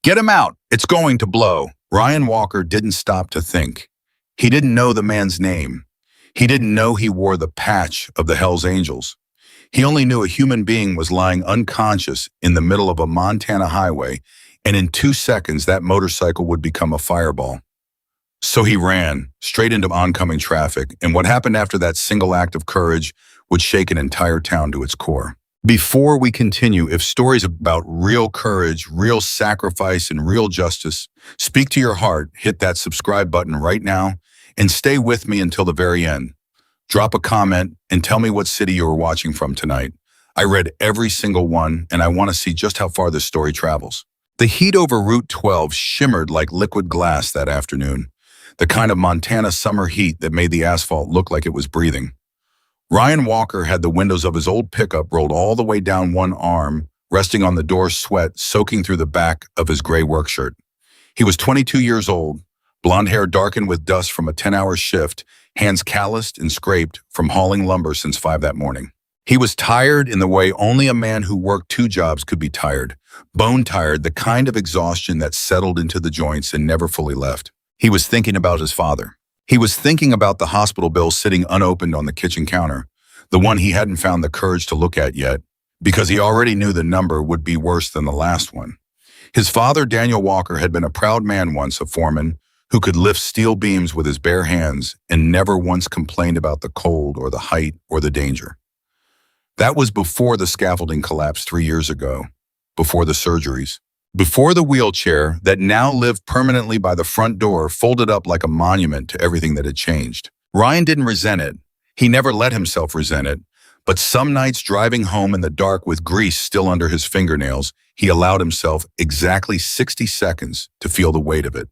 Get him out! It's going to blow! Ryan Walker didn't stop to think. He didn't know the man's name. He didn't know he wore the patch of the Hells Angels. He only knew a human being was lying unconscious in the middle of a Montana highway, and in 2 seconds that motorcycle would become a fireball. So he ran, straight into oncoming traffic, and what happened after that single act of courage would shake an entire town to its core. Before we continue, if stories about real courage, real sacrifice, and real justice speak to your heart, hit that subscribe button right now and stay with me until the very end. Drop a comment and tell me what city you were watching from tonight. I read every single one, and I want to see just how far this story travels. The heat over Route 12 shimmered like liquid glass that afternoon, the kind of Montana summer heat that made the asphalt look like it was breathing. Ryan Walker had the windows of his old pickup rolled all the way down one arm, resting on the door, sweat soaking through the back of his gray work shirt. He was 22 years old, blonde hair darkened with dust from a 10-hour shift, hands calloused and scraped from hauling lumber since 5 that morning. He was tired in the way only a man who worked 2 jobs could be tired, bone tired, the kind of exhaustion that settled into the joints and never fully left. He was thinking about his father. He was thinking about the hospital bill sitting unopened on the kitchen counter, the one he hadn't found the courage to look at yet, because he already knew the number would be worse than the last one. His father, Daniel Walker, had been a proud man once, a foreman who could lift steel beams with his bare hands and never once complained about the cold or the height or the danger. That was before the scaffolding collapsed 3 years ago, before the surgeries, before the wheelchair that now lived permanently by the front door folded up like a monument to everything that had changed. Ryan didn't resent it. He never let himself resent it. But some nights driving home in the dark with grease still under his fingernails, he allowed himself exactly 60 seconds to feel the weight of it.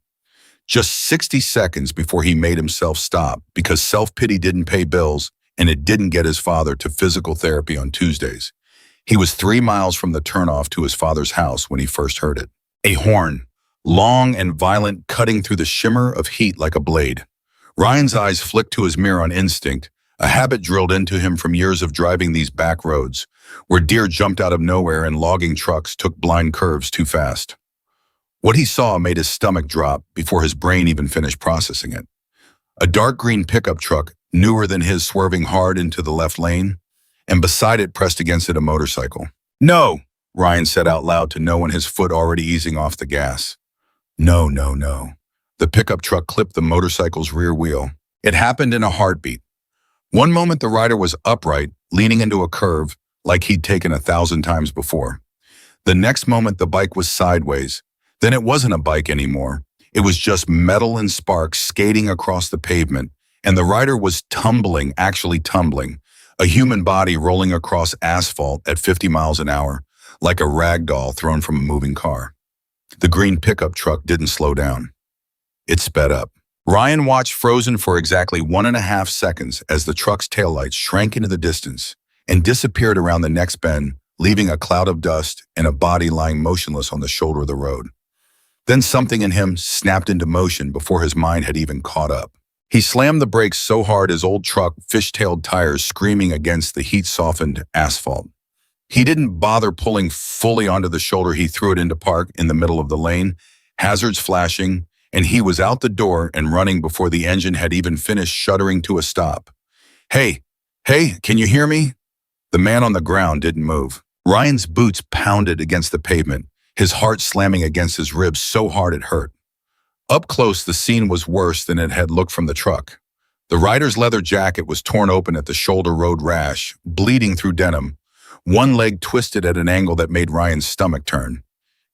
Just 60 seconds before he made himself stop because self-pity didn't pay bills and it didn't get his father to physical therapy on Tuesdays. He was 3 miles from the turnoff to his father's house when he first heard it. A horn, long and violent, cutting through the shimmer of heat like a blade. Ryan's eyes flicked to his mirror on instinct, a habit drilled into him from years of driving these back roads, where deer jumped out of nowhere and logging trucks took blind curves too fast. What he saw made his stomach drop before his brain even finished processing it. A dark green pickup truck, newer than his, swerving hard into the left lane, and beside it, pressed against it, a motorcycle. "No," Ryan said out loud to no one, his foot already easing off the gas. No, no, no. The pickup truck clipped the motorcycle's rear wheel. It happened in a heartbeat. One moment the rider was upright, leaning into a curve like he'd taken 1,000 times before. The next moment the bike was sideways. Then it wasn't a bike anymore. It was just metal and sparks skating across the pavement, and the rider was tumbling, actually tumbling, a human body rolling across asphalt at 50 miles an hour, like a rag doll thrown from a moving car. The green pickup truck didn't slow down. It sped up. Ryan watched frozen for exactly 1.5 seconds as the truck's taillights shrank into the distance and disappeared around the next bend, leaving a cloud of dust and a body lying motionless on the shoulder of the road. Then something in him snapped into motion before his mind had even caught up. He slammed the brakes so hard his old truck fish-tailed tires screaming against the heat-softened asphalt. He didn't bother pulling fully onto the shoulder. He threw it into park in the middle of the lane, hazards flashing, and he was out the door and running before the engine had even finished shuddering to a stop. Hey, can you hear me?" The man on the ground didn't move. Ryan's boots pounded against the pavement, his heart slamming against his ribs so hard it hurt. Up close, the scene was worse than it had looked from the truck. The rider's leather jacket was torn open at the shoulder road rash, bleeding through denim, one leg twisted at an angle that made Ryan's stomach turn.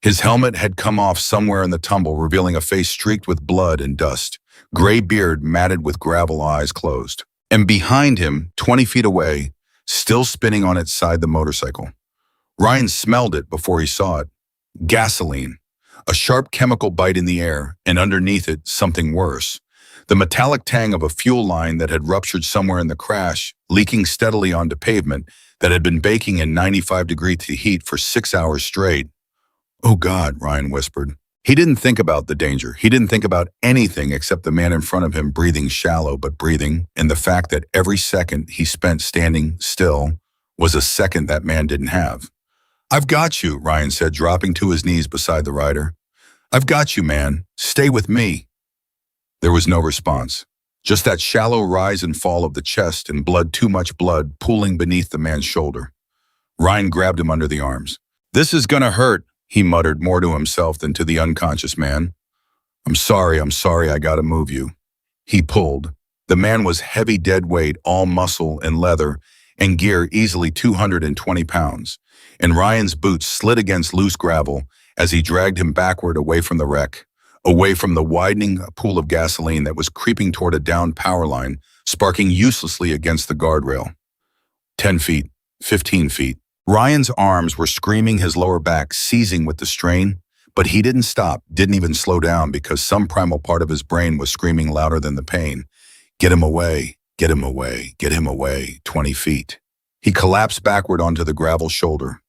His helmet had come off somewhere in the tumble, revealing a face streaked with blood and dust, gray beard matted with gravel, eyes closed. And behind him, 20 feet away, still spinning on its side, the motorcycle. Ryan smelled it before he saw it. Gasoline. A sharp chemical bite in the air, and underneath it, something worse. The metallic tang of a fuel line that had ruptured somewhere in the crash, leaking steadily onto pavement that had been baking in 95-degree heat for 6 hours straight. "Oh God," Ryan whispered. He didn't think about the danger. He didn't think about anything except the man in front of him breathing shallow but breathing, and the fact that every second he spent standing still was a second that man didn't have. "I've got you," Ryan said, dropping to his knees beside the rider. I've got you, man. Stay with me. There was no response. Just that shallow rise and fall of the chest and blood, too much blood, pooling beneath the man's shoulder. Ryan grabbed him under the arms. This is gonna hurt, he muttered more to himself than to the unconscious man. I'm sorry, I gotta move you. He pulled. The man was heavy dead weight, all muscle and leather, and gear easily 220 pounds, and Ryan's boots slid against loose gravel as he dragged him backward away from the wreck, away from the widening pool of gasoline that was creeping toward a downed power line, sparking uselessly against the guardrail. 10 feet, 15 feet. Ryan's arms were screaming, his lower back seizing with the strain, but he didn't stop, didn't even slow down because some primal part of his brain was screaming louder than the pain. Get him away, get him away, get him away, 20 feet. He collapsed backward onto the gravel shoulder,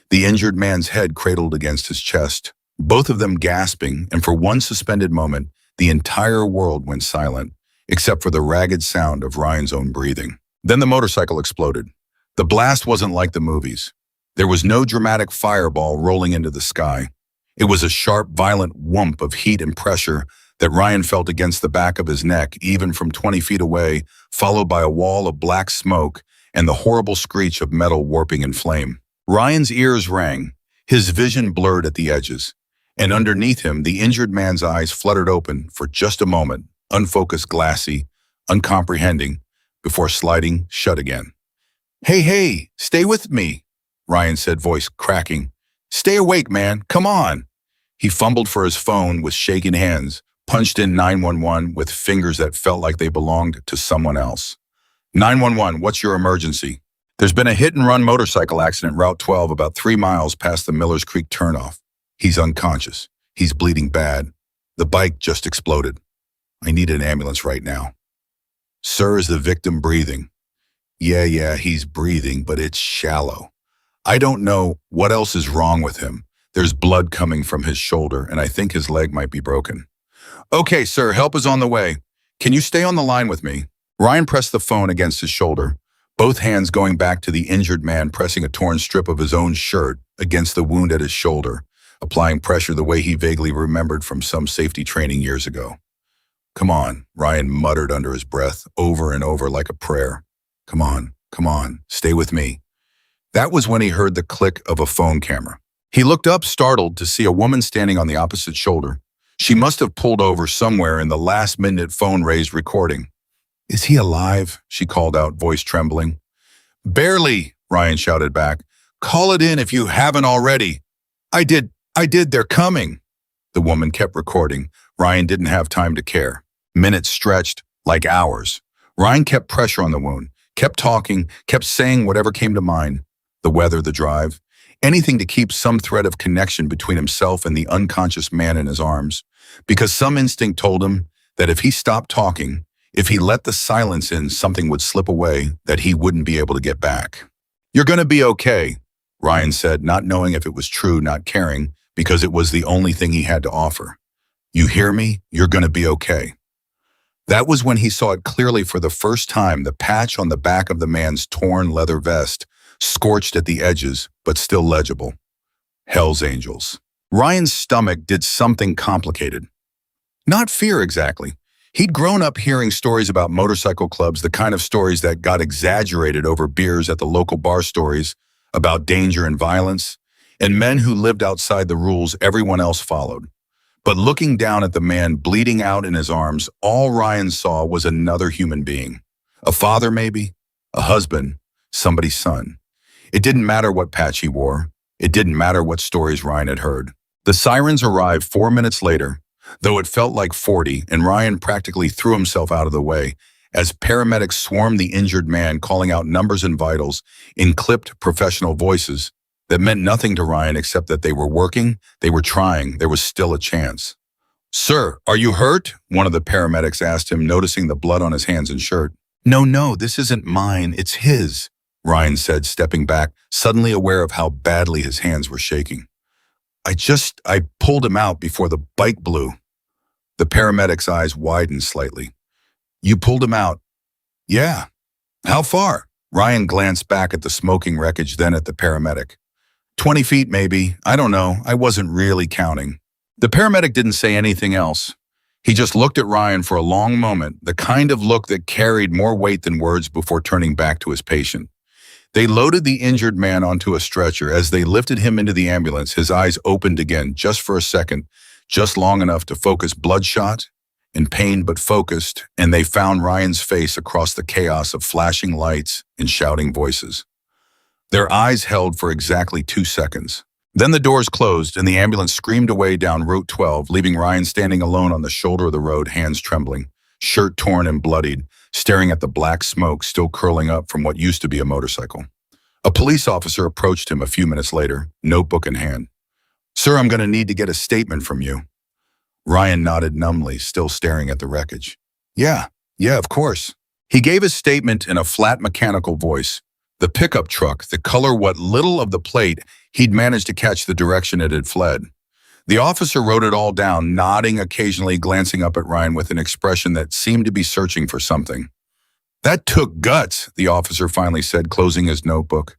the injured man's head cradled against his chest, both of them gasping, and for one suspended moment, the entire world went silent, except for the ragged sound of Ryan's own breathing. Then the motorcycle exploded. The blast wasn't like the movies. There was no dramatic fireball rolling into the sky. It was a sharp, violent whomp of heat and pressure that Ryan felt against the back of his neck, even from 20 feet away, followed by a wall of black smoke and the horrible screech of metal warping in flame. Ryan's ears rang, his vision blurred at the edges, and underneath him, the injured man's eyes fluttered open for just a moment, unfocused, glassy, uncomprehending, before sliding shut again. Hey, stay with me, Ryan said, voice cracking. Stay awake, man, come on. He fumbled for his phone with shaking hands, punched in 911 with fingers that felt like they belonged to someone else. 911, what's your emergency? There's been a hit-and-run motorcycle accident Route 12 about 3 miles past the Millers Creek turnoff. He's unconscious. He's bleeding bad. The bike just exploded. I need an ambulance right now. Sir, is the victim breathing? Yeah, he's breathing, but it's shallow. I don't know what else is wrong with him. There's blood coming from his shoulder, and I think his leg might be broken. Okay, sir, help is on the way. Can you stay on the line with me? Ryan pressed the phone against his shoulder, both hands going back to the injured man, pressing a torn strip of his own shirt against the wound at his shoulder, applying pressure the way he vaguely remembered from some safety training years ago. Come on, Ryan muttered under his breath, over and over like a prayer. Come on, stay with me. That was when he heard the click of a phone camera. He looked up, startled, to see a woman standing on the opposite shoulder. She must have pulled over somewhere in the last-minute phone raised recording. Is he alive? She called out, voice trembling. Barely, Ryan shouted back. Call it in if you haven't already. I did, they're coming. The woman kept recording. Ryan didn't have time to care. Minutes stretched like hours. Ryan kept pressure on the wound, kept talking, kept saying whatever came to mind. The weather, the drive, anything to keep some thread of connection between himself and the unconscious man in his arms. Because some instinct told him that if he stopped talking, if he let the silence in, something would slip away that he wouldn't be able to get back. You're gonna be okay, Ryan said, not knowing if it was true, not caring, because it was the only thing he had to offer. You hear me? You're gonna be okay. That was when he saw it clearly for the first time, the patch on the back of the man's torn leather vest, scorched at the edges, but still legible. Hell's Angels. Ryan's stomach did something complicated. Not fear exactly. He'd grown up hearing stories about motorcycle clubs, the kind of stories that got exaggerated over beers at the local bar, stories about danger and violence, and men who lived outside the rules everyone else followed. But looking down at the man bleeding out in his arms, all Ryan saw was another human being. A father maybe, a husband, somebody's son. It didn't matter what patch he wore. It didn't matter what stories Ryan had heard. The sirens arrived 4 minutes later, though it felt like 40, and Ryan practically threw himself out of the way as paramedics swarmed the injured man, calling out numbers and vitals in clipped professional voices that meant nothing to Ryan except that they were working, they were trying, there was still a chance. Sir, are you hurt? One of the paramedics asked him, noticing the blood on his hands and shirt. No, this isn't mine, it's his, Ryan said, stepping back, suddenly aware of how badly his hands were shaking. I pulled him out before the bike blew. The paramedic's eyes widened slightly. You pulled him out? Yeah. How far? Ryan glanced back at the smoking wreckage, then at the paramedic. 20 feet maybe, I don't know, I wasn't really counting. The paramedic didn't say anything else. He just looked at Ryan for a long moment, the kind of look that carried more weight than words before turning back to his patient. They loaded the injured man onto a stretcher. As they lifted him into the ambulance, his eyes opened again, just for a second, just long enough to focus, bloodshot, in pain but focused, and they found Ryan's face across the chaos of flashing lights and shouting voices. Their eyes held for exactly 2 seconds. Then the doors closed and the ambulance screamed away down Route 12, leaving Ryan standing alone on the shoulder of the road, hands trembling, shirt torn and bloodied, staring at the black smoke still curling up from what used to be a motorcycle. A police officer approached him a few minutes later, notebook in hand. "Sir, I'm going to need to get a statement from you." Ryan nodded numbly, still staring at the wreckage. Yeah, of course." He gave his statement in a flat mechanical voice. The pickup truck, the color, what little of the plate, he'd managed to catch the direction it had fled. The officer wrote it all down, nodding occasionally, glancing up at Ryan with an expression that seemed to be searching for something. "That took guts," the officer finally said, closing his notebook.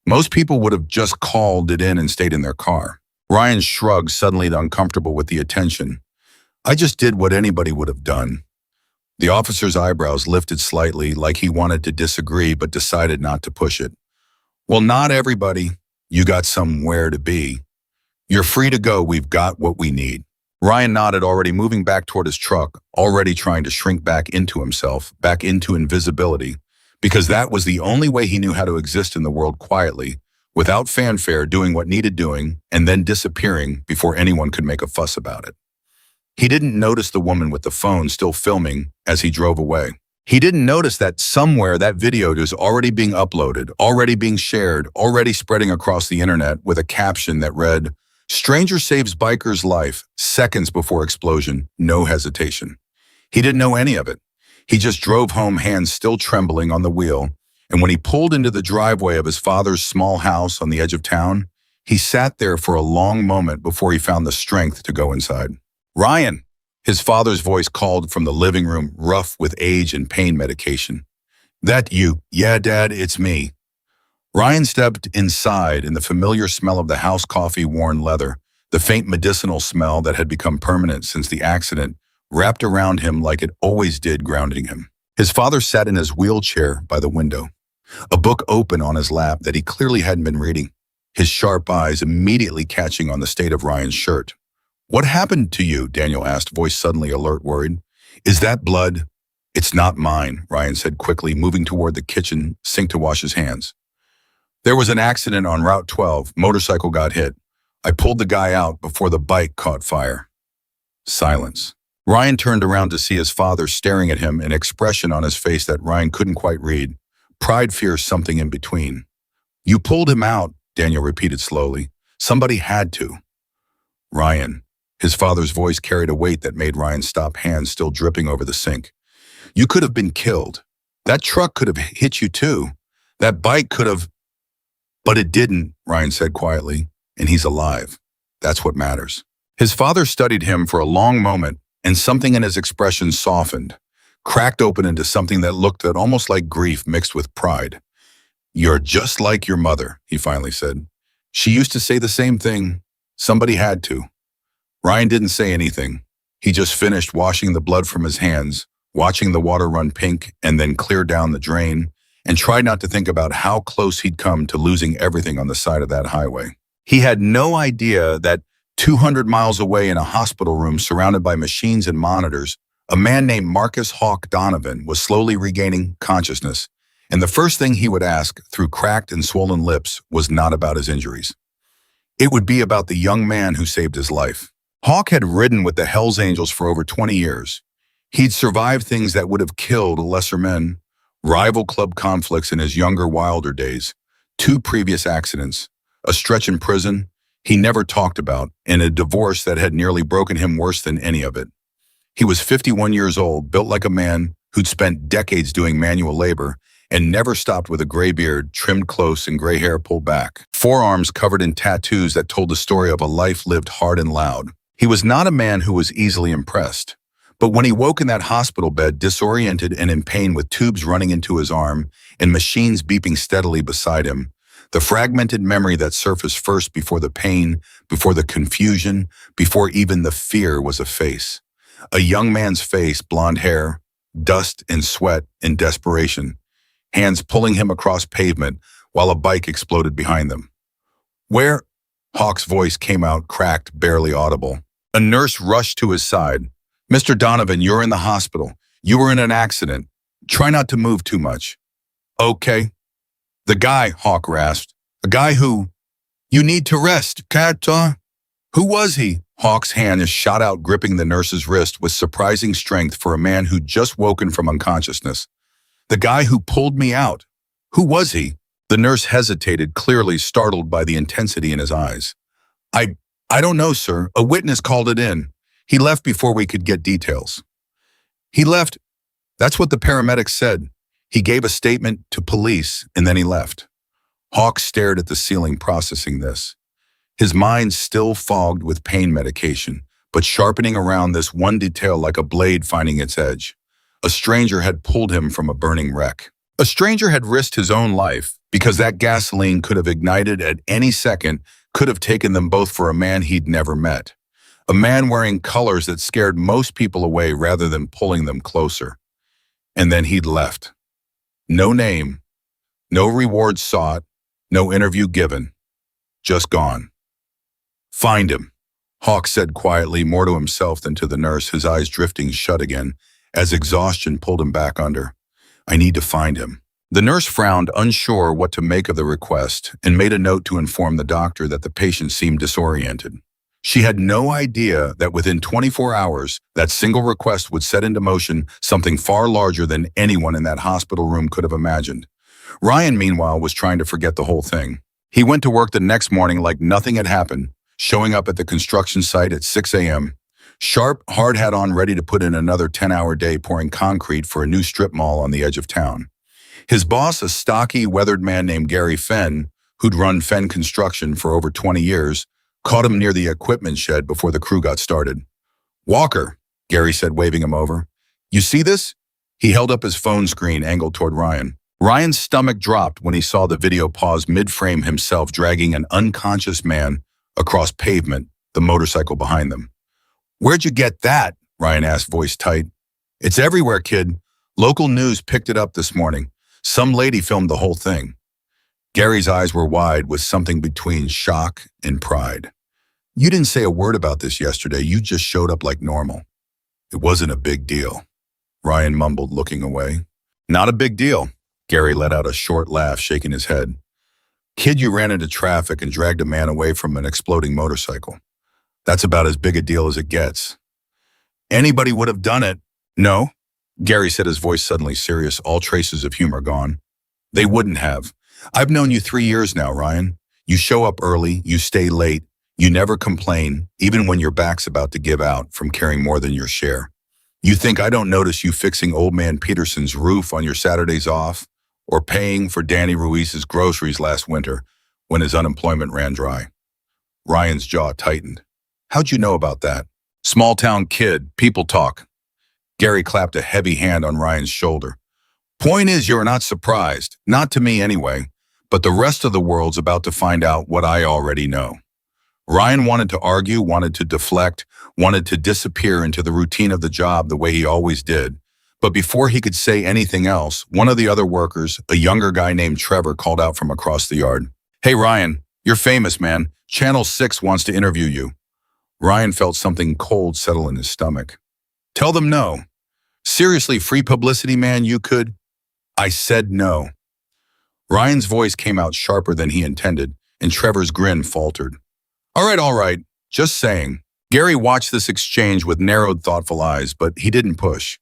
"Most people would have just called it in and stayed in their car." Ryan shrugged, suddenly uncomfortable with the attention. "I just did what anybody would have done." The officer's eyebrows lifted slightly, like he wanted to disagree but decided not to push it. "Well, not everybody. You got somewhere to be. You're free to go. We've got what we need." Ryan nodded, already moving back toward his truck, already trying to shrink back into himself, back into invisibility, because that was the only way he knew how to exist in the world quietly, without fanfare, doing what needed doing, and then disappearing before anyone could make a fuss about it. He didn't notice the woman with the phone still filming as he drove away. He didn't notice that somewhere that video was already being uploaded, already being shared, already spreading across the internet with a caption that read, "Stranger saves biker's life, seconds before explosion, no hesitation." He didn't know any of it. He just drove home, hands still trembling on the wheel, and when he pulled into the driveway of his father's small house on the edge of town, he sat there for a long moment before he found the strength to go inside. "Ryan!" His father's voice called from the living room, rough with age and pain medication. "That you?" "Yeah, Dad, it's me." Ryan stepped inside, and the familiar smell of the house coffee worn leather, the faint medicinal smell that had become permanent since the accident, wrapped around him like it always did, grounding him. His father sat in his wheelchair by the window, a book open on his lap that he clearly hadn't been reading, his sharp eyes immediately catching on the state of Ryan's shirt. "What happened to you?" Daniel asked, voice suddenly alert, worried. "Is that blood?" "It's not mine," Ryan said quickly, moving toward the kitchen sink to wash his hands. "There was an accident on Route 12. Motorcycle got hit. I pulled the guy out before the bike caught fire." Silence. Ryan turned around to see his father staring at him, an expression on his face that Ryan couldn't quite read. Pride, fear, something in between. "You pulled him out," Daniel repeated slowly. "Somebody had to." "Ryan." His father's voice carried a weight that made Ryan stop, hands still dripping over the sink. "You could have been killed. That truck could have hit you too. That bike could have—" "But it didn't," Ryan said quietly, "and he's alive. That's what matters." His father studied him for a long moment, and something in his expression softened, cracked open into something that looked at almost like grief mixed with pride. "You're just like your mother," he finally said. "She used to say the same thing. Somebody had to." Ryan didn't say anything. He just finished washing the blood from his hands, watching the water run pink and then clear down the drain, and tried not to think about how close he'd come to losing everything on the side of that highway. He had no idea that 200 miles away in a hospital room surrounded by machines and monitors, a man named Marcus Hawk Donovan was slowly regaining consciousness, and the first thing he would ask, through cracked and swollen lips, was not about his injuries. It would be about the young man who saved his life. Hawk had ridden with the Hells Angels for over 20 years. He'd survived things that would have killed lesser men, rival club conflicts in his younger, wilder days, 2 previous accidents, a stretch in prison he never talked about, and a divorce that had nearly broken him worse than any of it. He was 51 years old, built like a man who'd spent decades doing manual labor, and never stopped, with a gray beard trimmed close and gray hair pulled back, forearms covered in tattoos that told the story of a life lived hard and loud. He was not a man who was easily impressed, but when he woke in that hospital bed, disoriented and in pain with tubes running into his arm and machines beeping steadily beside him, The fragmented memory that surfaced first before the pain, before the confusion, before even the fear was a face. A young man's face, blonde hair, dust and sweat in desperation, hands pulling him across pavement while a bike exploded behind them. Where? Hawk's voice came out cracked, barely audible. A nurse rushed to his side. Mr. Donovan, you're in the hospital. You were in an accident. Try not to move too much. Okay. The guy, Hawk rasped. A guy who? You need to rest, Kata. Who was he? Hawk's hand is shot out, gripping the nurse's wrist with surprising strength for a man who'd just woken from unconsciousness. The guy who pulled me out. Who was he? The nurse hesitated, clearly startled by the intensity in his eyes. I don't know, sir. A witness called it in. He left before we could get details. He left. That's what the paramedics said. He gave a statement to police, and then he left. Hawk stared at the ceiling, processing this. His mind still fogged with pain medication, but sharpening around this one detail like a blade finding its edge. A stranger had pulled him from a burning wreck. A stranger had risked his own life because that gasoline could have ignited at any second, could have taken them both for a man he'd never met. A man wearing colors that scared most people away rather than pulling them closer. And then he'd left. No name, no reward sought, no interview given. Just gone. Find him, Hawk said quietly, more to himself than to the nurse, his eyes drifting shut again as exhaustion pulled him back under. I need to find him. The nurse frowned, unsure what to make of the request, and made a note to inform the doctor that the patient seemed disoriented. She had no idea that within 24 hours, that single request would set into motion something far larger than anyone in that hospital room could have imagined. Ryan, meanwhile, was trying to forget the whole thing. He went to work the next morning like nothing had happened, showing up at the construction site at 6 a.m., sharp, hard hat on, ready to put in another 10-hour day pouring concrete for a new strip mall on the edge of town. His boss, a stocky, weathered man named Gary Fenn, who'd run Fenn Construction for over 20 years, caught him near the equipment shed before the crew got started. Walker, Gary said, waving him over. You see this? He held up his phone screen angled toward Ryan. Ryan's stomach dropped when he saw the video pause mid-frame, himself dragging an unconscious man across pavement, the motorcycle behind them. Where'd you get that? Ryan asked, voice tight. It's everywhere, kid. Local news picked it up this morning. Some lady filmed the whole thing. Gary's eyes were wide with something between shock and pride. You didn't say a word about this yesterday. You just showed up like normal. It wasn't a big deal, Ryan mumbled, looking away. Not a big deal. Gary let out a short laugh, shaking his head. Kid, you ran into traffic and dragged a man away from an exploding motorcycle. That's about as big a deal as it gets. Anybody would have done it. No, Gary said, his voice suddenly serious, all traces of humor gone. They wouldn't have. I've known you 3 years now, Ryan. You show up early, you stay late, you never complain, even when your back's about to give out from carrying more than your share. You think I don't notice you fixing old man Peterson's roof on your Saturdays off, or paying for Danny Ruiz's groceries last winter when his unemployment ran dry? Ryan's jaw tightened. How'd you know about that? Small town kid, people talk. Gary clapped a heavy hand on Ryan's shoulder. Point is, you're not surprised. Not to me anyway, but the rest of the world's about to find out what I already know. Ryan wanted to argue, wanted to deflect, wanted to disappear into the routine of the job the way he always did. But before he could say anything else, one of the other workers, a younger guy named Trevor, called out from across the yard. Hey, Ryan, you're famous, man. Channel 6 wants to interview you. Ryan felt something cold settle in his stomach. Tell them no. Seriously, free publicity, man, you could. I said no. Ryan's voice came out sharper than he intended, and Trevor's grin faltered. All right, just saying. Gary watched this exchange with narrowed, thoughtful eyes, but he didn't push.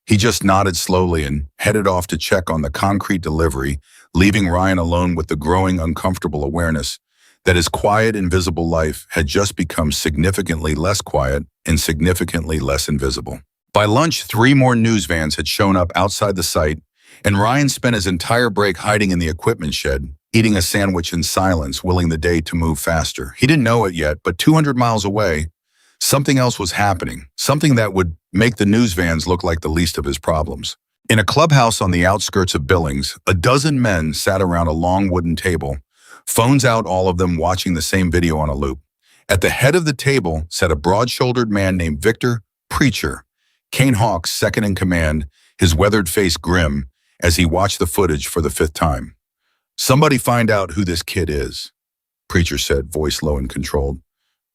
He just nodded slowly and headed off to check on the concrete delivery, leaving Ryan alone with the growing, uncomfortable awareness that his quiet, invisible life had just become significantly less quiet and significantly less invisible. By lunch, 3 more news vans had shown up outside the site, and Ryan spent his entire break hiding in the equipment shed, eating a sandwich in silence, willing the day to move faster. He didn't know it yet, but 200 miles away, something else was happening, something that would make the news vans look like the least of his problems. In a clubhouse on the outskirts of Billings, a dozen men sat around a long wooden table, Phones out, all of them watching the same video on a loop. At the head of the table sat a broad-shouldered man named Victor Preacher, Kane Hawk's second in command, his weathered face grim as he watched the footage for the fifth time. "Somebody find out who this kid is," Preacher said, voice low and controlled.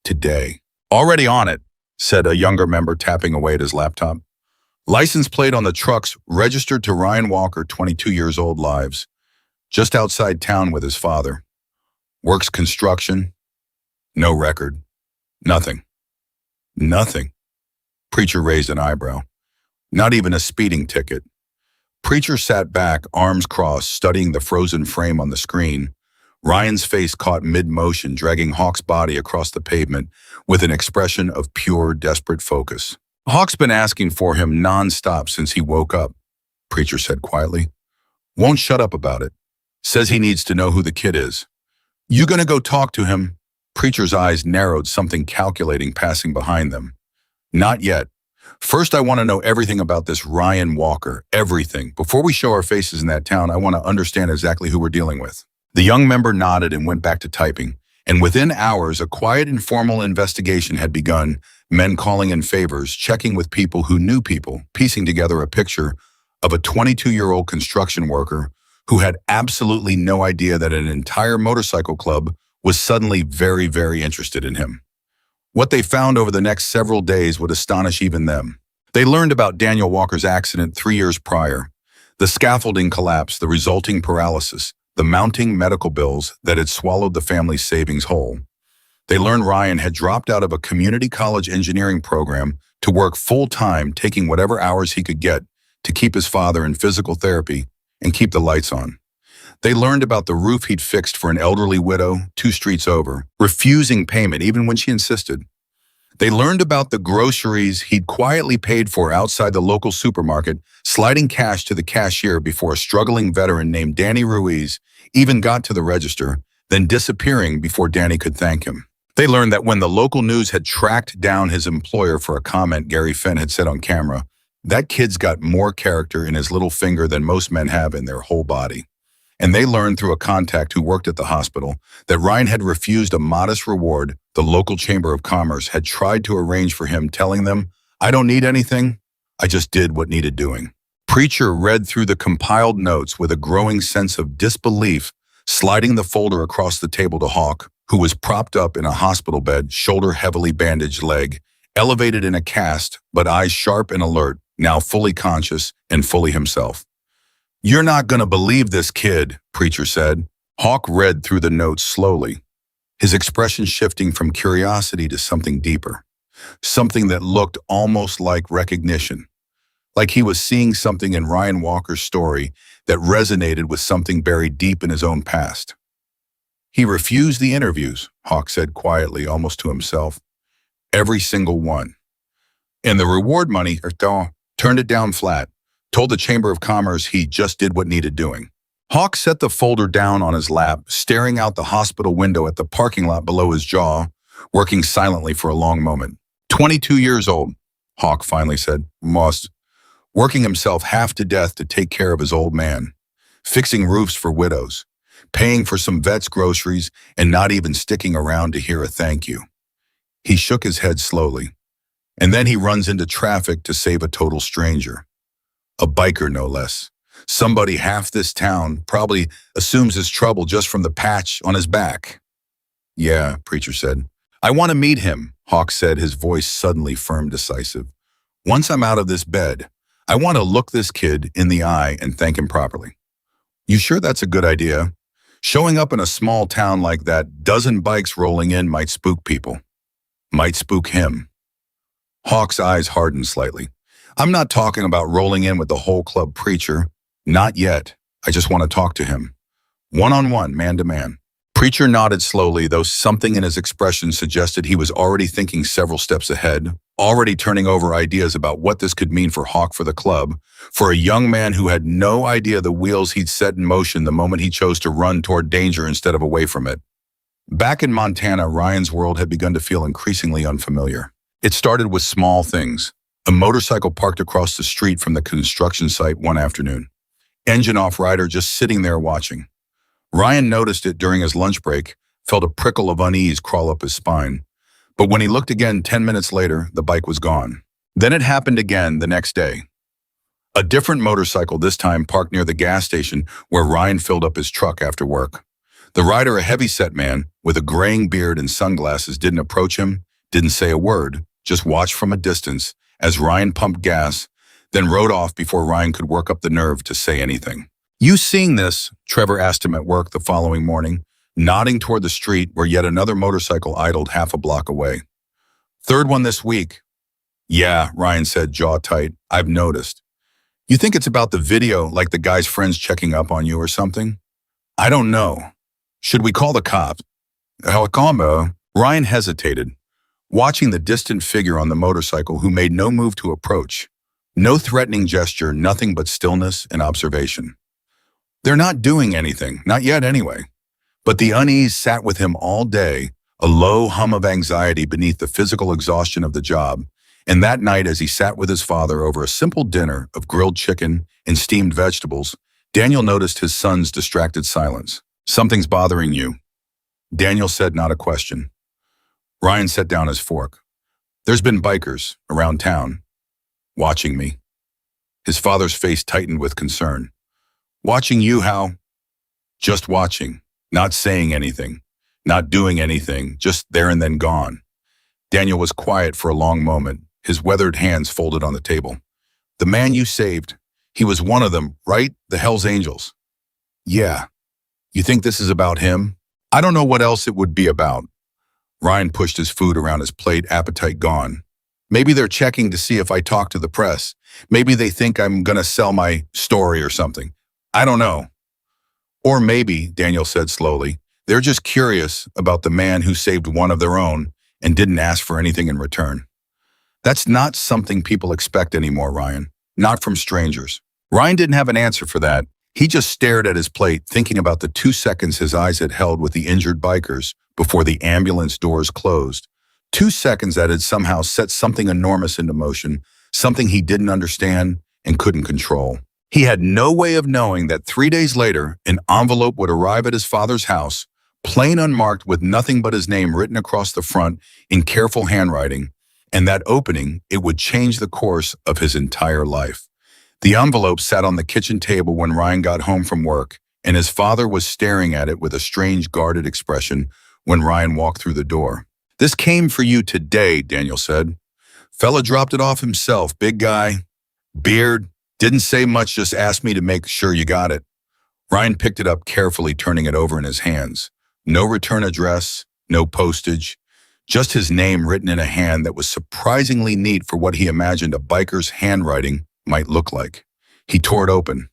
"Today." "Already on it," said a younger member, tapping away at his laptop. License plate on the trucks registered to Ryan Walker, 22 years old, lives just outside town with his father. Works construction. No record. Nothing. Nothing. Preacher raised an eyebrow. Not even a speeding ticket. Preacher sat back, arms crossed, studying the frozen frame on the screen. Ryan's face caught mid-motion, dragging Hawk's body across the pavement with an expression of pure, desperate focus. "Hawk's been asking for him non-stop since he woke up," Preacher said quietly. "Won't shut up about it. Says he needs to know who the kid is. You gonna go talk to him?" Preacher's eyes narrowed, something calculating passing behind them. "Not yet. First, I want to know everything about this Ryan Walker, everything. Before we show our faces in that town, I want to understand exactly who we're dealing with." The young member nodded and went back to typing, and within hours, a quiet, informal investigation had begun, men calling in favors, checking with people who knew people, piecing together a picture of a 22-year-old construction worker who had absolutely no idea that an entire motorcycle club was suddenly very, very interested in him. What they found over the next several days would astonish even them. They learned about Daniel Walker's accident 3 years prior, the scaffolding collapse, the resulting paralysis, the mounting medical bills that had swallowed the family's savings whole. They learned Ryan had dropped out of a community college engineering program to work full-time, taking whatever hours he could get to keep his father in physical therapy and keep the lights on. They learned about the roof he'd fixed for an elderly widow 2 streets over, refusing payment even when she insisted. They learned about the groceries he'd quietly paid for outside the local supermarket, sliding cash to the cashier before a struggling veteran named Danny Ruiz even got to the register, then disappearing before Danny could thank him. They learned that when the local news had tracked down his employer for a comment Gary Fenn had said on camera, "That kid's got more character in his little finger than most men have in their whole body." And they learned through a contact who worked at the hospital that Ryan had refused a modest reward the local Chamber of Commerce had tried to arrange for him, telling them, "I don't need anything, I just did what needed doing." Preacher read through the compiled notes with a growing sense of disbelief, sliding the folder across the table to Hawk, who was propped up in a hospital bed, shoulder heavily bandaged, leg elevated in a cast, but eyes sharp and alert, now fully conscious and fully himself. "You're not gonna believe this kid," Preacher said. Hawk read through the notes slowly, his expression shifting from curiosity to something deeper, something that looked almost like recognition, like he was seeing something in Ryan Walker's story that resonated with something buried deep in his own past. "He refused the interviews," Hawk said quietly, almost to himself. "Every single one. And the reward money, turned it down flat. Told the Chamber of Commerce he just did what needed doing." Hawk set the folder down on his lap, staring out the hospital window at the parking lot below his jaw, working silently for a long moment. 22 years old, Hawk finally said, working himself half to death to take care of his old man, fixing roofs for widows, paying for some vet's groceries, and not even sticking around to hear a thank you. He shook his head slowly, and then he runs into traffic to save a total stranger. A biker, no less. Somebody half this town probably assumes his trouble just from the patch on his back. "Yeah," Preacher said. "I want to meet him," Hawk said, his voice suddenly firm, decisive. "Once I'm out of this bed, I want to look this kid in the eye and thank him properly." "You sure that's a good idea? Showing up in a small town like that, dozen bikes rolling in might spook people. Might spook him." Hawk's eyes hardened slightly. "I'm not talking about rolling in with the whole club, Preacher. Not yet. I just want to talk to him. One-on-one, man-to-man." Preacher nodded slowly, though something in his expression suggested he was already thinking several steps ahead, already turning over ideas about what this could mean for Hawk, for the club, for a young man who had no idea the wheels he'd set in motion the moment he chose to run toward danger instead of away from it. Back in Montana, Ryan's world had begun to feel increasingly unfamiliar. It started with small things. A motorcycle parked across the street from the construction site one afternoon. Engine off, rider just sitting there watching. Ryan noticed it during his lunch break, felt a prickle of unease crawl up his spine. But when he looked again 10 minutes later, the bike was gone. Then it happened again the next day. A different motorcycle, this time parked near the gas station where Ryan filled up his truck after work. The rider, a heavy-set man with a graying beard and sunglasses, didn't approach him, didn't say a word, just watched from a distance as Ryan pumped gas, then rode off before Ryan could work up the nerve to say anything. "You seeing this?" Trevor asked him at work the following morning, nodding toward the street where yet another motorcycle idled half a block away. "Third one this week." "Yeah," Ryan said, jaw tight. "I've noticed." "You think it's about the video, like the guy's friends checking up on you or something?" "I don't know. Should we call the cops?" "Combo." Ryan hesitated, watching the distant figure on the motorcycle who made no move to approach. No threatening gesture, nothing but stillness and observation. They're not doing anything, not yet anyway. But the unease sat with him all day, a low hum of anxiety beneath the physical exhaustion of the job. And that night, as he sat with his father over a simple dinner of grilled chicken and steamed vegetables, Daniel noticed his son's distracted silence. "Something's bothering you," Daniel said, not a question. Ryan set down his fork. "There's been bikers around town, watching me." His father's face tightened with concern. "Watching you how?" "Just watching, not saying anything, not doing anything, just there and then gone." Daniel was quiet for a long moment, his weathered hands folded on the table. "The man you saved, he was one of them, right? The Hells Angels." "Yeah. You think this is about him?" "I don't know what else it would be about." Ryan pushed his food around his plate, appetite gone. "Maybe they're checking to see if I talk to the press. Maybe they think I'm gonna sell my story or something. I don't know." "Or maybe," Daniel said slowly, "they're just curious about the man who saved one of their own and didn't ask for anything in return." "That's not something people expect anymore, Ryan. Not from strangers." Ryan didn't have an answer for that. He just stared at his plate, thinking about the 2 seconds his eyes had held with the injured bikers before the ambulance doors closed. 2 seconds that had somehow set something enormous into motion, something he didn't understand and couldn't control. He had no way of knowing that 3 days later, an envelope would arrive at his father's house, plain unmarked with nothing but his name written across the front in careful handwriting, and that opening, it would change the course of his entire life. The envelope sat on the kitchen table when Ryan got home from work, and his father was staring at it with a strange, guarded expression when Ryan walked through the door. "This came for you today," Daniel said. "Fella dropped it off himself, big guy, beard, didn't say much, just asked me to make sure you got it." Ryan picked it up carefully, turning it over in his hands. No return address, no postage, just his name written in a hand that was surprisingly neat for what he imagined a biker's handwriting might look like. He tore it open.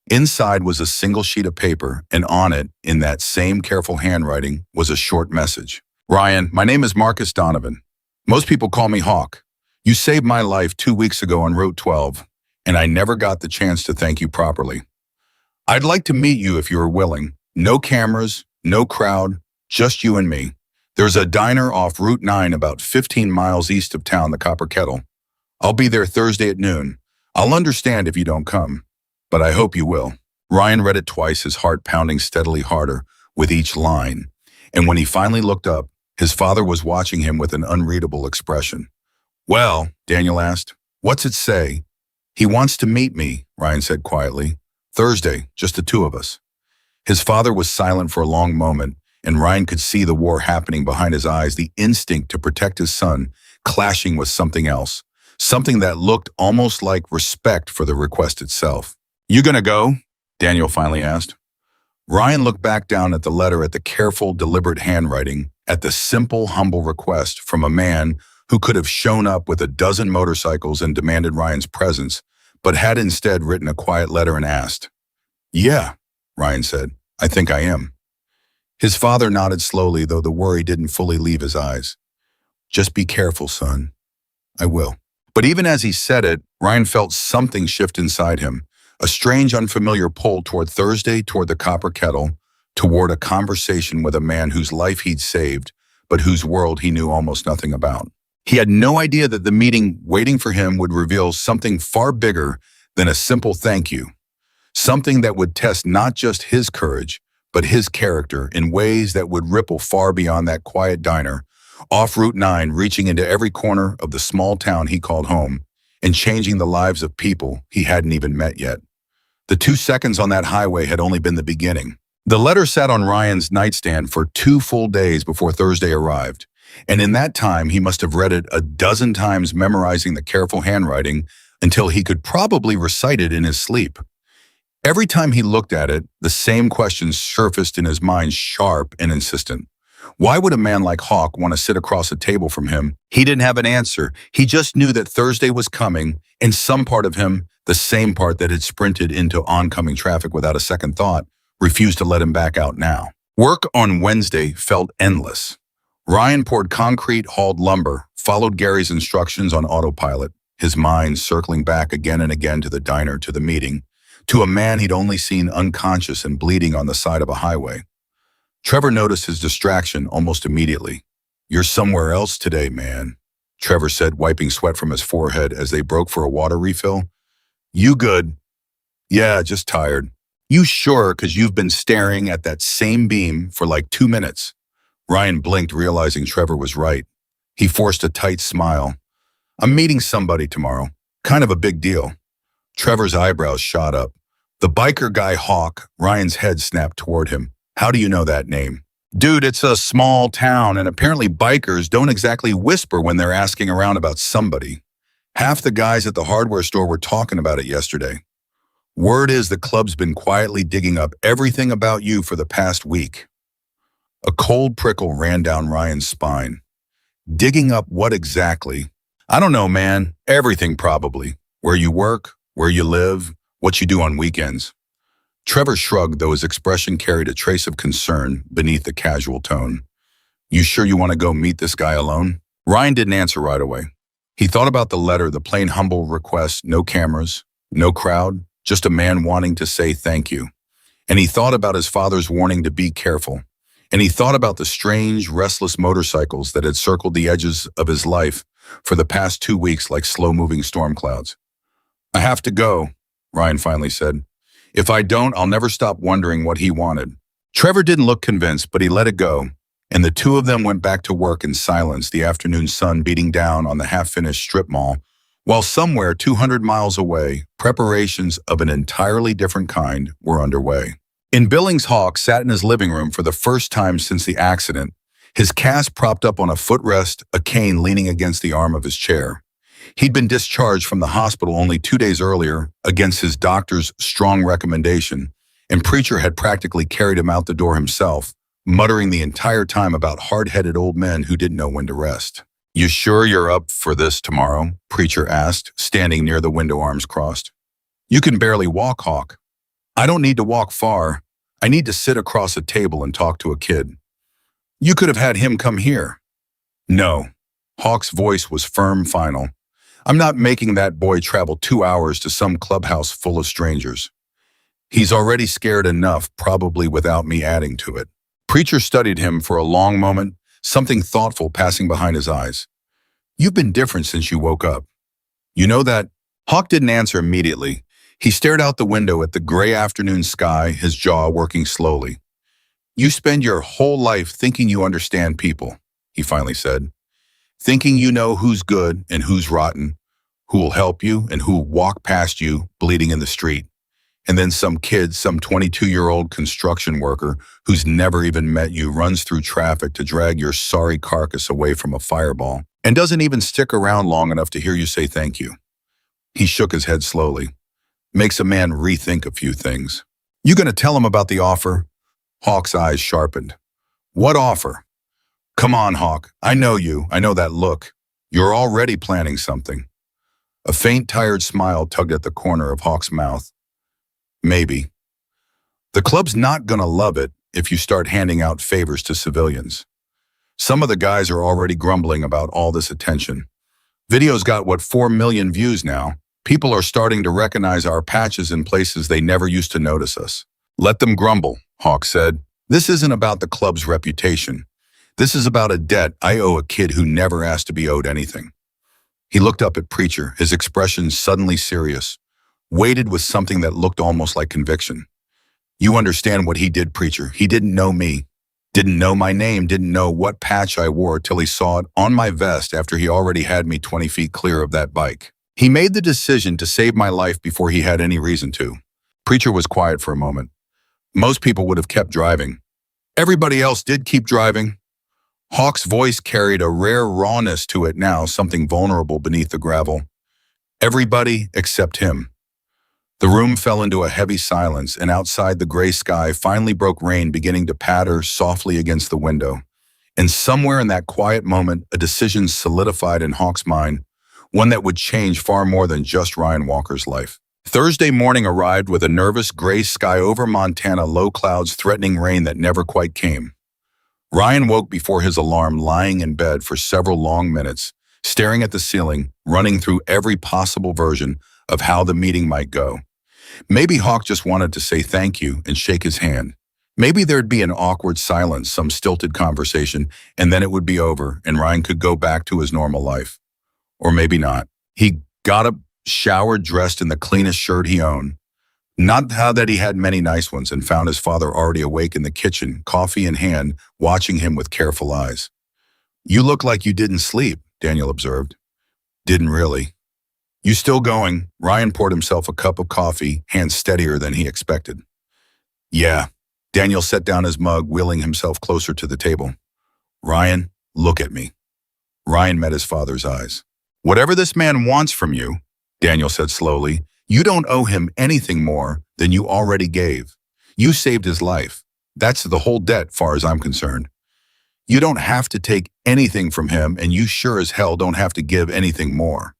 Inside was a single sheet of paper, and on it, in that same careful handwriting, was a short message. "Ryan, my name is Marcus Donovan. Most people call me Hawk. You saved my life 2 weeks ago on Route 12, and I never got the chance to thank you properly. I'd like to meet you if you are willing. No cameras, no crowd, just you and me. There's a diner off Route 9 about 15 miles east of town, the Copper Kettle. I'll be there Thursday at noon. I'll understand if you don't come, but I hope you will." Ryan read it twice, his heart pounding steadily harder with each line. And when he finally looked up, his father was watching him with an unreadable expression. "Well," Daniel asked, "what's it say?" "He wants to meet me," Ryan said quietly. "Thursday, just the two of us." His father was silent for a long moment, and Ryan could see the war happening behind his eyes, the instinct to protect his son clashing with something else, something that looked almost like respect for the request itself. "You gonna go?" Daniel finally asked. Ryan looked back down at the letter, at the careful, deliberate handwriting, at the simple, humble request from a man who could have shown up with a dozen motorcycles and demanded Ryan's presence, but had instead written a quiet letter and asked. "Yeah," Ryan said, "I think I am." His father nodded slowly, though the worry didn't fully leave his eyes. "Just be careful, son." "I will." But even as he said it, Ryan felt something shift inside him, a strange, unfamiliar pull toward Thursday, toward the Copper Kettle, toward a conversation with a man whose life he'd saved, but whose world he knew almost nothing about. He had no idea that the meeting waiting for him would reveal something far bigger than a simple thank you, something that would test not just his courage, but his character in ways that would ripple far beyond that quiet diner, off Route 9, reaching into every corner of the small town he called home and changing the lives of people he hadn't even met yet. The 2 seconds on that highway had only been the beginning. The letter sat on Ryan's nightstand for 2 full days before Thursday arrived, and in that time he must have read it a dozen times, memorizing the careful handwriting until he could probably recite it in his sleep. Every time he looked at it, the same questions surfaced in his mind, sharp and insistent. Why would a man like Hawk want to sit across a table from him? He didn't have an answer. He just knew that Thursday was coming, and some part of him, the same part that had sprinted into oncoming traffic without a second thought, refused to let him back out now. Work on Wednesday felt endless. Ryan poured concrete, hauled lumber, followed Gary's instructions on autopilot, his mind circling back again and again to the diner, to the meeting, to a man he'd only seen unconscious and bleeding on the side of a highway. Trevor noticed his distraction almost immediately. "You're somewhere else today, man," Trevor said, wiping sweat from his forehead as they broke for a water refill. "You good?" "Yeah, just tired." "You sure? 'Cause you've been staring at that same beam for like 2 minutes. Ryan blinked, realizing Trevor was right. He forced a tight smile. "I'm meeting somebody tomorrow. Kind of a big deal." Trevor's eyebrows shot up. "The biker guy Hawk." Ryan's head snapped toward him. "How do you know that name?" "Dude, it's a small town, and apparently bikers don't exactly whisper when they're asking around about somebody. Half the guys at the hardware store were talking about it yesterday. Word is the club's been quietly digging up everything about you for the past week." A cold prickle ran down Ryan's spine. "Digging up what exactly?" "I don't know, man. Everything probably. Where you work, where you live, what you do on weekends." Trevor shrugged, though his expression carried a trace of concern beneath the casual tone. "You sure you want to go meet this guy alone?" Ryan didn't answer right away. He thought about the letter, the plain humble request, no cameras, no crowd, just a man wanting to say thank you. And he thought about his father's warning to be careful. And he thought about the strange, restless motorcycles that had circled the edges of his life for the past 2 weeks like slow-moving storm clouds. "I have to go," Ryan finally said. "If I don't, I'll never stop wondering what he wanted." Trevor didn't look convinced, but he let it go, and the two of them went back to work in silence, the afternoon sun beating down on the half-finished strip mall, while somewhere 200 miles away, preparations of an entirely different kind were underway. In Billings, Hawk sat in his living room for the first time since the accident, his cast propped up on a footrest, a cane leaning against the arm of his chair. He'd been discharged from the hospital only 2 days earlier against his doctor's strong recommendation, and Preacher had practically carried him out the door himself, muttering the entire time about hard-headed old men who didn't know when to rest. "You sure you're up for this tomorrow?" Preacher asked, standing near the window, arms crossed. "You can barely walk, Hawk." "I don't need to walk far. I need to sit across a table and talk to a kid." "You could have had him come here." "No." Hawk's voice was firm, final. "I'm not making that boy travel 2 hours to some clubhouse full of strangers. He's already scared enough, probably without me adding to it." Preacher studied him for a long moment, something thoughtful passing behind his eyes. "You've been different since you woke up. You know that?" Hawk didn't answer immediately. He stared out the window at the gray afternoon sky, his jaw working slowly. "You spend your whole life thinking you understand people," he finally said. "Thinking you know who's good and who's rotten, who will help you and who will walk past you bleeding in the street. And then some kid, some 22-year-old construction worker who's never even met you, runs through traffic to drag your sorry carcass away from a fireball and doesn't even stick around long enough to hear you say thank you." He shook his head slowly. "Makes a man rethink a few things." "You gonna tell him about the offer?" Hawk's eyes sharpened. "What offer?" "Come on, Hawk. I know you. I know that look. You're already planning something." A faint, tired smile tugged at the corner of Hawk's mouth. "Maybe. The club's not gonna love it if you start handing out favors to civilians. Some of the guys are already grumbling about all this attention. Video's got, 4 million views now. People are starting to recognize our patches in places they never used to notice us." "Let them grumble," Hawk said. "This isn't about the club's reputation. This is about a debt I owe a kid who never asked to be owed anything." He looked up at Preacher, his expression suddenly serious, weighted with something that looked almost like conviction. You understand what he did, preacher. He didn't know me. Didn't know my name, didn't know what patch I wore till he saw it on my vest after he already had me 20 feet clear of that bike. He made the decision to save my life before he had any reason to. Preacher was quiet for a moment. Most people would have kept driving. Everybody else did keep driving. Hawk's voice carried a rare rawness to it now, something vulnerable beneath the gravel. Everybody except him. The room fell into a heavy silence, and outside the gray sky finally broke rain beginning to patter softly against the window. And somewhere in that quiet moment, a decision solidified in Hawk's mind, one that would change far more than just Ryan Walker's life. Thursday morning arrived with a nervous gray sky over Montana, low clouds threatening rain that never quite came. Ryan woke before his alarm, lying in bed for several long minutes, staring at the ceiling, running through every possible version of how the meeting might go. Maybe Hawk just wanted to say thank you and shake his hand. Maybe there'd be an awkward silence, some stilted conversation, and then it would be over and Ryan could go back to his normal life. Or maybe not. He got up, showered, dressed in the cleanest shirt he owned. Not how that he had many nice ones, and found his father already awake in the kitchen, coffee in hand, watching him with careful eyes. "You look like you didn't sleep," Daniel observed. "Didn't really." "You still going?" Ryan poured himself a cup of coffee, hands steadier than he expected. "Yeah." Daniel set down his mug, wheeling himself closer to the table. "Ryan, look at me." Ryan met his father's eyes. "Whatever this man wants from you," Daniel said slowly, "you don't owe him anything more than you already gave. You saved his life. That's the whole debt, far as I'm concerned. You don't have to take anything from him, and you sure as hell don't have to give anything more."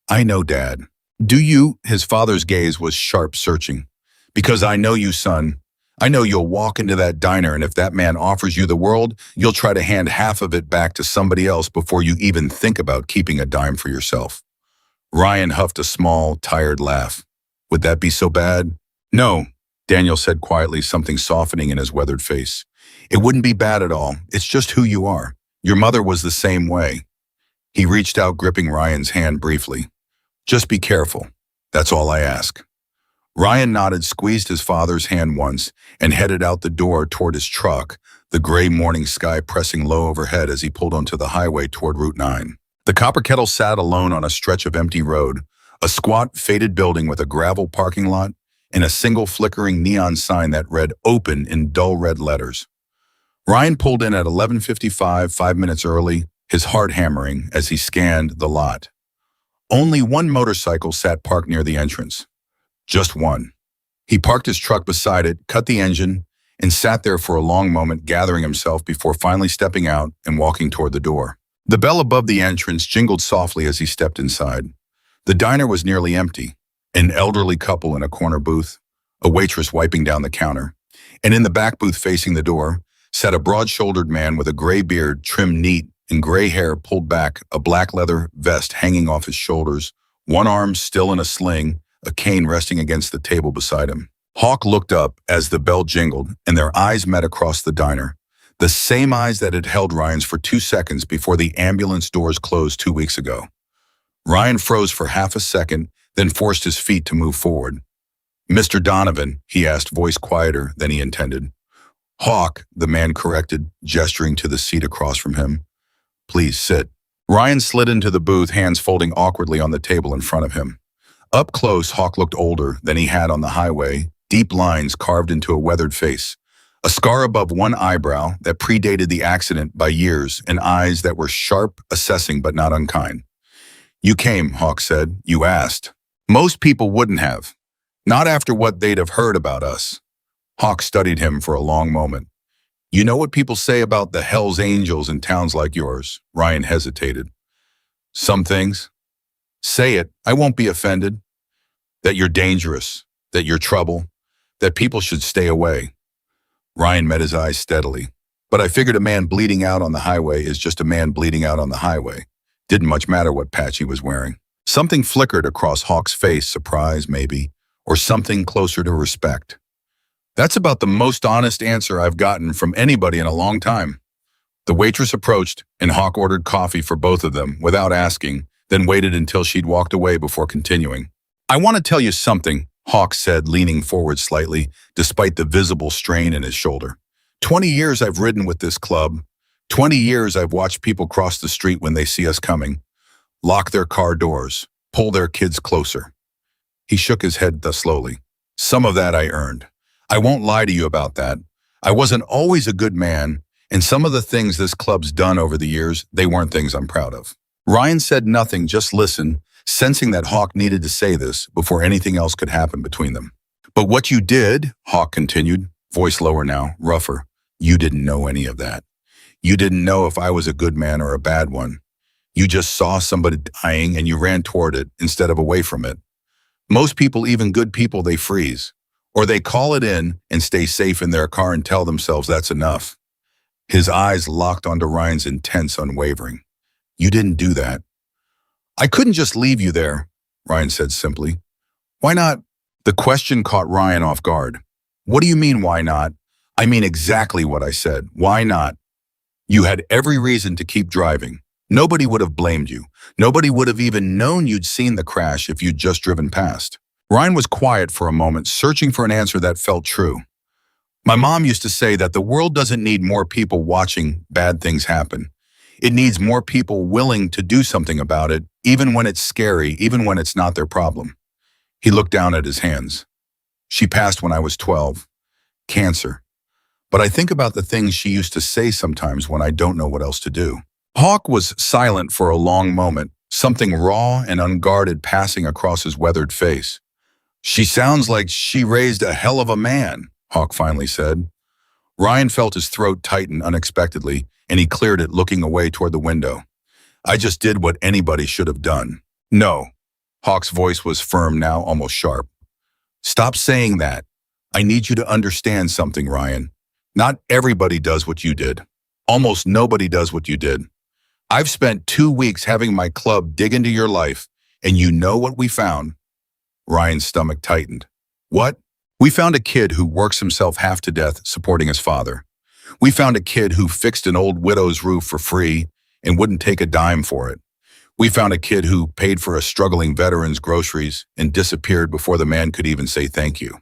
"I know, Dad." "Do you?" His father's gaze was sharp, searching. "Because I know you, son. I know you'll walk into that diner, and if that man offers you the world, you'll try to hand half of it back to somebody else before you even think about keeping a dime for yourself." Ryan huffed a small, tired laugh. "Would that be so bad?" "No," Daniel said quietly, something softening in his weathered face. "It wouldn't be bad at all. It's just who you are. Your mother was the same way." He reached out, gripping Ryan's hand briefly. "Just be careful. That's all I ask." Ryan nodded, squeezed his father's hand once, and headed out the door toward his truck, the gray morning sky pressing low overhead as he pulled onto the highway toward Route 9. The Copper Kettle sat alone on a stretch of empty road, a squat, faded building with a gravel parking lot and a single flickering neon sign that read "Open" in dull red letters. Ryan pulled in at 11:55, 5 minutes early, his heart hammering as he scanned the lot. Only one motorcycle sat parked near the entrance. Just one. He parked his truck beside it, cut the engine, and sat there for a long moment, gathering himself before finally stepping out and walking toward the door. The bell above the entrance jingled softly as he stepped inside. The diner was nearly empty. An elderly couple in a corner booth, a waitress wiping down the counter, and in the back booth facing the door sat a broad-shouldered man with a gray beard trimmed neat and gray hair pulled back, a black leather vest hanging off his shoulders, one arm still in a sling, a cane resting against the table beside him. Hawk looked up as the bell jingled, and their eyes met across the diner. The same eyes that had held Ryan's for 2 seconds before the ambulance doors closed 2 weeks ago. Ryan froze for half a second, then forced his feet to move forward. "Mr. Donovan," he asked, voice quieter than he intended. "Hawk," the man corrected, gesturing to the seat across from him. "Please sit." Ryan slid into the booth, hands folding awkwardly on the table in front of him. Up close, Hawk looked older than he had on the highway, deep lines carved into a weathered face, a scar above one eyebrow that predated the accident by years, and eyes that were sharp, assessing but not unkind. "You came," Hawk said. "You asked." "Most people wouldn't have. Not after what they'd have heard about us." Hawk studied him for a long moment. "You know what people say about the Hells Angels in towns like yours?" Ryan hesitated. "Some things." "Say it. I won't be offended." "That you're dangerous, that you're trouble, that people should stay away." Ryan met his eyes steadily. "But I figured a man bleeding out on the highway is just a man bleeding out on the highway. Didn't much matter what patch he was wearing." Something flickered across Hawk's face, surprise maybe, or something closer to respect. "That's about the most honest answer I've gotten from anybody in a long time." The waitress approached, and Hawk ordered coffee for both of them without asking, then waited until she'd walked away before continuing. "I want to tell you something," Hawk said, leaning forward slightly, despite the visible strain in his shoulder. 20 years I've ridden with this club. 20 years I've watched people cross the street when they see us coming, lock their car doors, pull their kids closer. He shook his head slowly. Some of that I earned. I won't lie to you about that. I wasn't always a good man, and some of the things this club's done over the years, they weren't things I'm proud of. Ryan said nothing, just listened, sensing that Hawk needed to say this before anything else could happen between them. But what you did, Hawk continued, voice lower now, rougher, you didn't know any of that. You didn't know if I was a good man or a bad one. You just saw somebody dying and you ran toward it instead of away from it. Most people, even good people, they freeze. Or they call it in and stay safe in their car and tell themselves that's enough. His eyes locked onto Ryan's, intense, unwavering. You didn't do that. I couldn't just leave you there, Ryan said simply. Why not? The question caught Ryan off guard. What do you mean, why not? I mean exactly what I said. Why not? You had every reason to keep driving. Nobody would have blamed you. Nobody would have even known you'd seen the crash if you'd just driven past. Ryan was quiet for a moment, searching for an answer that felt true. My mom used to say that the world doesn't need more people watching bad things happen. It needs more people willing to do something about it, even when it's scary, even when it's not their problem. He looked down at his hands. She passed when I was 12. Cancer. But I think about the things she used to say sometimes when I don't know what else to do. Hawk was silent for a long moment, something raw and unguarded passing across his weathered face. She sounds like she raised a hell of a man, Hawk finally said. Ryan felt his throat tighten unexpectedly, and he cleared it, looking away toward the window. I just did what anybody should have done. No. Hawk's voice was firm now, almost sharp. Stop saying that. I need you to understand something, Ryan. Not everybody does what you did. Almost nobody does what you did. I've spent 2 weeks having my club dig into your life, and you know what we found? Ryan's stomach tightened. What? We found a kid who works himself half to death supporting his father. We found a kid who fixed an old widow's roof for free and wouldn't take a dime for it. We found a kid who paid for a struggling veteran's groceries and disappeared before the man could even say thank you.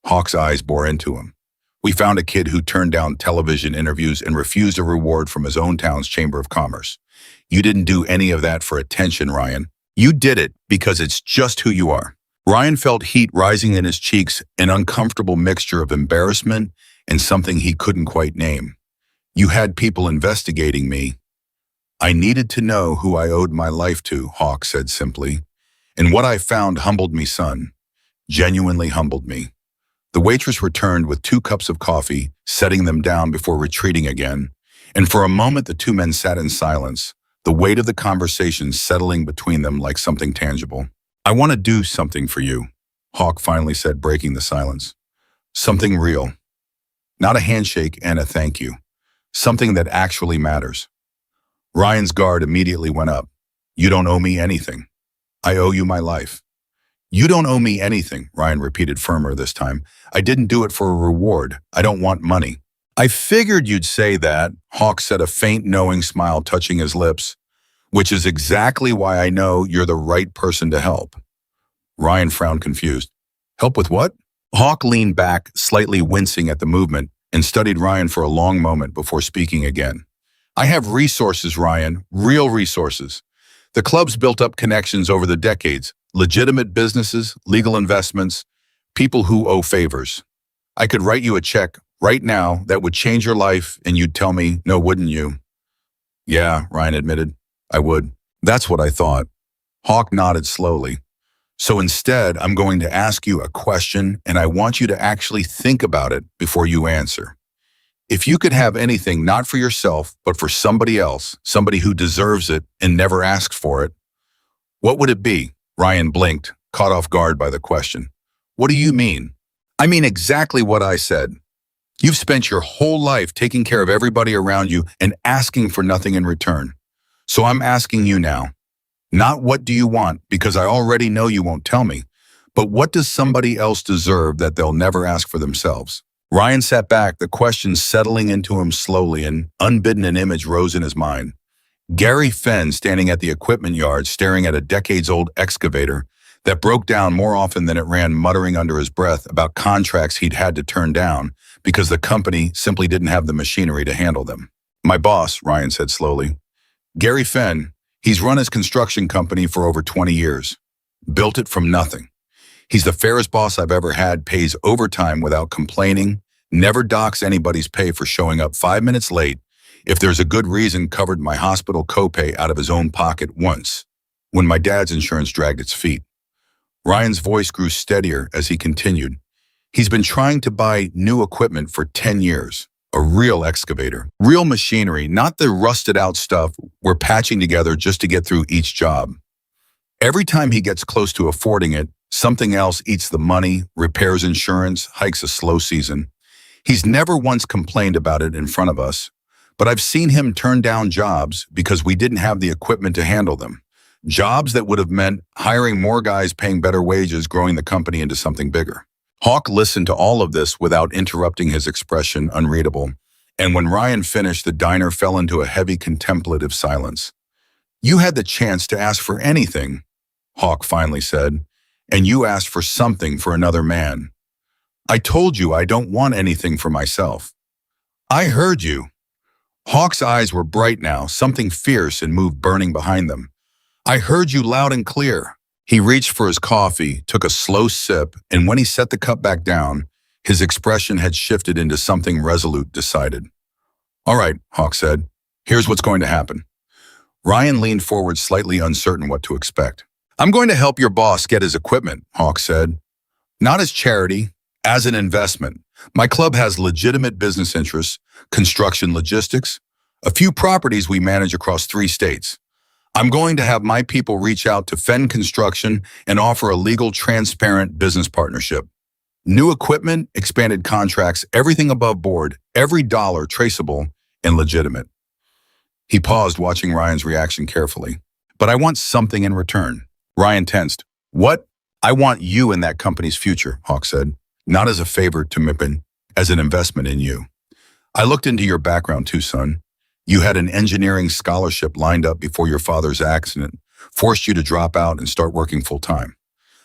Hawk's eyes bore into him. We found a kid who turned down television interviews and refused a reward from his own town's Chamber of Commerce. You didn't do any of that for attention, Ryan. You did it because it's just who you are. Ryan felt heat rising in his cheeks, an uncomfortable mixture of embarrassment and something he couldn't quite name. You had people investigating me. I needed to know who I owed my life to, Hawk said simply. And what I found humbled me, son. Genuinely humbled me. The waitress returned with 2 cups of coffee, setting them down before retreating again. And for a moment the two men sat in silence, the weight of the conversation settling between them like something tangible. I want to do something for you, Hawk finally said, breaking the silence. Something real. Not a handshake and a thank you. Something that actually matters. Ryan's guard immediately went up. You don't owe me anything. I owe you my life. You don't owe me anything, Ryan repeated firmer this time. I didn't do it for a reward. I don't want money. I figured you'd say that, Hawk said, a faint knowing smile touching his lips, which is exactly why I know you're the right person to help. Ryan frowned, confused. Help with what? Hawk leaned back, slightly wincing at the movement, and studied Ryan for a long moment before speaking again. I have resources, Ryan, real resources. The club's built up connections over the decades, legitimate businesses, legal investments, people who owe favors. I could write you a check right now that would change your life, and you'd tell me, no, wouldn't you? Yeah, Ryan admitted, I would. That's what I thought. Hawk nodded slowly. So instead, I'm going to ask you a question, and I want you to actually think about it before you answer. If you could have anything not for yourself, but for somebody else, somebody who deserves it and never asked for it, what would it be? Ryan blinked, caught off guard by the question. What do you mean? I mean exactly what I said. You've spent your whole life taking care of everybody around you and asking for nothing in return. So I'm asking you now, not what do you want, because I already know you won't tell me, but what does somebody else deserve that they'll never ask for themselves? Ryan sat back, the question settling into him slowly, and unbidden an image rose in his mind. Gary Fenn standing at the equipment yard staring at a decades-old excavator, that broke down more often than it ran, muttering under his breath about contracts he'd had to turn down because the company simply didn't have the machinery to handle them. My boss, Ryan said slowly, Gary Fenn, he's run his construction company for over 20 years. Built it from nothing. He's the fairest boss I've ever had, pays overtime without complaining, never docks anybody's pay for showing up 5 minutes late. If there's a good reason, covered my hospital copay out of his own pocket once, when my dad's insurance dragged its feet. Ryan's voice grew steadier as he continued. He's been trying to buy new equipment for 10 years. A real excavator. Real machinery, not the rusted out stuff we're patching together just to get through each job. Every time he gets close to affording it, something else eats the money, repairs insurance, hikes a slow season. He's never once complained about it in front of us, but I've seen him turn down jobs because we didn't have the equipment to handle them. Jobs that would have meant hiring more guys, paying better wages, growing the company into something bigger. Hawk listened to all of this without interrupting, his expression unreadable, and when Ryan finished, the diner fell into a heavy contemplative silence. You had the chance to ask for anything, Hawk finally said, and you asked for something for another man. I told you I don't want anything for myself. I heard you. Hawk's eyes were bright now, something fierce and moved burning behind them. I heard you loud and clear. He reached for his coffee, took a slow sip, and when he set the cup back down, his expression had shifted into something resolute, decided. All right, Hawk said. Here's what's going to happen. Ryan leaned forward, slightly uncertain what to expect. I'm going to help your boss get his equipment, Hawk said. Not as charity, as an investment. My club has legitimate business interests, construction logistics, a few properties we manage across 3 states. I'm going to have my people reach out to Fenn Construction and offer a legal, transparent business partnership. New equipment, expanded contracts, everything above board, every dollar traceable and legitimate. He paused, watching Ryan's reaction carefully. But I want something in return. Ryan tensed. What? I want you in that company's future, Hawk said. Not as a favor to Mippin, as an investment in you. I looked into your background too, son. You had an engineering scholarship lined up before your father's accident, forced you to drop out and start working full-time.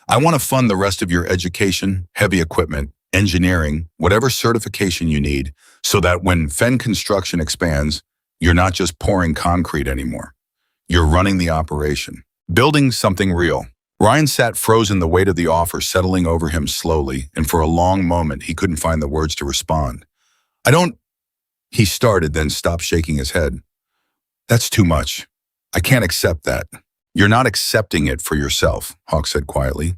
I want to fund the rest of your education, heavy equipment, engineering, whatever certification you need, so that when Fenn Construction expands, you're not just pouring concrete anymore. You're running the operation, building something real. Ryan sat frozen, the weight of the offer settling over him slowly, and for a long moment he couldn't find the words to respond. I don't... He started, then stopped, shaking his head. That's too much. I can't accept that. You're not accepting it for yourself, Hawk said quietly.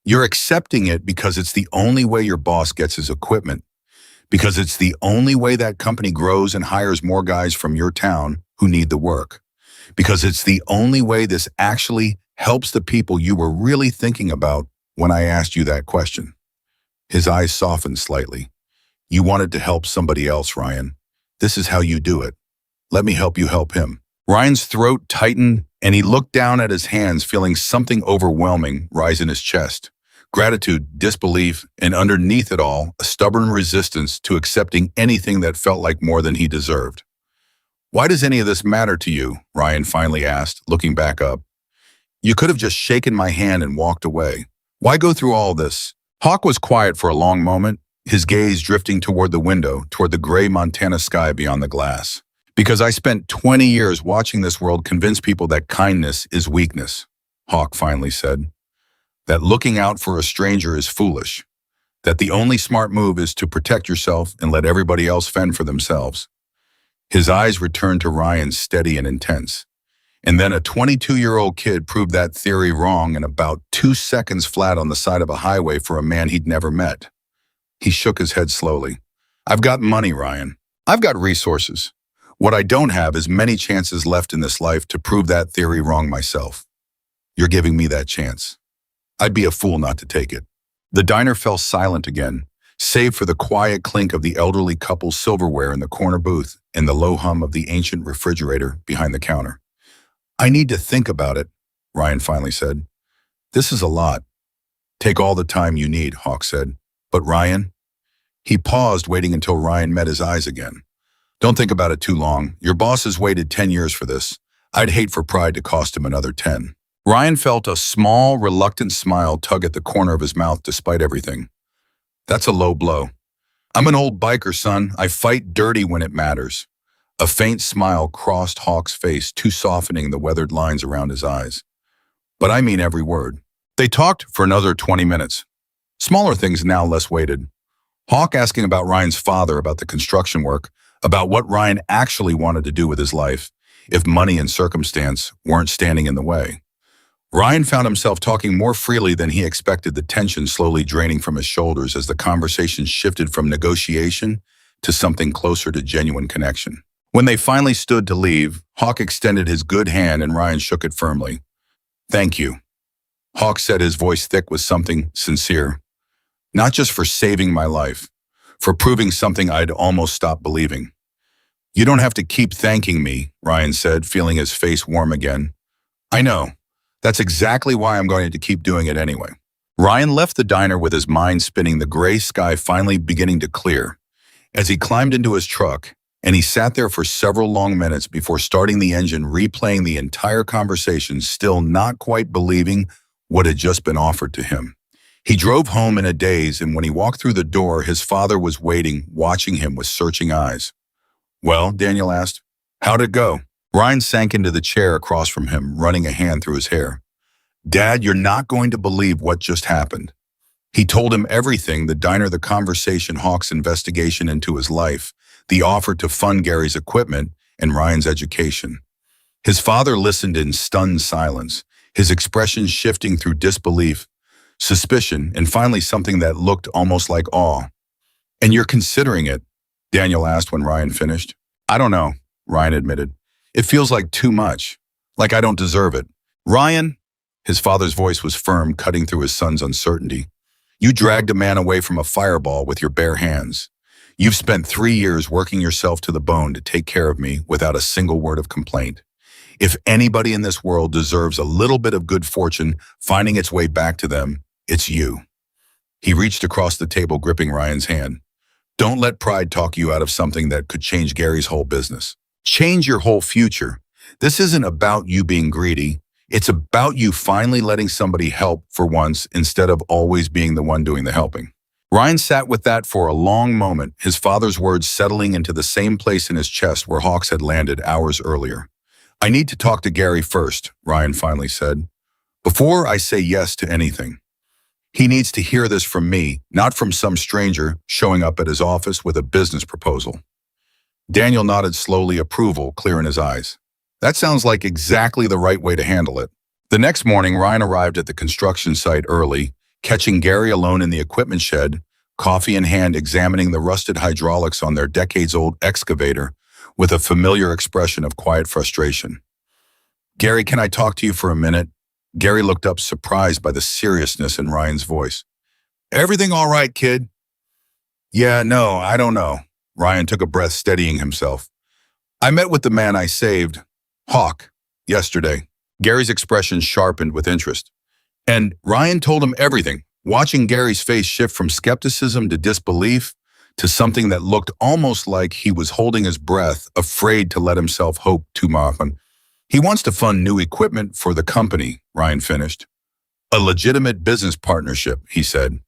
You're accepting it because it's the only way your boss gets his equipment, because it's the only way that company grows and hires more guys from your town who need the work, because it's the only way this actually helps the people you were really thinking about when I asked you that question. His eyes softened slightly. You wanted to help somebody else, Ryan. This is how you do it. Let me help you help him. Ryan's throat tightened, and he looked down at his hands, feeling something overwhelming rise in his chest. Gratitude, disbelief, and underneath it all, a stubborn resistance to accepting anything that felt like more than he deserved. Why does any of this matter to you? Ryan finally asked, looking back up. You could have just shaken my hand and walked away. Why go through all this? Hawk was quiet for a long moment, his gaze drifting toward the window, toward the gray Montana sky beyond the glass. Because I spent 20 years watching this world convince people that kindness is weakness, Hawk finally said. That looking out for a stranger is foolish. That the only smart move is to protect yourself and let everybody else fend for themselves. His eyes returned to Ryan, steady and intense. And then a 22-year-old kid proved that theory wrong in about 2 seconds flat on the side of a highway for a man he'd never met. He shook his head slowly. I've got money, Ryan. I've got resources. What I don't have is many chances left in this life to prove that theory wrong myself. You're giving me that chance. I'd be a fool not to take it. The diner fell silent again, save for the quiet clink of the elderly couple's silverware in the corner booth and the low hum of the ancient refrigerator behind the counter. I need to think about it, Ryan finally said. This is a lot. Take all the time you need, Hawk said. But Ryan? He paused, waiting until Ryan met his eyes again. Don't think about it too long. Your boss has waited 10 years for this. I'd hate for pride to cost him another 10. Ryan felt a small, reluctant smile tug at the corner of his mouth despite everything. That's a low blow. I'm an old biker, son. I fight dirty when it matters. A faint smile crossed Hawk's face, too softening the weathered lines around his eyes. But I mean every word. They talked for another 20 minutes. Smaller things now less weighted. Hawk asking about Ryan's father, about the construction work, about what Ryan actually wanted to do with his life, if money and circumstance weren't standing in the way. Ryan found himself talking more freely than he expected, the tension slowly draining from his shoulders as the conversation shifted from negotiation to something closer to genuine connection. When they finally stood to leave, Hawk extended his good hand and Ryan shook it firmly. Thank you. Hawk said, his voice thick with something sincere. Not just for saving my life, for proving something I'd almost stopped believing. You don't have to keep thanking me, Ryan said, feeling his face warm again. I know. That's exactly why I'm going to keep doing it anyway. Ryan left the diner with his mind spinning, the gray sky finally beginning to clear. As he climbed into his truck, and he sat there for several long minutes before starting the engine, replaying the entire conversation, still not quite believing what had just been offered to him. He drove home in a daze, and when he walked through the door, his father was waiting, watching him with searching eyes. Well, Daniel asked, how'd it go? Ryan sank into the chair across from him, running a hand through his hair. Dad, you're not going to believe what just happened. He told him everything, the diner, the conversation, Hawk's investigation into his life, the offer to fund Gary's equipment, and Ryan's education. His father listened in stunned silence, his expression shifting through disbelief, suspicion, and finally something that looked almost like awe. And you're considering it? Daniel asked when Ryan finished. I don't know, Ryan admitted. It feels like too much, like I don't deserve it. Ryan, his father's voice was firm, cutting through his son's uncertainty. You dragged a man away from a fireball with your bare hands. You've spent 3 years working yourself to the bone to take care of me without a single word of complaint. If anybody in this world deserves a little bit of good fortune finding its way back to them, it's you. He reached across the table, gripping Ryan's hand. Don't let pride talk you out of something that could change Gary's whole business. Change your whole future. This isn't about you being greedy. It's about you finally letting somebody help for once instead of always being the one doing the helping. Ryan sat with that for a long moment, his father's words settling into the same place in his chest where Hawks had landed hours earlier. I need to talk to Gary first, Ryan finally said, before I say yes to anything. He needs to hear this from me, not from some stranger showing up at his office with a business proposal. Daniel nodded slowly, approval clear in his eyes. That sounds like exactly the right way to handle it. The next morning, Ryan arrived at the construction site early, catching Gary alone in the equipment shed, coffee in hand, examining the rusted hydraulics on their decades-old excavator with a familiar expression of quiet frustration. Gary, can I talk to you for a minute? Gary looked up, surprised by the seriousness in Ryan's voice. Everything all right, kid? Yeah, no, I don't know. Ryan took a breath, steadying himself. I met with the man I saved, Hawk, yesterday. Gary's expression sharpened with interest. And Ryan told him everything, watching Gary's face shift from skepticism to disbelief to something that looked almost like he was holding his breath, afraid to let himself hope too often. He wants to fund new equipment for the company, Ryan finished. A legitimate business partnership, he said.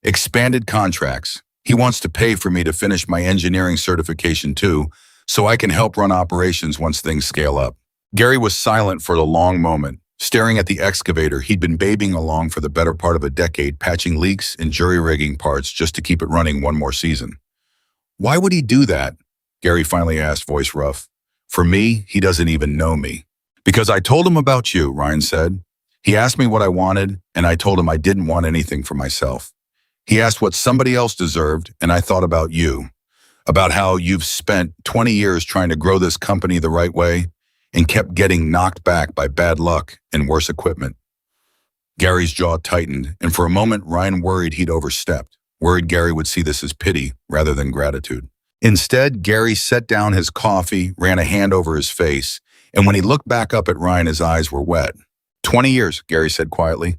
Expanded contracts. He wants to pay for me to finish my engineering certification too, so I can help run operations once things scale up. Gary was silent for a long moment, staring at the excavator he'd been babying along for the better part of a decade, patching leaks and jury-rigging parts just to keep it running one more season. Why would he do that? Gary finally asked, voice rough. For me, he doesn't even know me. Because I told him about you, Ryan said. He asked me what I wanted, and I told him I didn't want anything for myself. He asked what somebody else deserved, and I thought about you, about how you've spent 20 years trying to grow this company the right way and kept getting knocked back by bad luck and worse equipment. Gary's jaw tightened, and for a moment Ryan worried he'd overstepped, worried Gary would see this as pity rather than gratitude. Instead, Gary set down his coffee, ran a hand over his face, and when he looked back up at Ryan, his eyes were wet. 20 years, Gary said quietly.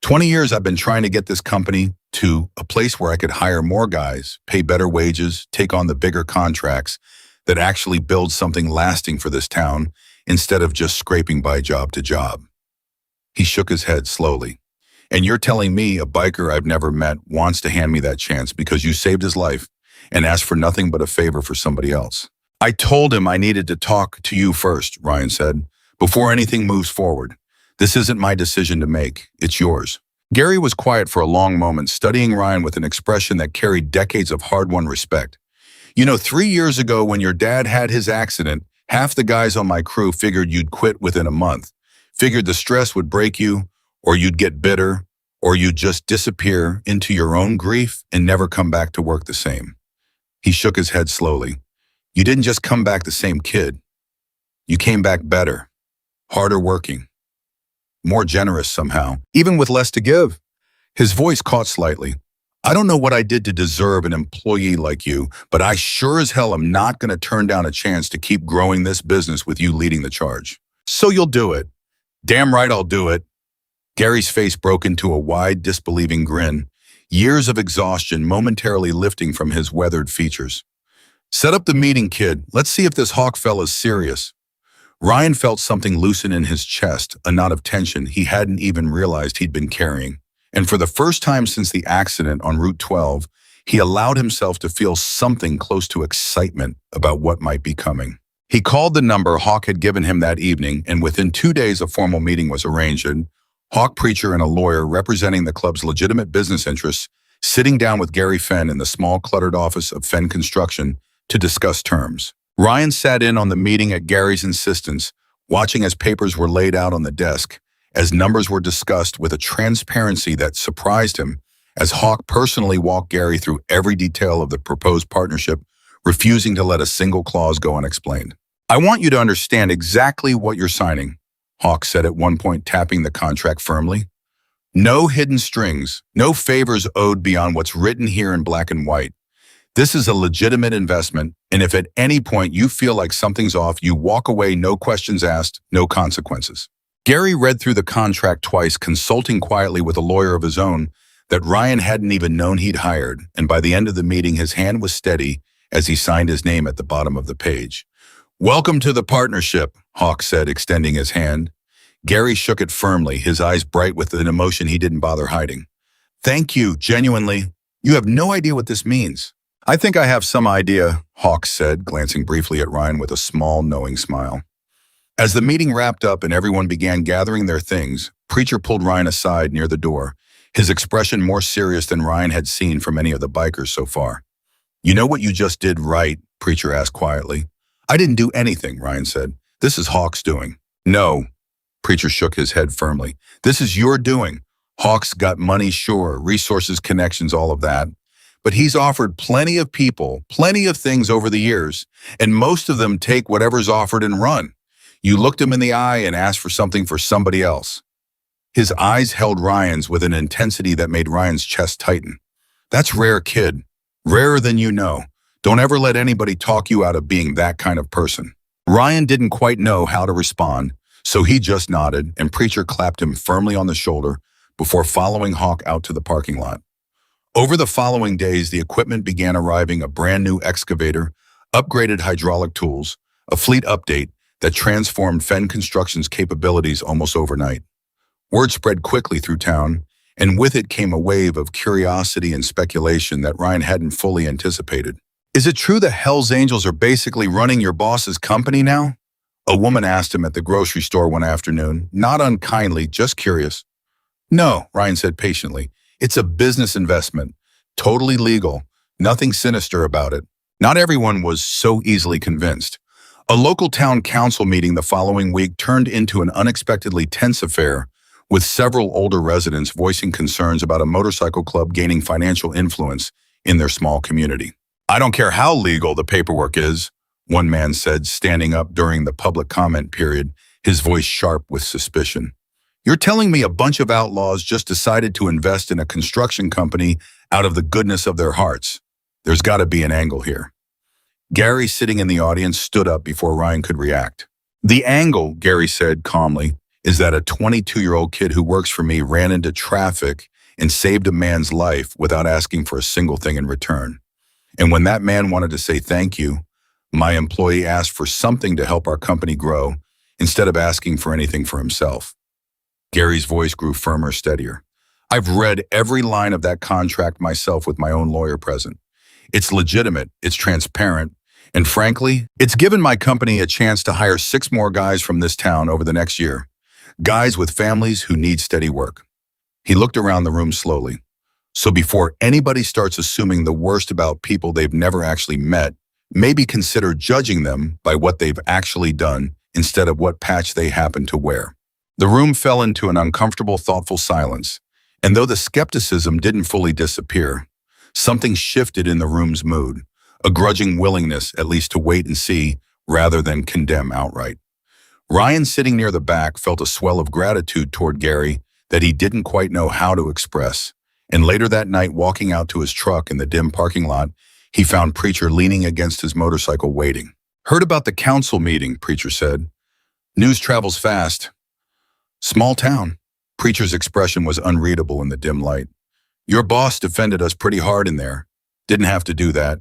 20 years I've been trying to get this company to a place where I could hire more guys, pay better wages, take on the bigger contracts that actually build something lasting for this town instead of just scraping by job to job. He shook his head slowly. And you're telling me a biker I've never met wants to hand me that chance because you saved his life and asked for nothing but a favor for somebody else. I told him I needed to talk to you first, Ryan said, before anything moves forward. This isn't my decision to make, it's yours. Gary was quiet for a long moment, studying Ryan with an expression that carried decades of hard-won respect. You know, 3 years ago when your dad had his accident, half the guys on my crew figured you'd quit within a month, figured the stress would break you, or you'd get bitter, or you'd just disappear into your own grief and never come back to work the same. He shook his head slowly. You didn't just come back the same kid. You came back better, harder working, more generous somehow, even with less to give. His voice caught slightly. I don't know what I did to deserve an employee like you, but I sure as hell am not going to turn down a chance to keep growing this business with you leading the charge. So you'll do it. Damn right I'll do it. Gary's face broke into a wide, disbelieving grin, years of exhaustion momentarily lifting from his weathered features. Set up the meeting, kid. Let's see if this Hawk fella's serious. Ryan felt something loosen in his chest, a knot of tension he hadn't even realized he'd been carrying. And for the first time since the accident on Route 12, he allowed himself to feel something close to excitement about what might be coming. He called the number Hawk had given him that evening, and within 2 days a formal meeting was arranged. Hawk preacher and a lawyer representing the club's legitimate business interests, sitting down with Gary Fenn in the small cluttered office of Fenn Construction to discuss terms. Ryan sat in on the meeting at Gary's insistence, watching as papers were laid out on the desk, as numbers were discussed with a transparency that surprised him, as Hawk personally walked Gary through every detail of the proposed partnership, refusing to let a single clause go unexplained. I want you to understand exactly what you're signing, Hawk said at one point, tapping the contract firmly. No hidden strings, no favors owed beyond what's written here in black and white. This is a legitimate investment, and if at any point you feel like something's off, you walk away, no questions asked, no consequences. Gary read through the contract twice, consulting quietly with a lawyer of his own that Ryan hadn't even known he'd hired, and by the end of the meeting, his hand was steady as he signed his name at the bottom of the page. Welcome to the partnership, Hawk said, extending his hand. Gary shook it firmly, his eyes bright with an emotion he didn't bother hiding. Thank you, genuinely. You have no idea what this means. I think I have some idea, Hawk said, glancing briefly at Ryan with a small, knowing smile. As the meeting wrapped up and everyone began gathering their things, Preacher pulled Ryan aside near the door, his expression more serious than Ryan had seen from any of the bikers so far. You know what you just did, right? Preacher asked quietly. I didn't do anything, Ryan said. This is Hawk's doing. No, Preacher shook his head firmly. This is your doing. Hawk's got money, sure, resources, connections, all of that. But he's offered plenty of people, plenty of things over the years, and most of them take whatever's offered and run. You looked him in the eye and asked for something for somebody else. His eyes held Ryan's with an intensity that made Ryan's chest tighten. That's rare, kid. Rarer than you know. Don't ever let anybody talk you out of being that kind of person. Ryan didn't quite know how to respond, so he just nodded, and Preacher clapped him firmly on the shoulder before following Hawk out to the parking lot. Over the following days, the equipment began arriving, a brand new excavator, upgraded hydraulic tools, a fleet update that transformed Fenn Construction's capabilities almost overnight. Word spread quickly through town, and with it came a wave of curiosity and speculation that Ryan hadn't fully anticipated. Is it true the Hells Angels are basically running your boss's company now? A woman asked him at the grocery store one afternoon, not unkindly, just curious. No, Ryan said patiently. It's a business investment, totally legal, nothing sinister about it. Not everyone was so easily convinced. A local town council meeting the following week turned into an unexpectedly tense affair, with several older residents voicing concerns about a motorcycle club gaining financial influence in their small community. I don't care how legal the paperwork is, one man said, standing up during the public comment period, his voice sharp with suspicion. You're telling me a bunch of outlaws just decided to invest in a construction company out of the goodness of their hearts? There's got to be an angle here. Gary, sitting in the audience, stood up before Ryan could react. The angle, Gary said calmly, is that a 22-year-old kid who works for me ran into traffic and saved a man's life without asking for a single thing in return. And when that man wanted to say thank you, my employee asked for something to help our company grow instead of asking for anything for himself. Gary's voice grew firmer, steadier. I've read every line of that contract myself with my own lawyer present. It's legitimate, it's transparent, and frankly, it's given my company a chance to hire 6 more guys from this town over the next year. Guys with families who need steady work. He looked around the room slowly. So before anybody starts assuming the worst about people they've never actually met, maybe consider judging them by what they've actually done instead of what patch they happen to wear. The room fell into an uncomfortable, thoughtful silence, and though the skepticism didn't fully disappear, something shifted in the room's mood, a grudging willingness at least to wait and see rather than condemn outright. Ryan, sitting near the back, felt a swell of gratitude toward Gary that he didn't quite know how to express. And later that night, walking out to his truck in the dim parking lot, he found Preacher leaning against his motorcycle waiting. Heard about the council meeting, Preacher said. News travels fast. Small town. Preacher's expression was unreadable in the dim light. Your boss defended us pretty hard in there. Didn't have to do that.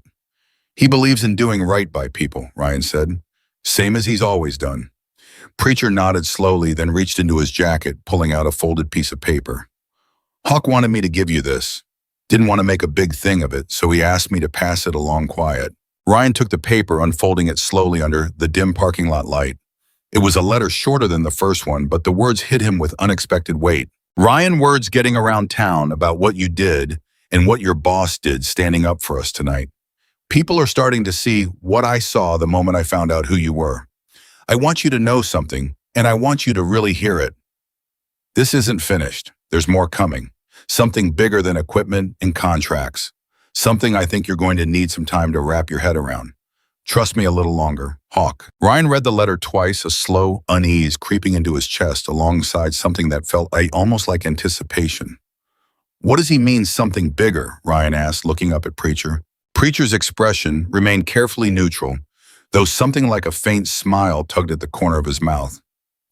He believes in doing right by people, Ryan said. Same as he's always done. Preacher nodded slowly, then reached into his jacket, pulling out a folded piece of paper. Hawk wanted me to give you this. Didn't want to make a big thing of it, so he asked me to pass it along quiet. Ryan took the paper, unfolding it slowly under the dim parking lot light. It was a letter shorter than the first one, but the words hit him with unexpected weight. Ryan, words getting around town about what you did and what your boss did standing up for us tonight. People are starting to see what I saw the moment I found out who you were. I want you to know something, and I want you to really hear it. This isn't finished. There's more coming. Something bigger than equipment and contracts. Something I think you're going to need some time to wrap your head around. Trust me a little longer, Hawk. Ryan read the letter twice, a slow unease creeping into his chest alongside something that felt almost like anticipation. What does he mean, something bigger? Ryan asked, looking up at Preacher. Preacher's expression remained carefully neutral, though something like a faint smile tugged at the corner of his mouth.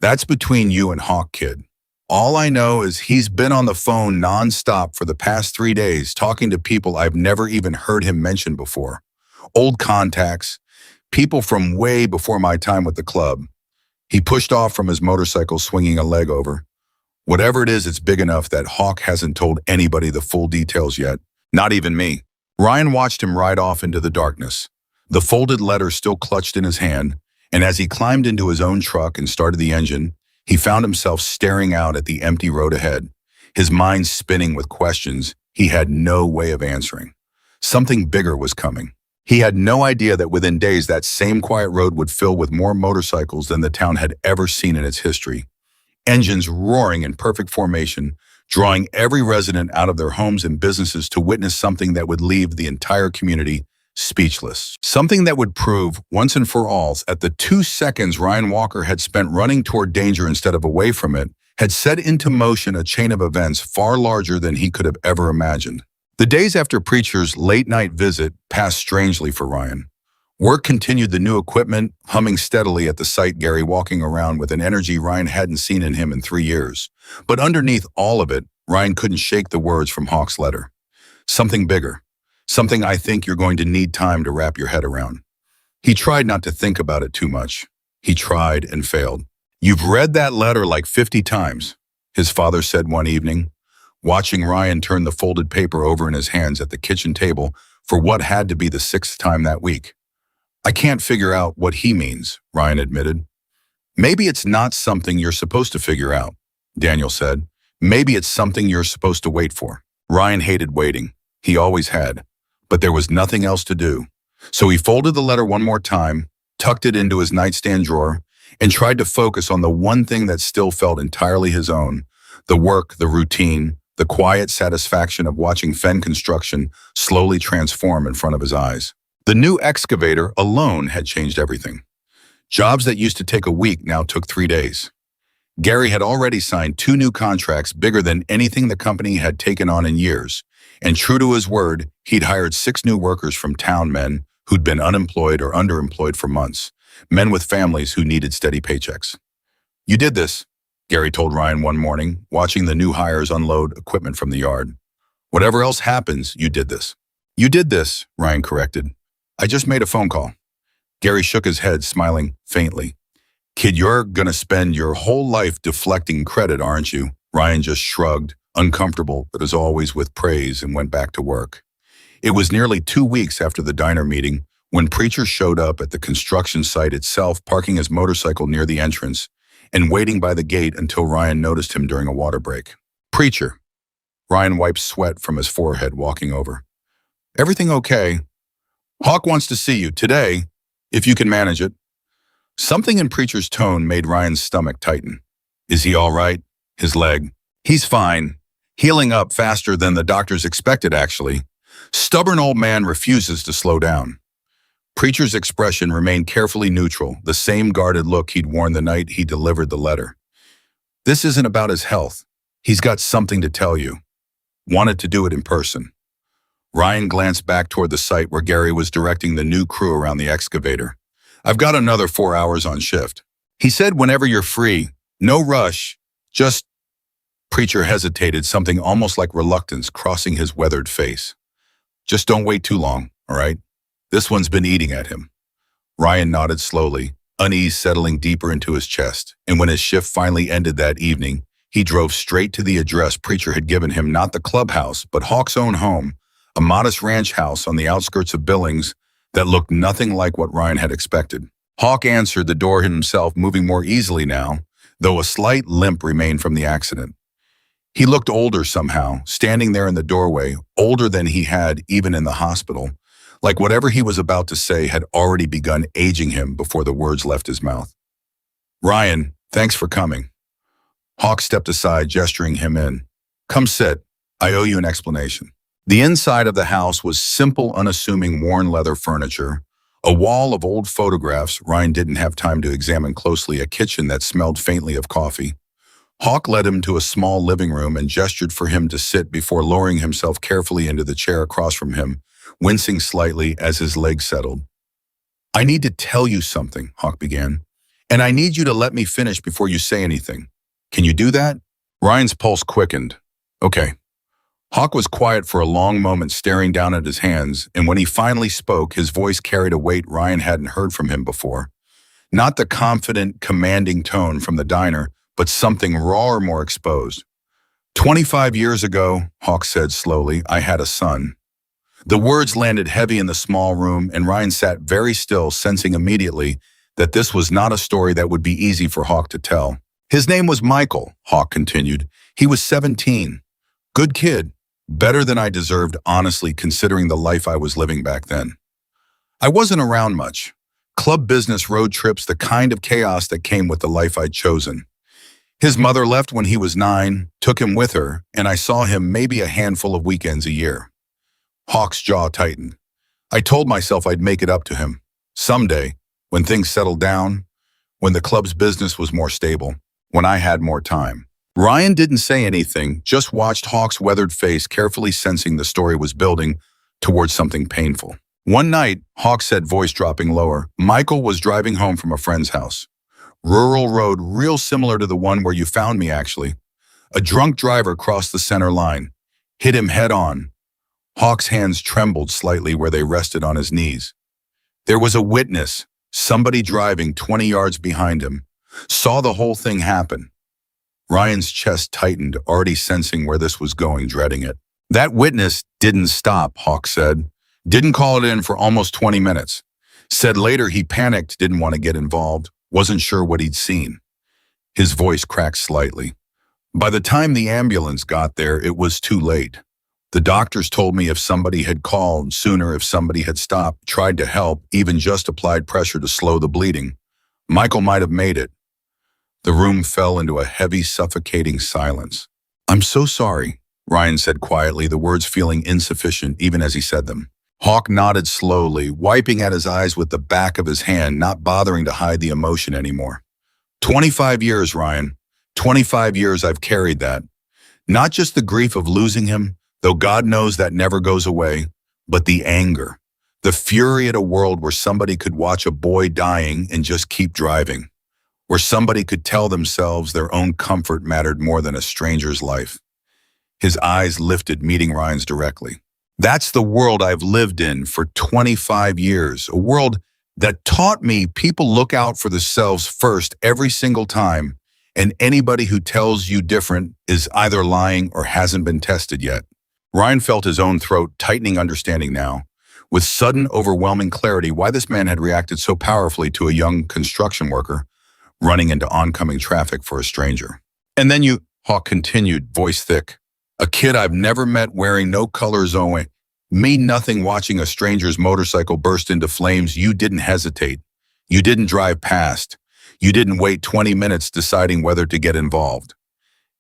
That's between you and Hawk, kid. All I know is he's been on the phone nonstop for the past 3 days, talking to people I've never even heard him mention before. Old contacts, people from way before my time with the club. He pushed off from his motorcycle, swinging a leg over. Whatever it is, it's big enough that Hawk hasn't told anybody the full details yet, not even me. Ryan watched him ride off into the darkness, the folded letter still clutched in his hand, and as he climbed into his own truck and started the engine, he found himself staring out at the empty road ahead, his mind spinning with questions he had no way of answering. Something bigger was coming. He had no idea that within days that same quiet road would fill with more motorcycles than the town had ever seen in its history. Engines roaring in perfect formation, drawing every resident out of their homes and businesses to witness something that would leave the entire community speechless. Something that would prove, once and for all, that the 2 seconds Ryan Walker had spent running toward danger instead of away from it had set into motion a chain of events far larger than he could have ever imagined. The days after Preacher's late-night visit passed strangely for Ryan. Work continued, the new equipment humming steadily at the site, Gary walking around with an energy Ryan hadn't seen in him in 3 years. But underneath all of it, Ryan couldn't shake the words from Hawk's letter. Something bigger. Something I think you're going to need time to wrap your head around. He tried not to think about it too much. He tried and failed. You've read that letter like 50 times, his father said one evening, watching Ryan turn the folded paper over in his hands at the kitchen table for what had to be the 6th time that week. I can't figure out what he means, Ryan admitted. Maybe it's not something you're supposed to figure out, Daniel said. Maybe it's something you're supposed to wait for. Ryan hated waiting. He always had. But there was nothing else to do. So he folded the letter one more time, tucked it into his nightstand drawer, and tried to focus on the one thing that still felt entirely his own, the work, the routine, the quiet satisfaction of watching Fen construction slowly transform in front of his eyes. The new excavator alone had changed everything. Jobs that used to take a week now took 3 days. Gary had already signed 2 new contracts bigger than anything the company had taken on in years, and true to his word, he'd hired 6 new workers from town, men who'd been unemployed or underemployed for months, men with families who needed steady paychecks. You did this, Gary told Ryan one morning, watching the new hires unload equipment from the yard. Whatever else happens, you did this. You did this, Ryan corrected. I just made a phone call. Gary shook his head, smiling faintly. Kid, you're gonna spend your whole life deflecting credit, aren't you? Ryan just shrugged, uncomfortable, but as always with praise, and went back to work. It was nearly 2 weeks after the diner meeting when Preacher showed up at the construction site itself, parking his motorcycle near the entrance and waiting by the gate until Ryan noticed him during a water break. Preacher. Ryan wiped sweat from his forehead, walking over. Everything okay? Hawk wants to see you today, if you can manage it. Something in Preacher's tone made Ryan's stomach tighten. Is he all right? His leg. He's fine. Healing up faster than the doctors expected, actually. Stubborn old man refuses to slow down. Preacher's expression remained carefully neutral, the same guarded look he'd worn the night he delivered the letter. This isn't about his health. He's got something to tell you. Wanted to do it in person. Ryan glanced back toward the site where Gary was directing the new crew around the excavator. I've got another 4 hours on shift. He said whenever you're free, no rush, just... Preacher hesitated, something almost like reluctance crossing his weathered face. Just don't wait too long, all right? This one's been eating at him. Ryan nodded slowly, unease settling deeper into his chest, and when his shift finally ended that evening, he drove straight to the address Preacher had given him, not the clubhouse, but Hawk's own home, a modest ranch house on the outskirts of Billings that looked nothing like what Ryan had expected. Hawk answered the door himself, moving more easily now, though a slight limp remained from the accident. He looked older somehow, standing there in the doorway, older than he had even in the hospital, like whatever he was about to say had already begun aging him before the words left his mouth. Ryan, thanks for coming. Hawk stepped aside, gesturing him in. Come sit. I owe you an explanation. The inside of the house was simple, unassuming worn leather furniture, a wall of old photographs Ryan didn't have time to examine closely, a kitchen that smelled faintly of coffee. Hawk led him to a small living room and gestured for him to sit before lowering himself carefully into the chair across from him, wincing slightly as his legs settled. I need to tell you something, Hawk began, and I need you to let me finish before you say anything. Can you do that? Ryan's pulse quickened. Okay. Hawk was quiet for a long moment, staring down at his hands, and when he finally spoke, his voice carried a weight Ryan hadn't heard from him before. Not the confident, commanding tone from the diner, but something rawer, more exposed. 25 years ago, Hawk said slowly, I had a son. The words landed heavy in the small room, and Ryan sat very still, sensing immediately that this was not a story that would be easy for Hawk to tell. His name was Michael, Hawk continued. He was 17. Good kid. Better than I deserved, honestly, considering the life I was living back then. I wasn't around much. Club business, road trips, the kind of chaos that came with the life I'd chosen. His mother left when he was 9, took him with her, and I saw him maybe a handful of weekends a year. Hawk's jaw tightened. I told myself I'd make it up to him. Someday, when things settled down, when the club's business was more stable, when I had more time. Ryan didn't say anything, just watched Hawk's weathered face, carefully sensing the story was building towards something painful. One night, Hawk said, voice dropping lower, Michael was driving home from a friend's house. Rural road, real similar to the one where you found me, actually. A drunk driver crossed the center line, hit him head on. Hawk's hands trembled slightly where they rested on his knees. There was a witness, somebody driving 20 yards behind him, saw the whole thing happen. Ryan's chest tightened, already sensing where this was going, dreading it. That witness didn't stop, Hawk said. Didn't call it in for almost 20 minutes. Said later he panicked, didn't want to get involved, wasn't sure what he'd seen. His voice cracked slightly. By the time the ambulance got there, it was too late. The doctors told me if somebody had called sooner, if somebody had stopped, tried to help, even just applied pressure to slow the bleeding, Michael might have made it. The room fell into a heavy, suffocating silence. I'm so sorry, Ryan said quietly, the words feeling insufficient even as he said them. Hawk nodded slowly, wiping at his eyes with the back of his hand, not bothering to hide the emotion anymore. 25 years, Ryan. 25 years I've carried that. Not just the grief of losing him, though God knows that never goes away, but the anger, the fury at a world where somebody could watch a boy dying and just keep driving, where somebody could tell themselves their own comfort mattered more than a stranger's life. His eyes lifted, meeting Ryan's directly. That's the world I've lived in for 25 years, a world that taught me people look out for themselves first every single time, and anybody who tells you different is either lying or hasn't been tested yet. Ryan felt his own throat tightening, understanding now, with sudden, overwhelming clarity, why this man had reacted so powerfully to a young construction worker running into oncoming traffic for a stranger. And then you, Hawk continued, voice thick. A kid I've never met wearing no color zone. Mean nothing watching a stranger's motorcycle burst into flames. You didn't hesitate. You didn't drive past. You didn't wait 20 minutes deciding whether to get involved.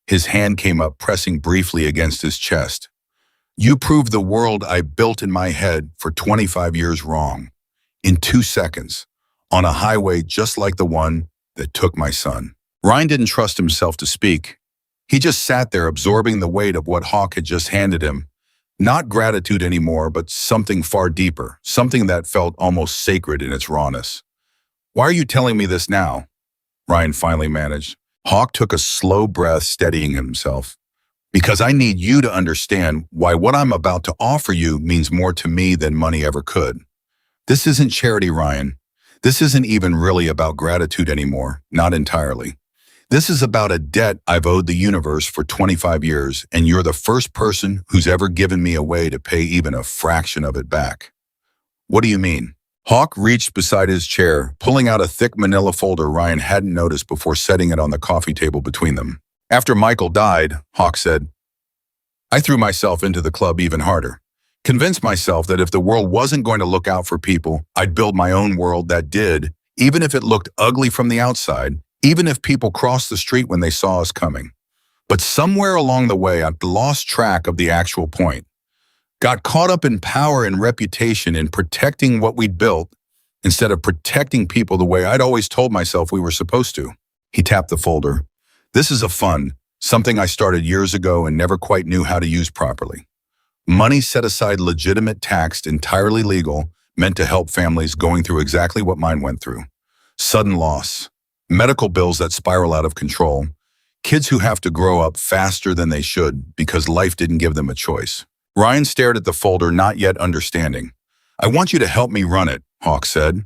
His hand came up, pressing briefly against his chest. You proved the world I built in my head for 25 years wrong. In 2 seconds. On a highway just like the one that took my son. Ryan didn't trust himself to speak. He just sat there absorbing the weight of what Hawk had just handed him. Not gratitude anymore, but something far deeper, something that felt almost sacred in its rawness. Why are you telling me this now? Ryan finally managed. Hawk took a slow breath, steadying himself. Because I need you to understand why what I'm about to offer you means more to me than money ever could. This isn't charity, Ryan. This isn't even really about gratitude anymore, not entirely. This is about a debt I've owed the universe for 25 years, and you're the first person who's ever given me a way to pay even a fraction of it back. What do you mean? Hawk reached beside his chair, pulling out a thick manila folder Ryan hadn't noticed before setting it on the coffee table between them. After Michael died, Hawk said, I threw myself into the club even harder. Convinced myself that if the world wasn't going to look out for people, I'd build my own world that did, even if it looked ugly from the outside, even if people crossed the street when they saw us coming. But somewhere along the way, I lost track of the actual point. Got caught up in power and reputation in protecting what we'd built instead of protecting people the way I'd always told myself we were supposed to. He tapped the folder. This is a fund, something I started years ago and never quite knew how to use properly. Money set aside, legitimate, taxed, entirely legal, meant to help families going through exactly what mine went through. Sudden loss, medical bills that spiral out of control, kids who have to grow up faster than they should because life didn't give them a choice. Ryan stared at the folder, not yet understanding. I want you to help me run it, Hawk said.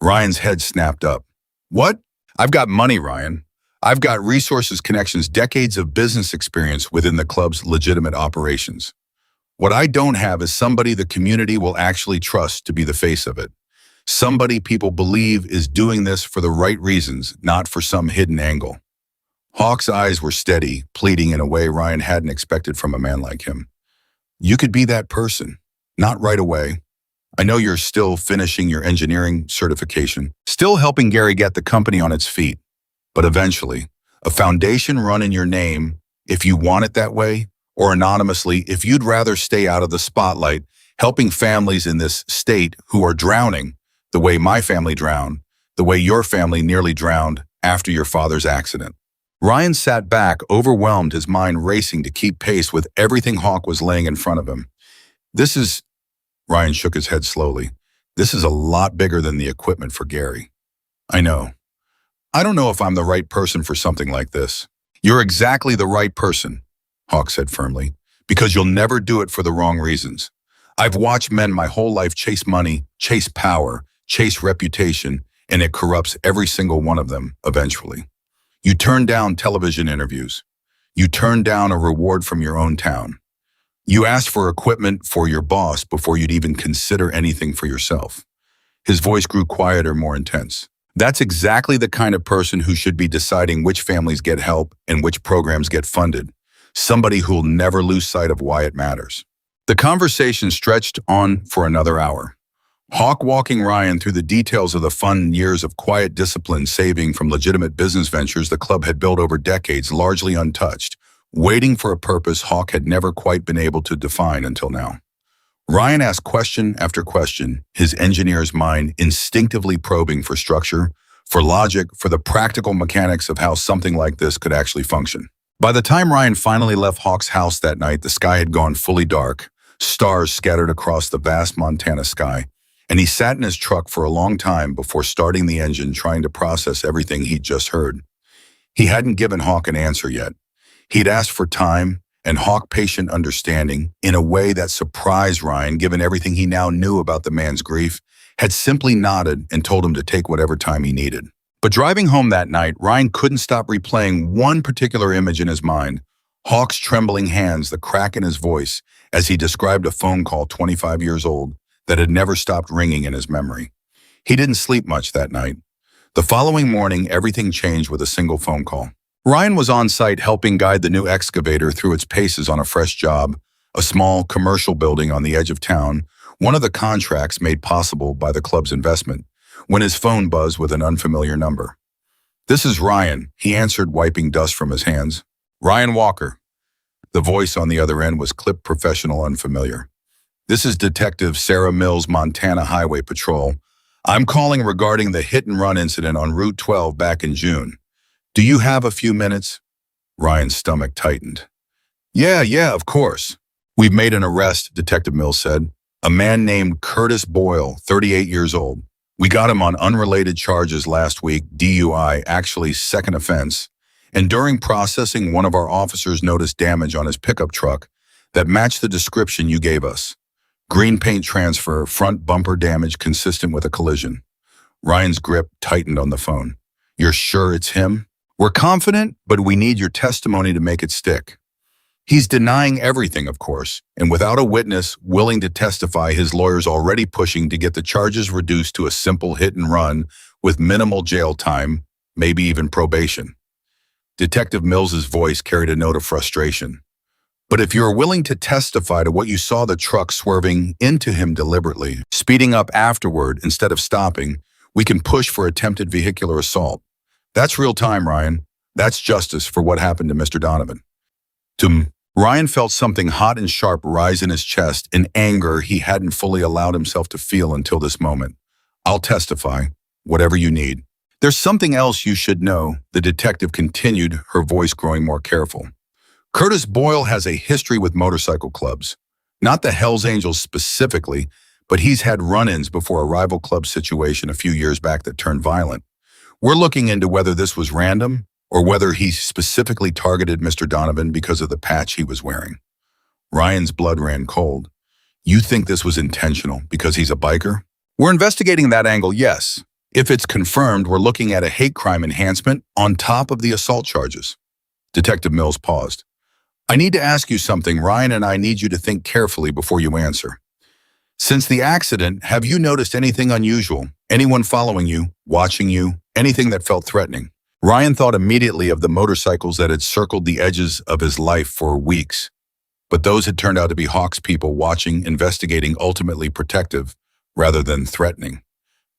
Ryan's head snapped up. What? I've got money, Ryan. I've got resources, connections, decades of business experience within the club's legitimate operations. What I don't have is somebody the community will actually trust to be the face of it. Somebody people believe is doing this for the right reasons, not for some hidden angle. Hawk's eyes were steady, pleading in a way Ryan hadn't expected from a man like him. You could be that person. Not right away. I know you're still finishing your engineering certification, still helping Gary get the company on its feet. But eventually, a foundation run in your name, if you want it that way, or anonymously, if you'd rather stay out of the spotlight, helping families in this state who are drowning, the way my family drowned, the way your family nearly drowned after your father's accident. Ryan sat back, overwhelmed, his mind racing to keep pace with everything Hawk was laying in front of him. Ryan shook his head slowly. This is a lot bigger than the equipment for Gary. I know. I don't know if I'm the right person for something like this. You're exactly the right person, Hawk said firmly, because you'll never do it for the wrong reasons. I've watched men my whole life chase money, chase power, chase reputation, and it corrupts every single one of them eventually. You turn down television interviews. You turn down a reward from your own town. You ask for equipment for your boss before you'd even consider anything for yourself. His voice grew quieter, more intense. That's exactly the kind of person who should be deciding which families get help and which programs get funded. Somebody who'll never lose sight of why it matters. The conversation stretched on for another hour. Hawk walking Ryan through the details of the fun years of quiet discipline saving from legitimate business ventures the club had built over decades, largely untouched, waiting for a purpose Hawk had never quite been able to define until now. Ryan asked question after question, his engineer's mind instinctively probing for structure, for logic, for the practical mechanics of how something like this could actually function. By the time Ryan finally left Hawk's house that night, the sky had gone fully dark, stars scattered across the vast Montana sky, and he sat in his truck for a long time before starting the engine, trying to process everything he'd just heard. He hadn't given Hawk an answer yet. He'd asked for time, and Hawk patient understanding in a way that surprised Ryan, given everything he now knew about the man's grief had simply nodded and told him to take whatever time he needed. But driving home that night, Ryan couldn't stop replaying one particular image in his mind. Hawk's trembling hands, the crack in his voice, as he described a phone call 25 years old that had never stopped ringing in his memory. He didn't sleep much that night. The following morning, everything changed with a single phone call. Ryan was on site helping guide the new excavator through its paces on a fresh job, a small commercial building on the edge of town, one of the contracts made possible by the club's investment, when his phone buzzed with an unfamiliar number. "This is Ryan," he answered, wiping dust from his hands. "Ryan Walker." The voice on the other end was clipped, professional, unfamiliar. "This is Detective Sarah Mills, Montana Highway Patrol. I'm calling regarding the hit-and-run incident on Route 12 back in June. Do you have a few minutes?" Ryan's stomach tightened. Yeah, of course. "We've made an arrest," Detective Mills said. "A man named Curtis Boyle, 38 years old. We got him on unrelated charges last week, DUI, actually second offense. And during processing, one of our officers noticed damage on his pickup truck that matched the description you gave us. Green paint transfer, front bumper damage consistent with a collision." Ryan's grip tightened on the phone. "You're sure it's him?" "We're confident, but we need your testimony to make it stick." He's denying everything, of course, and without a witness willing to testify, his lawyer's already pushing to get the charges reduced to a simple hit and run with minimal jail time, maybe even probation. Detective Mills's voice carried a note of frustration. "But if you're willing to testify to what you saw the truck swerving into him deliberately, speeding up afterward instead of stopping, we can push for attempted vehicular assault. That's real time, Ryan. That's justice for what happened to Mr. Donovan." Ryan felt something hot and sharp rise in his chest, in anger he hadn't fully allowed himself to feel until this moment. "I'll testify, whatever you need." "There's something else you should know," the detective continued, her voice growing more careful. "Curtis Boyle has a history with motorcycle clubs. Not the Hells Angels specifically, but he's had run-ins before a rival club situation a few years back that turned violent. We're looking into whether this was random or whether he specifically targeted Mr. Donovan because of the patch he was wearing." Ryan's blood ran cold. "You think this was intentional because he's a biker?" "We're investigating that angle, yes. If it's confirmed, we're looking at a hate crime enhancement on top of the assault charges." Detective Mills paused. "I need to ask you something, Ryan, and I need you to think carefully before you answer. Since the accident, have you noticed anything unusual? Anyone following you, watching you, anything that felt threatening?" Ryan thought immediately of the motorcycles that had circled the edges of his life for weeks. But those had turned out to be Hawk's people, watching, investigating, ultimately protective, rather than threatening.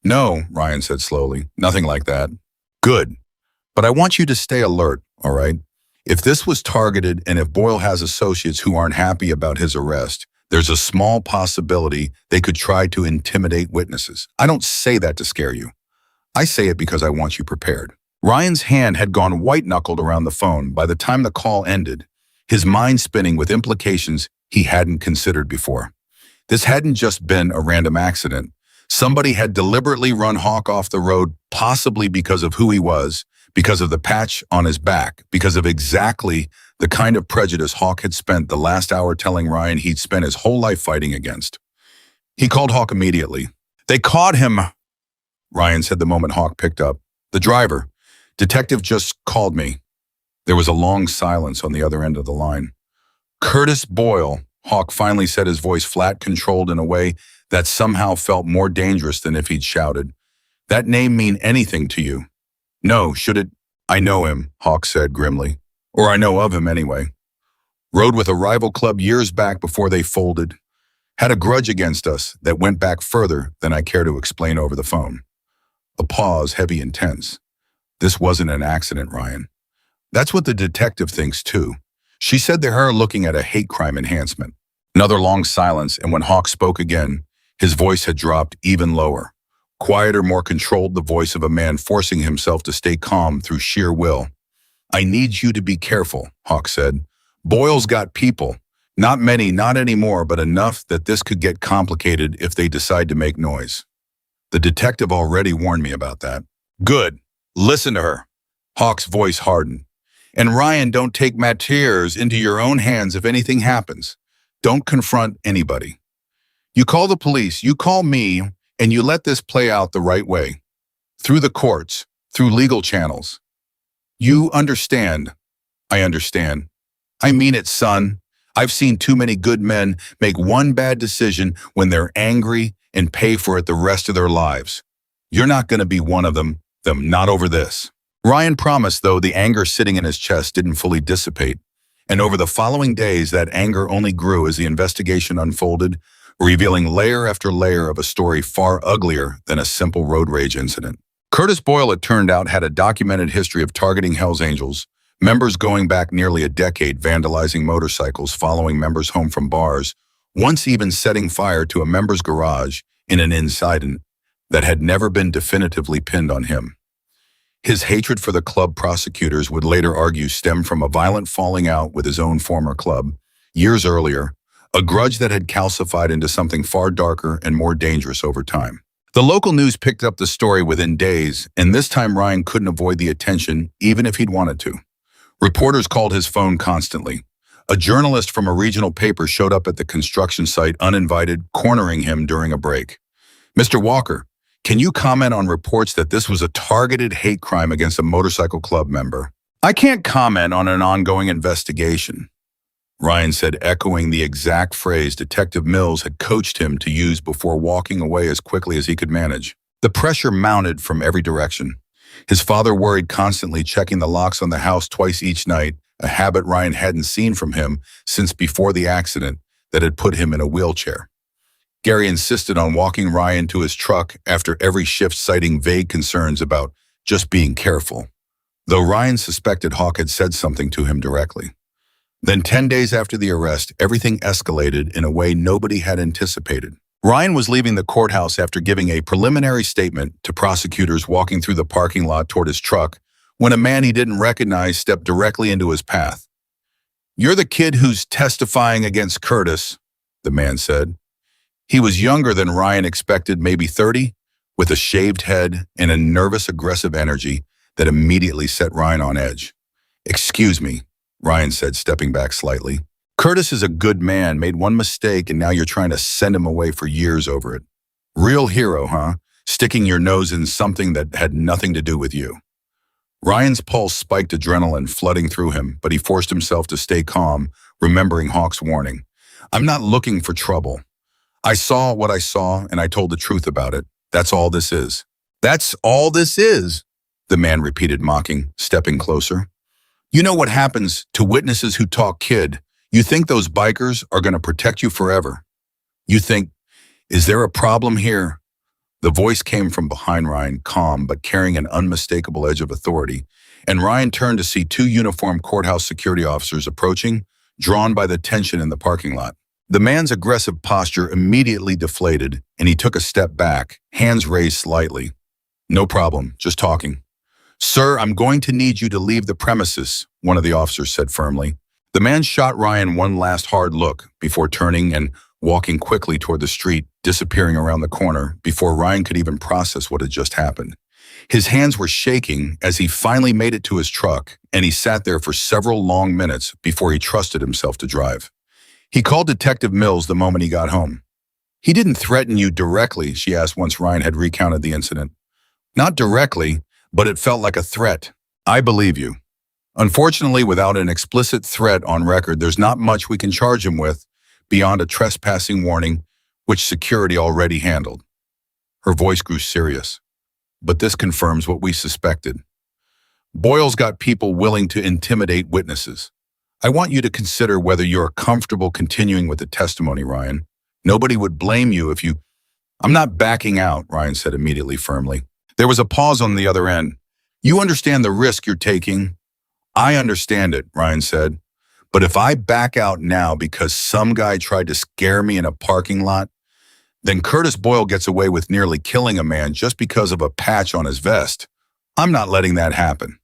"No," Ryan said slowly, "nothing like that." "Good. But I want you to stay alert, all right? If this was targeted and if Boyle has associates who aren't happy about his arrest, there's a small possibility they could try to intimidate witnesses. I don't say that to scare you. I say it because I want you prepared." Ryan's hand had gone white-knuckled around the phone by the time the call ended, his mind spinning with implications he hadn't considered before. This hadn't just been a random accident. Somebody had deliberately run Hawk off the road, possibly because of who he was, because of the patch on his back, because of exactly the kind of prejudice Hawk had spent the last hour telling Ryan he'd spent his whole life fighting against. He called Hawk immediately. "They caught him," Ryan said the moment Hawk picked up. "The driver. Detective just called me." There was a long silence on the other end of the line. "Curtis Boyle," Hawk finally said, his voice flat, controlled in a way that somehow felt more dangerous than if he'd shouted. "That name mean anything to you?" "No, should it?" "I know him," Hawk said grimly. "Or I know of him anyway. Rode with a rival club years back before they folded. Had a grudge against us that went back further than I care to explain over the phone." A pause, heavy and tense. "This wasn't an accident, Ryan." "That's what the detective thinks too. She said they are looking at a hate crime enhancement." Another long silence, and when Hawk spoke again, his voice had dropped even lower. Quieter, more controlled, the voice of a man forcing himself to stay calm through sheer will. "I need you to be careful," Hawk said. "Boyle's got people. Not many, not anymore, but enough that this could get complicated if they decide to make noise. The detective already warned me about that." "Good. Listen to her." Hawk's voice hardened. "And Ryan, don't take matters into your own hands if anything happens. Don't confront anybody. You call the police, you call me. And you let this play out the right way, through the courts, through legal channels. You understand. I understand. I mean it, son. I've seen too many good men make one bad decision when they're angry and pay for it the rest of their lives. You're not going to be one of them not over this. Ryan promised, though the anger sitting in his chest didn't fully dissipate. And over the following days, that anger only grew as the investigation unfolded, revealing layer after layer of a story far uglier than a simple road rage incident. Curtis Boyle, it turned out, had a documented history of targeting Hell's Angels, members going back nearly a decade vandalizing motorcycles following members home from bars, once even setting fire to a member's garage in an incident that had never been definitively pinned on him. His hatred for the club, prosecutors would later argue, stemmed from a violent falling out with his own former club years earlier, a grudge that had calcified into something far darker and more dangerous over time. The local news picked up the story within days, and this time Ryan couldn't avoid the attention even if he'd wanted to. Reporters called his phone constantly. A journalist from a regional paper showed up at the construction site uninvited, cornering him during a break. "Mr. Walker, can you comment on reports that this was a targeted hate crime against a motorcycle club member?" "I can't comment on an ongoing investigation," Ryan said, echoing the exact phrase Detective Mills had coached him to use before walking away as quickly as he could manage. The pressure mounted from every direction. His father worried, constantly checking the locks on the house twice each night, a habit Ryan hadn't seen from him since before the accident that had put him in a wheelchair. Gary insisted on walking Ryan to his truck after every shift, citing vague concerns about just being careful, though Ryan suspected Hawk had said something to him directly. Then 10 days after the arrest, everything escalated in a way nobody had anticipated. Ryan was leaving the courthouse after giving a preliminary statement to prosecutors, walking through the parking lot toward his truck, when a man he didn't recognize stepped directly into his path. "You're the kid who's testifying against Curtis," the man said. He was younger than Ryan expected, maybe 30, with a shaved head and a nervous, aggressive energy that immediately set Ryan on edge. "Excuse me," Ryan said, stepping back slightly. "Curtis is a good man, made one mistake, and now you're trying to send him away for years over it. Real hero, huh? Sticking your nose in something that had nothing to do with you." Ryan's pulse spiked, adrenaline flooding through him, but he forced himself to stay calm, remembering Hawk's warning. "I'm not looking for trouble. I saw what I saw, and I told the truth about it. That's all this is." "That's all this is," the man repeated, mocking, stepping closer. "You know what happens to witnesses who talk, kid. You think those bikers are going to protect you forever. You think, is there a problem here?" The voice came from behind Ryan, calm but carrying an unmistakable edge of authority, and Ryan turned to see two uniformed courthouse security officers approaching, drawn by the tension in the parking lot. The man's aggressive posture immediately deflated, and he took a step back, hands raised slightly. "No problem, just talking." "Sir, I'm going to need you to leave the premises," one of the officers said firmly. The man shot Ryan one last hard look before turning and walking quickly toward the street, disappearing around the corner before Ryan could even process what had just happened. His hands were shaking as he finally made it to his truck, and he sat there for several long minutes before he trusted himself to drive. He called Detective Mills the moment he got home. "He didn't threaten you directly?" she asked once Ryan had recounted the incident. "Not directly, but it felt like a threat." "I believe you. Unfortunately, without an explicit threat on record, there's not much we can charge him with beyond a trespassing warning, which security already handled." Her voice grew serious. "But this confirms what we suspected. Boyle's got people willing to intimidate witnesses. I want you to consider whether you're comfortable continuing with the testimony, Ryan. Nobody would blame you if you—" "I'm not backing out," Ryan said immediately, firmly. There was a pause on the other end. "You understand the risk you're taking?" "I understand it," Ryan said. "But if I back out now because some guy tried to scare me in a parking lot, then Curtis Boyle gets away with nearly killing a man just because of a patch on his vest. I'm not letting that happen."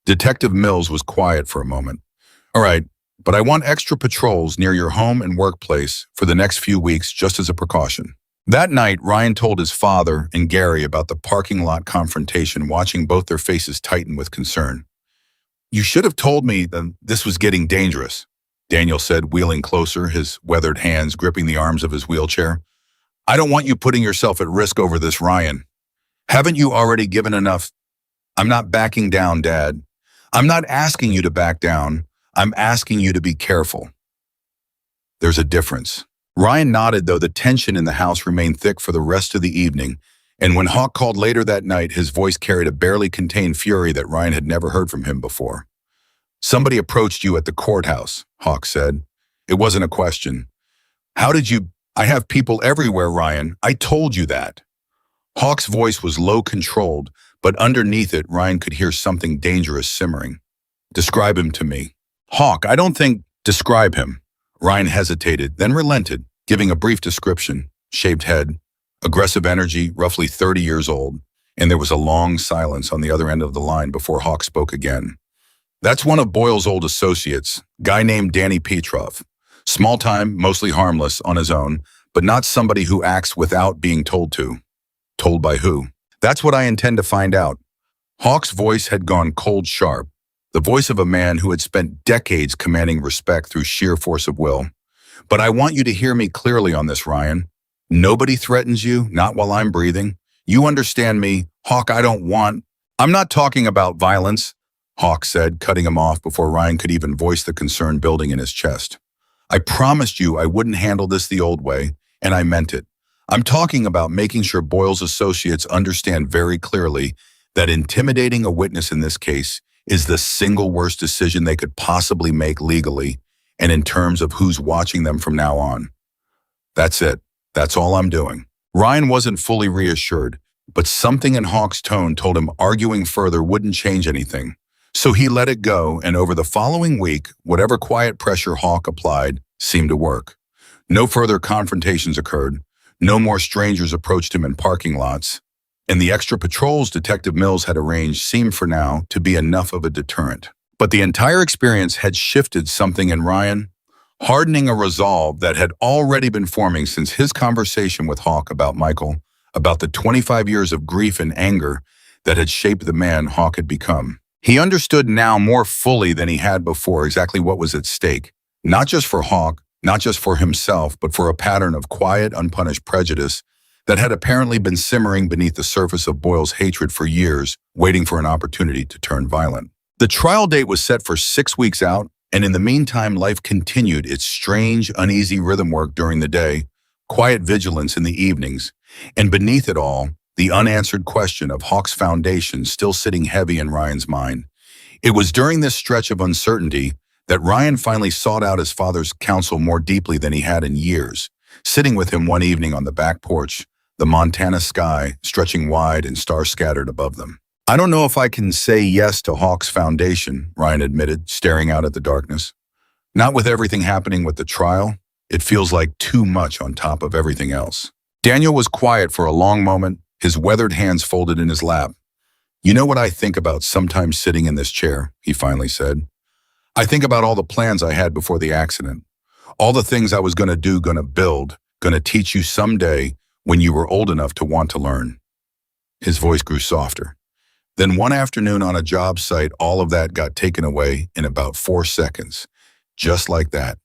Detective Mills was quiet for a moment. "All right, but I want extra patrols near your home and workplace for the next few weeks just as a precaution." That night, Ryan told his father and Gary about the parking lot confrontation, watching both their faces tighten with concern. "You should have told me that this was getting dangerous," Daniel said, wheeling closer, his weathered hands gripping the arms of his wheelchair. I don't want you putting yourself at risk over this, Ryan. Haven't you already given enough? I'm not backing down, Dad. I'm not asking you to back down. I'm asking you to be careful. There's a difference. Ryan nodded, though the tension in the house remained thick for the rest of the evening, and when Hawk called later that night, his voice carried a barely contained fury that Ryan had never heard from him before. Somebody approached you at the courthouse, Hawk said. It wasn't a question. How did you? I have people everywhere, Ryan. I told you that. Hawk's voice was low controlled, but underneath it, Ryan could hear something dangerous simmering. Describe him to me. Hawk, I don't think. Describe him. Ryan hesitated, then relented, giving a brief description. Shaved head, aggressive energy, roughly 30 years old, and there was a long silence on the other end of the line before Hawk spoke again. That's one of Boyle's old associates, guy named Danny Petrov. Small time, mostly harmless on his own, but not somebody who acts without being told to. Told by who? That's what I intend to find out. Hawk's voice had gone cold sharp, the voice of a man who had spent decades commanding respect through sheer force of will. But I want you to hear me clearly on this, Ryan. Nobody threatens you, not while I'm breathing. You understand me, Hawk, I'm not talking about violence, Hawk said, cutting him off before Ryan could even voice the concern building in his chest. I promised you I wouldn't handle this the old way, and I meant it. I'm talking about making sure Boyle's associates understand very clearly that intimidating a witness in this case is the single worst decision they could possibly make legally and in terms of who's watching them from now on. That's it. That's all I'm doing. Ryan wasn't fully reassured, but something in Hawk's tone told him arguing further wouldn't change anything. So he let it go, and over the following week, whatever quiet pressure Hawk applied seemed to work. No further confrontations occurred. No more strangers approached him in parking lots. And the extra patrols Detective Mills had arranged seemed for now to be enough of a deterrent. But the entire experience had shifted something in Ryan, hardening a resolve that had already been forming since his conversation with Hawk about Michael, about the 25 years of grief and anger that had shaped the man Hawk had become. He understood now more fully than he had before exactly what was at stake, not just for Hawk, not just for himself, but for a pattern of quiet, unpunished prejudice that had apparently been simmering beneath the surface of Boyle's hatred for years, waiting for an opportunity to turn violent. The trial date was set for 6 weeks out, and in the meantime, life continued its strange, uneasy rhythm work during the day, quiet vigilance in the evenings, and beneath it all, the unanswered question of Hawk's foundation still sitting heavy in Ryan's mind. It was during this stretch of uncertainty that Ryan finally sought out his father's counsel more deeply than he had in years, sitting with him one evening on the back porch, the Montana sky stretching wide and star-scattered above them. I don't know if I can say yes to Hawk's foundation, Ryan admitted, staring out at the darkness. Not with everything happening with the trial. It feels like too much on top of everything else. Daniel was quiet for a long moment, his weathered hands folded in his lap. You know what I think about sometimes sitting in this chair, he finally said. I think about all the plans I had before the accident. All the things I was going to do, going to build, going to teach you someday when you were old enough to want to learn. His voice grew softer. Then one afternoon on a job site, all of that got taken away in about 4 seconds. Just like that.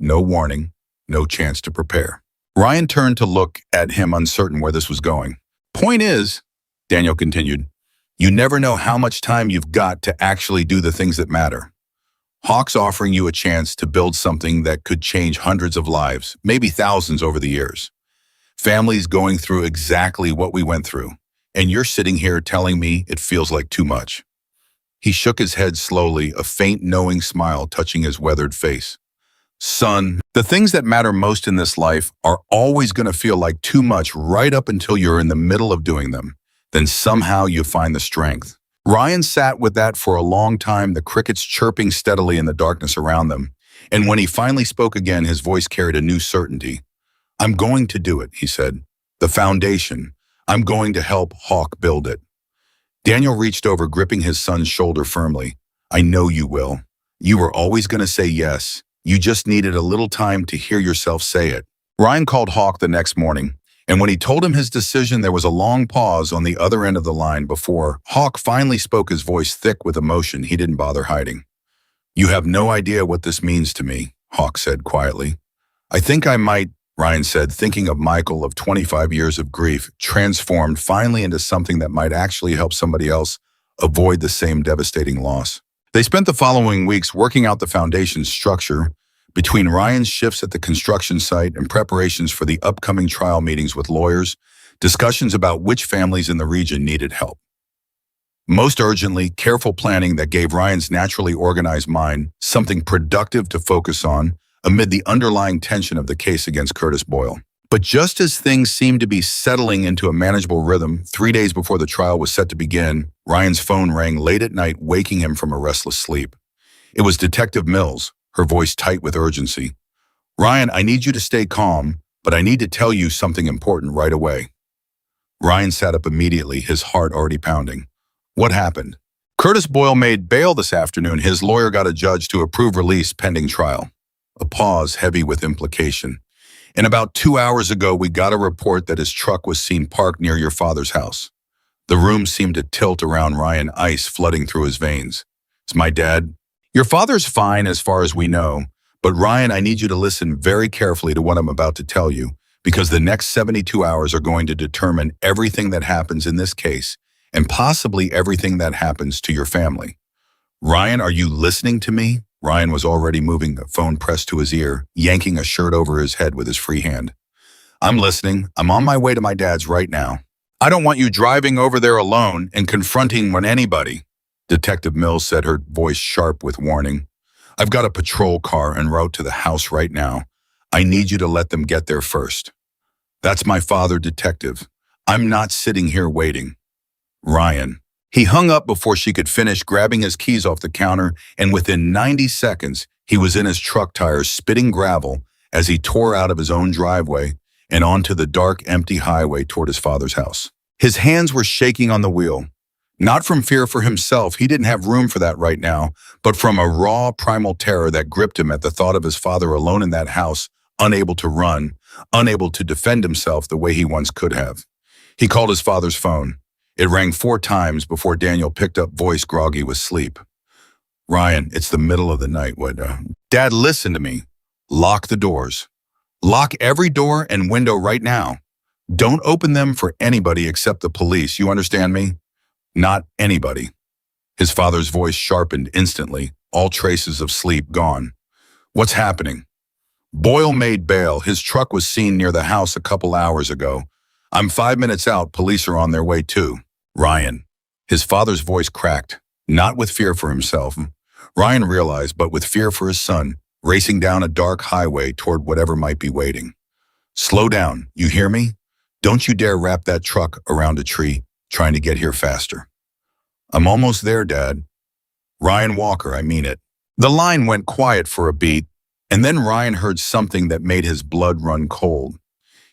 No warning, no chance to prepare. Ryan turned to look at him, uncertain where this was going. Point is, Daniel continued, you never know how much time you've got to actually do the things that matter. Hawk's offering you a chance to build something that could change hundreds of lives, maybe thousands over the years. Families going through exactly what we went through, and you're sitting here telling me it feels like too much. He shook his head slowly, a faint knowing smile touching his weathered face. Son, the things that matter most in this life are always going to feel like too much right up until you're in the middle of doing them. Then somehow you find the strength. Ryan sat with that for a long time, the crickets chirping steadily in the darkness around them. And when he finally spoke again, his voice carried a new certainty. I'm going to do it, he said. The foundation. I'm going to help Hawk build it. Daniel reached over, gripping his son's shoulder firmly. I know you will. You were always going to say yes. You just needed a little time to hear yourself say it. Ryan called Hawk the next morning, and when he told him his decision, there was a long pause on the other end of the line before Hawk finally spoke, his voice thick with emotion he didn't bother hiding. You have no idea what this means to me, Hawk said quietly. I think I might Ryan said, thinking of Michael of 25 years of grief, transformed finally into something that might actually help somebody else avoid the same devastating loss. They spent the following weeks working out the foundation structure between Ryan's shifts at the construction site and preparations for the upcoming trial meetings with lawyers, discussions about which families in the region needed help. Most urgently, careful planning that gave Ryan's naturally organized mind something productive to focus on amid the underlying tension of the case against Curtis Boyle. But just as things seemed to be settling into a manageable rhythm, 3 days before the trial was set to begin, Ryan's phone rang late at night, waking him from a restless sleep. It was Detective Mills, her voice tight with urgency. "Ryan, I need you to stay calm, but I need to tell you something important right away." Ryan sat up immediately, his heart already pounding. "What happened?" "Curtis Boyle made bail this afternoon. His lawyer got a judge to approve release pending trial." A pause heavy with implication. "And about 2 hours ago, we got a report that his truck was seen parked near your father's house." The room seemed to tilt around Ryan, ice flooding through his veins. "Is my dad?" "Your father's fine as far as we know, but Ryan, I need you to listen very carefully to what I'm about to tell you, because the next 72 hours are going to determine everything that happens in this case, and possibly everything that happens to your family." "Ryan, are you listening to me?" Ryan was already moving, the phone pressed to his ear, yanking a shirt over his head with his free hand. "I'm listening. I'm on my way to my dad's right now. I don't want you driving over there alone and confronting anybody," Detective Mills said, her voice sharp with warning. "I've got a patrol car en route to the house right now. I need you to let them get there first." "That's my father, Detective. I'm not sitting here waiting." "Ryan." He hung up before she could finish, grabbing his keys off the counter, and within 90 seconds, he was in his truck tires spitting gravel as he tore out of his own driveway and onto the dark, empty highway toward his father's house. His hands were shaking on the wheel. Not from fear for himself, he didn't have room for that right now, but from a raw, primal terror that gripped him at the thought of his father alone in that house, unable to run, unable to defend himself the way he once could have. He called his father's phone. It rang 4 times before Daniel picked up, voice groggy with sleep. "Ryan, it's the middle of the night. Dad, listen to me. Lock the doors. Lock every door and window right now. Don't open them for anybody except the police. You understand me? Not anybody." His father's voice sharpened instantly, all traces of sleep gone. "What's happening?" "Boyle made bail. His truck was seen near the house a couple hours ago. I'm 5 minutes out. Police are on their way too." "Ryan." His father's voice cracked, not with fear for himself, Ryan realized, but with fear for his son, racing down a dark highway toward whatever might be waiting. "Slow down, you hear me? Don't you dare wrap that truck around a tree, trying to get here faster." "I'm almost there, Dad." "Ryan Walker, I mean it." The line went quiet for a beat, and then Ryan heard something that made his blood run cold.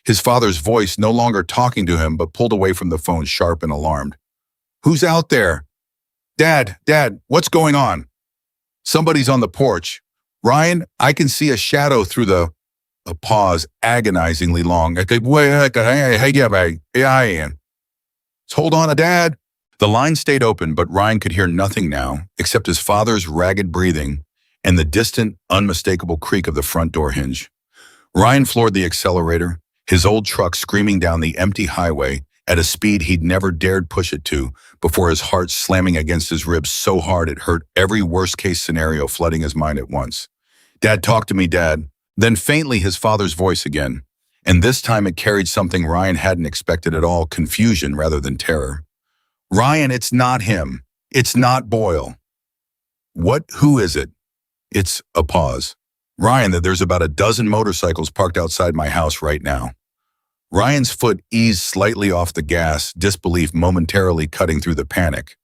His father's voice, no longer talking to him, but pulled away from the phone, sharp and alarmed. "Who's out there?" Dad, what's going on?" "Somebody's on the porch." "Ryan, I can see a shadow through the..." A pause, agonizingly long. "Hold on, Dad." The line stayed open, but Ryan could hear nothing now, except his father's ragged breathing and the distant, unmistakable creak of the front door hinge. Ryan floored the accelerator, his old truck screaming down the empty highway at a speed he'd never dared push it to, before his heart slamming against his ribs so hard it hurt, every worst-case scenario flooding his mind at once. "Dad, talk to me, Dad." Then faintly his father's voice again, and this time it carried something Ryan hadn't expected at all, confusion rather than terror. "Ryan, it's not him. It's not Boyle." "What? Who is it?" "It's..." A pause. "Ryan, there's about a dozen motorcycles parked outside my house right now." Ryan's foot eased slightly off the gas, disbelief momentarily cutting through the panic.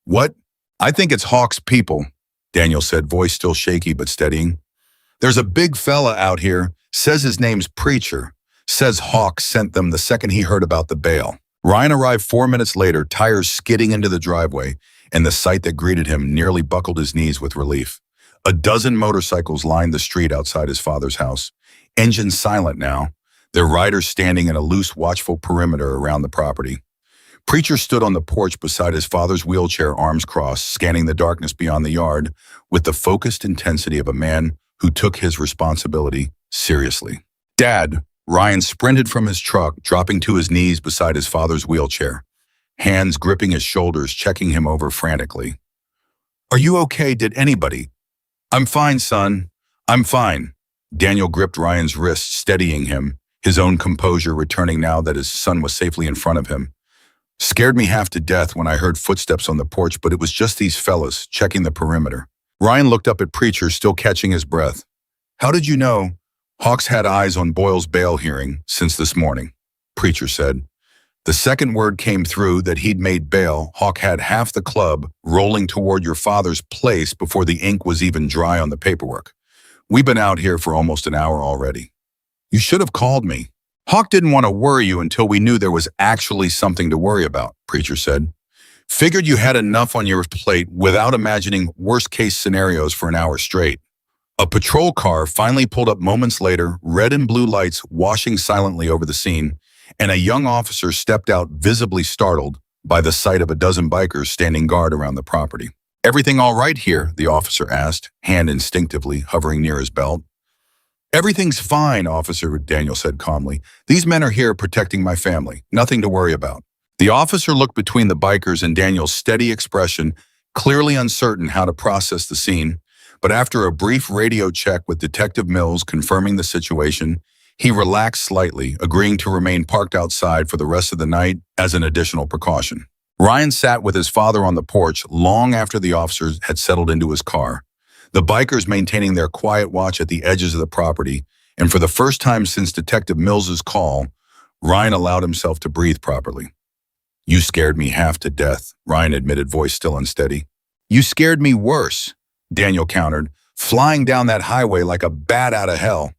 "What?" "I think it's Hawk's people," Daniel said, voice still shaky but steadying. "There's a big fella out here, says his name's Preacher, says Hawk sent them the second he heard about the bail." Ryan arrived 4 minutes later, tires skidding into the driveway, and the sight that greeted him nearly buckled his knees with relief. A dozen motorcycles lined the street outside his father's house, engines silent now, their riders standing in a loose, watchful perimeter around the property. Preacher stood on the porch beside his father's wheelchair, arms crossed, scanning the darkness beyond the yard with the focused intensity of a man who took his responsibility seriously. "Dad," Ryan sprinted from his truck, dropping to his knees beside his father's wheelchair, hands gripping his shoulders, checking him over frantically. Are you okay? Did anybody? I'm fine, son. I'm fine. Daniel gripped Ryan's wrist, steadying him, his own composure returning now that his son was safely in front of him. Scared me half to death when I heard footsteps on the porch, but it was just these fellas checking the perimeter. Ryan looked up at Preacher, still catching his breath. How did you know? Hawks had eyes on Boyle's bail hearing since this morning, Preacher said. The second word came through that he'd made bail. Hawk had half the club rolling toward your father's place before the ink was even dry on the paperwork. We've been out here for almost an hour already. You should have called me. Hawk didn't want to worry you until we knew there was actually something to worry about, Preacher said. Figured you had enough on your plate without imagining worst-case scenarios for an hour straight. A patrol car finally pulled up moments later, red and blue lights washing silently over the scene, and a young officer stepped out visibly startled by the sight of a dozen bikers standing guard around the property. Everything all right here? The officer asked, hand instinctively hovering near his belt. Everything's fine, Officer, Daniel said calmly. These men are here protecting my family. Nothing to worry about. The officer looked between the bikers and Daniel's steady expression, clearly uncertain how to process the scene, but after a brief radio check with Detective Mills confirming the situation, he relaxed slightly, agreeing to remain parked outside for the rest of the night as an additional precaution. Ryan sat with his father on the porch long after the officers had settled into his car, the bikers maintaining their quiet watch at the edges of the property, and for the first time since Detective Mills's call, Ryan allowed himself to breathe properly. You scared me half to death, Ryan admitted, voice still unsteady. You scared me worse, Daniel countered, flying down that highway like a bat out of hell.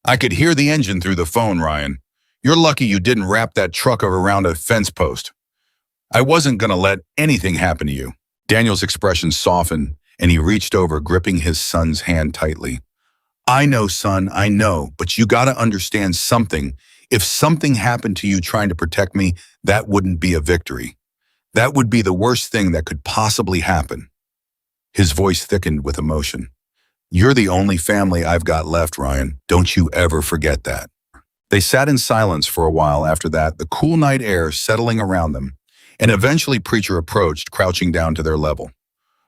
I could hear the engine through the phone, Ryan. You're lucky you didn't wrap that truck around a fence post. I wasn't going to let anything happen to you. Daniel's expression softened, and he reached over, gripping his son's hand tightly. I know, son, I know, but you got to understand something. If something happened to you trying to protect me, that wouldn't be a victory. That would be the worst thing that could possibly happen. His voice thickened with emotion. You're the only family I've got left, Ryan. Don't you ever forget that. They sat in silence for a while after that, the cool night air settling around them, and eventually Preacher approached, crouching down to their level.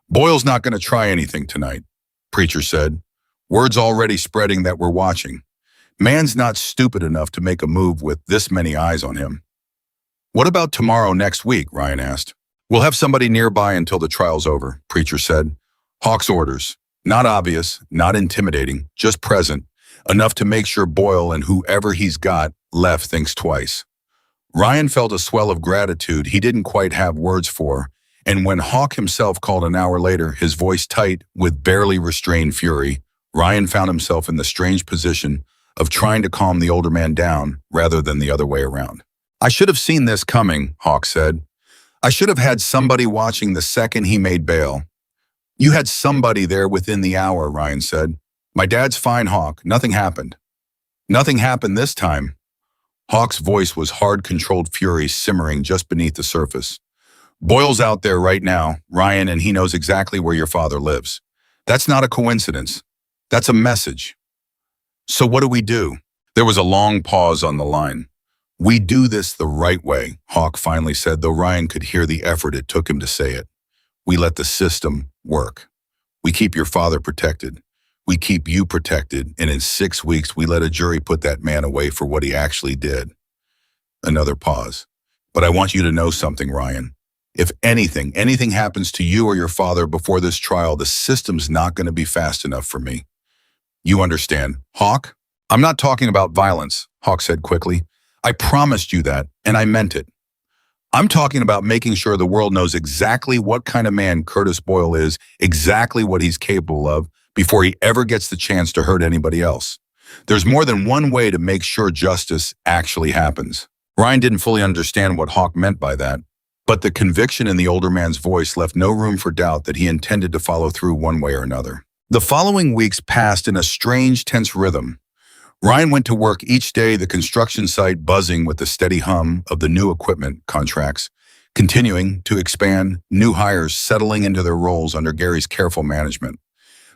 Boyle's not going to try anything tonight, Preacher said. Word's already spreading that we're watching. Man's not stupid enough to make a move with this many eyes on him. What about tomorrow next week? Ryan asked. We'll have somebody nearby until the trial's over, Preacher said. Hawk's orders. Not obvious, not intimidating, just present, enough to make sure Boyle and whoever he's got left thinks twice. Ryan felt a swell of gratitude he didn't quite have words for, and when Hawk himself called an hour later, his voice tight with barely restrained fury, Ryan found himself in the strange position of trying to calm the older man down rather than the other way around. I should have seen this coming, Hawk said. I should have had somebody watching the second he made bail. You had somebody there within the hour, Ryan said. My dad's fine, Hawk. Nothing happened. Nothing happened this time. Hawk's voice was hard, controlled fury simmering just beneath the surface. Boyle's out there right now, Ryan, and he knows exactly where your father lives. That's not a coincidence. That's a message. So what do we do? There was a long pause on the line. We do this the right way, Hawk finally said, though Ryan could hear the effort it took him to say it. We let the system work. We keep your father protected. We keep you protected, and in 6 weeks we let a jury put that man away for what he actually did. Another pause. But I want you to know something, Ryan. If anything happens to you or your father before this trial, the system's not going to be fast enough for me. You understand, Hawk? I'm not talking about violence, Hawk said quickly. I promised you that, and I meant it. I'm talking about making sure the world knows exactly what kind of man Curtis Boyle is, exactly what he's capable of, before he ever gets the chance to hurt anybody else. There's more than one way to make sure justice actually happens. Ryan didn't fully understand what Hawk meant by that, but the conviction in the older man's voice left no room for doubt that he intended to follow through one way or another. The following weeks passed in a strange, tense rhythm. Ryan went to work each day, the construction site buzzing with the steady hum of the new equipment contracts, continuing to expand, new hires settling into their roles under Gary's careful management.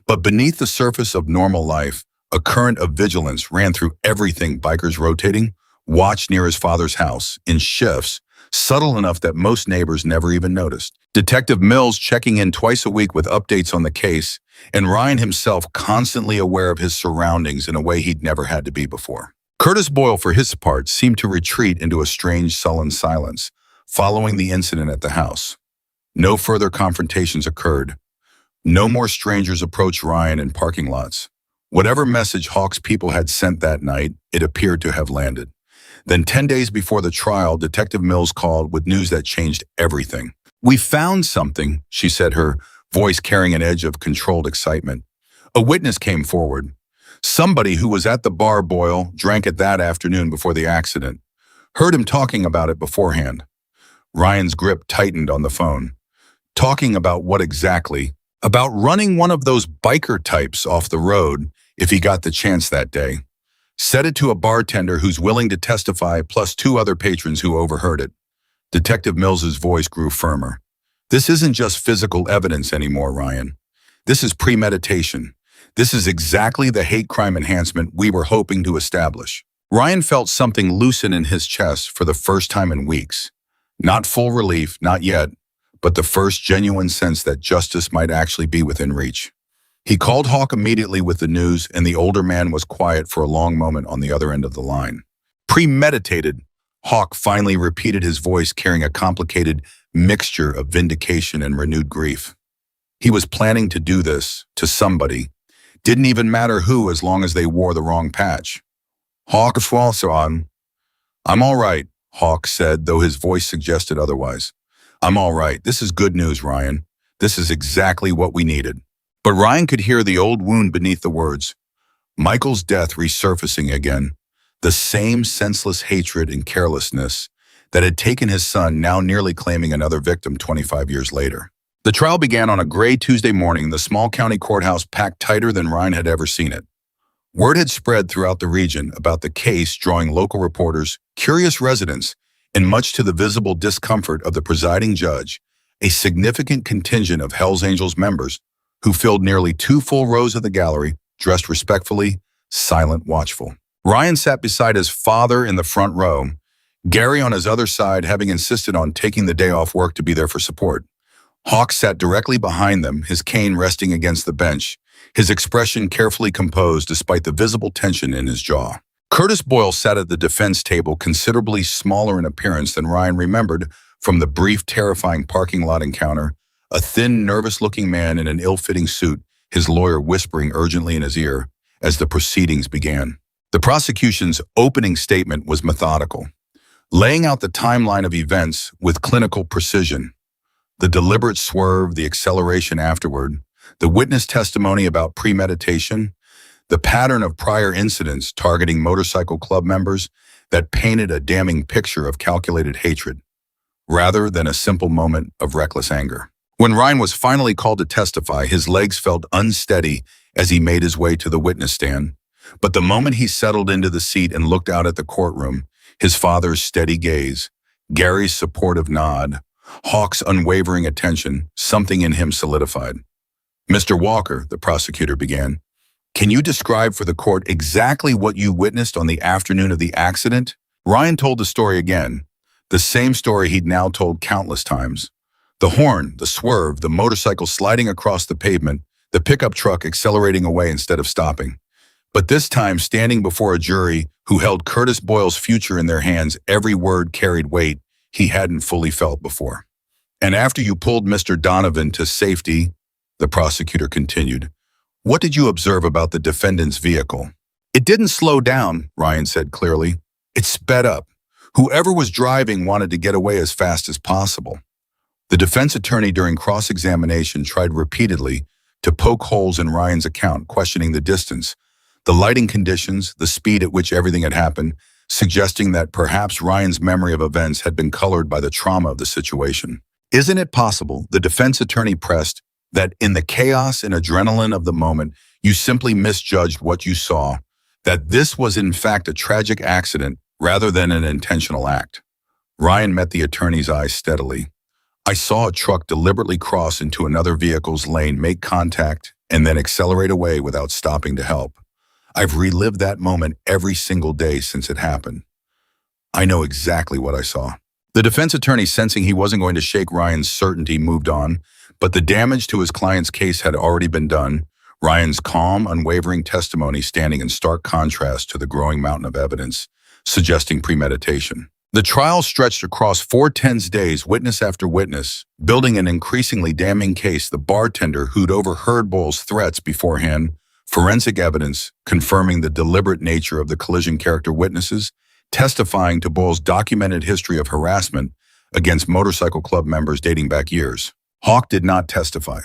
But beneath the surface of normal life, A current of vigilance ran through everything. Bikers rotating, watched near his father's house, in shifts, subtle enough that most neighbors never even noticed. Detective Mills checking in twice a week with updates on the case, and Ryan himself constantly aware of his surroundings in a way he'd never had to be before. Curtis Boyle, for his part, seemed to retreat into a strange, sullen silence following the incident at the house. No further confrontations occurred. No more strangers approached Ryan in parking lots. Whatever message Hawk's people had sent that night, it appeared to have landed. Then 10 days before the trial, Detective Mills called with news that changed everything. "We found something," she said, her voice carrying an edge of controlled excitement. A witness came forward. Somebody who was at the bar Boyle drank it that afternoon before the accident. Heard him talking about it beforehand. Ryan's grip tightened on the phone. Talking about what exactly? About running one of those biker types off the road if he got the chance that day. Said it to a bartender who's willing to testify, plus 2 other patrons who overheard it. Detective Mills's voice grew firmer. "This isn't just physical evidence anymore, Ryan. This is premeditation. This is exactly the hate crime enhancement we were hoping to establish." Ryan felt something loosen in his chest for the first time in weeks. Not full relief, not yet, but the first genuine sense that justice might actually be within reach. He called Hawk immediately with the news, and the older man was quiet for a long moment on the other end of the line. "Premeditated," Hawk finally repeated, his voice carrying a complicated mixture of vindication and renewed grief. He was planning to do this to somebody. Didn't even matter who, as long as they wore the wrong patch. "Hawk on." "I'm all right," Hawk said, though his voice suggested otherwise. "I'm all right. This is good news, Ryan. This is exactly what we needed." But Ryan could hear the old wound beneath the words. Michael's death resurfacing again. The same senseless hatred and carelessness that had taken his son, now nearly claiming another victim 25 years later. The trial began on a gray Tuesday morning, the small county courthouse packed tighter than Ryan had ever seen it. Word had spread throughout the region about the case, drawing local reporters, curious residents, and much to the visible discomfort of the presiding judge, a significant contingent of Hell's Angels members who filled nearly 2 full rows of the gallery, dressed respectfully, silent, watchful. Ryan sat beside his father in the front row, Gary on his other side, having insisted on taking the day off work to be there for support. Hawk sat directly behind them, his cane resting against the bench, his expression carefully composed despite the visible tension in his jaw. Curtis Boyle sat at the defense table, considerably smaller in appearance than Ryan remembered from the brief, terrifying parking lot encounter, a thin, nervous-looking man in an ill-fitting suit, his lawyer whispering urgently in his ear as the proceedings began. The prosecution's opening statement was methodical, laying out the timeline of events with clinical precision. The deliberate swerve, the acceleration afterward, the witness testimony about premeditation, the pattern of prior incidents targeting motorcycle club members that painted a damning picture of calculated hatred, rather than a simple moment of reckless anger. When Ryan was finally called to testify, his legs felt unsteady as he made his way to the witness stand. But the moment he settled into the seat and looked out at the courtroom, his father's steady gaze, Gary's supportive nod, Hawk's unwavering attention, something in him solidified. "Mr. Walker," the prosecutor began, "can you describe for the court exactly what you witnessed on the afternoon of the accident?" Ryan told the story again, the same story he'd now told countless times. The horn, the swerve, the motorcycle sliding across the pavement, the pickup truck accelerating away instead of stopping. But this time, standing before a jury who held Curtis Boyle's future in their hands, every word carried weight he hadn't fully felt before. "And after you pulled Mr. Donovan to safety," the prosecutor continued, "what did you observe about the defendant's vehicle?" "It didn't slow down," Ryan said clearly. "It sped up. Whoever was driving wanted to get away as fast as possible." The defense attorney during cross-examination tried repeatedly to poke holes in Ryan's account, questioning the distance, the lighting conditions, the speed at which everything had happened, suggesting that perhaps Ryan's memory of events had been colored by the trauma of the situation. "Isn't it possible," the defense attorney pressed, "that in the chaos and adrenaline of the moment, you simply misjudged what you saw, that this was in fact a tragic accident rather than an intentional act?" Ryan met the attorney's eyes steadily. "I saw a truck deliberately cross into another vehicle's lane, make contact, and then accelerate away without stopping to help. I've relived that moment every single day since it happened. I know exactly what I saw. The defense attorney, sensing he wasn't going to shake Ryan's certainty, moved on, but the damage to his client's case had already been done, Ryan's calm, unwavering testimony standing in stark contrast to the growing mountain of evidence, suggesting premeditation. The trial stretched across 4 tense days, witness after witness, building an increasingly damning case. The bartender who'd overheard Boyle's threats beforehand, forensic evidence confirming the deliberate nature of the collision, character witnesses testifying to Boyle's documented history of harassment against motorcycle club members dating back years. Hawk did not testify.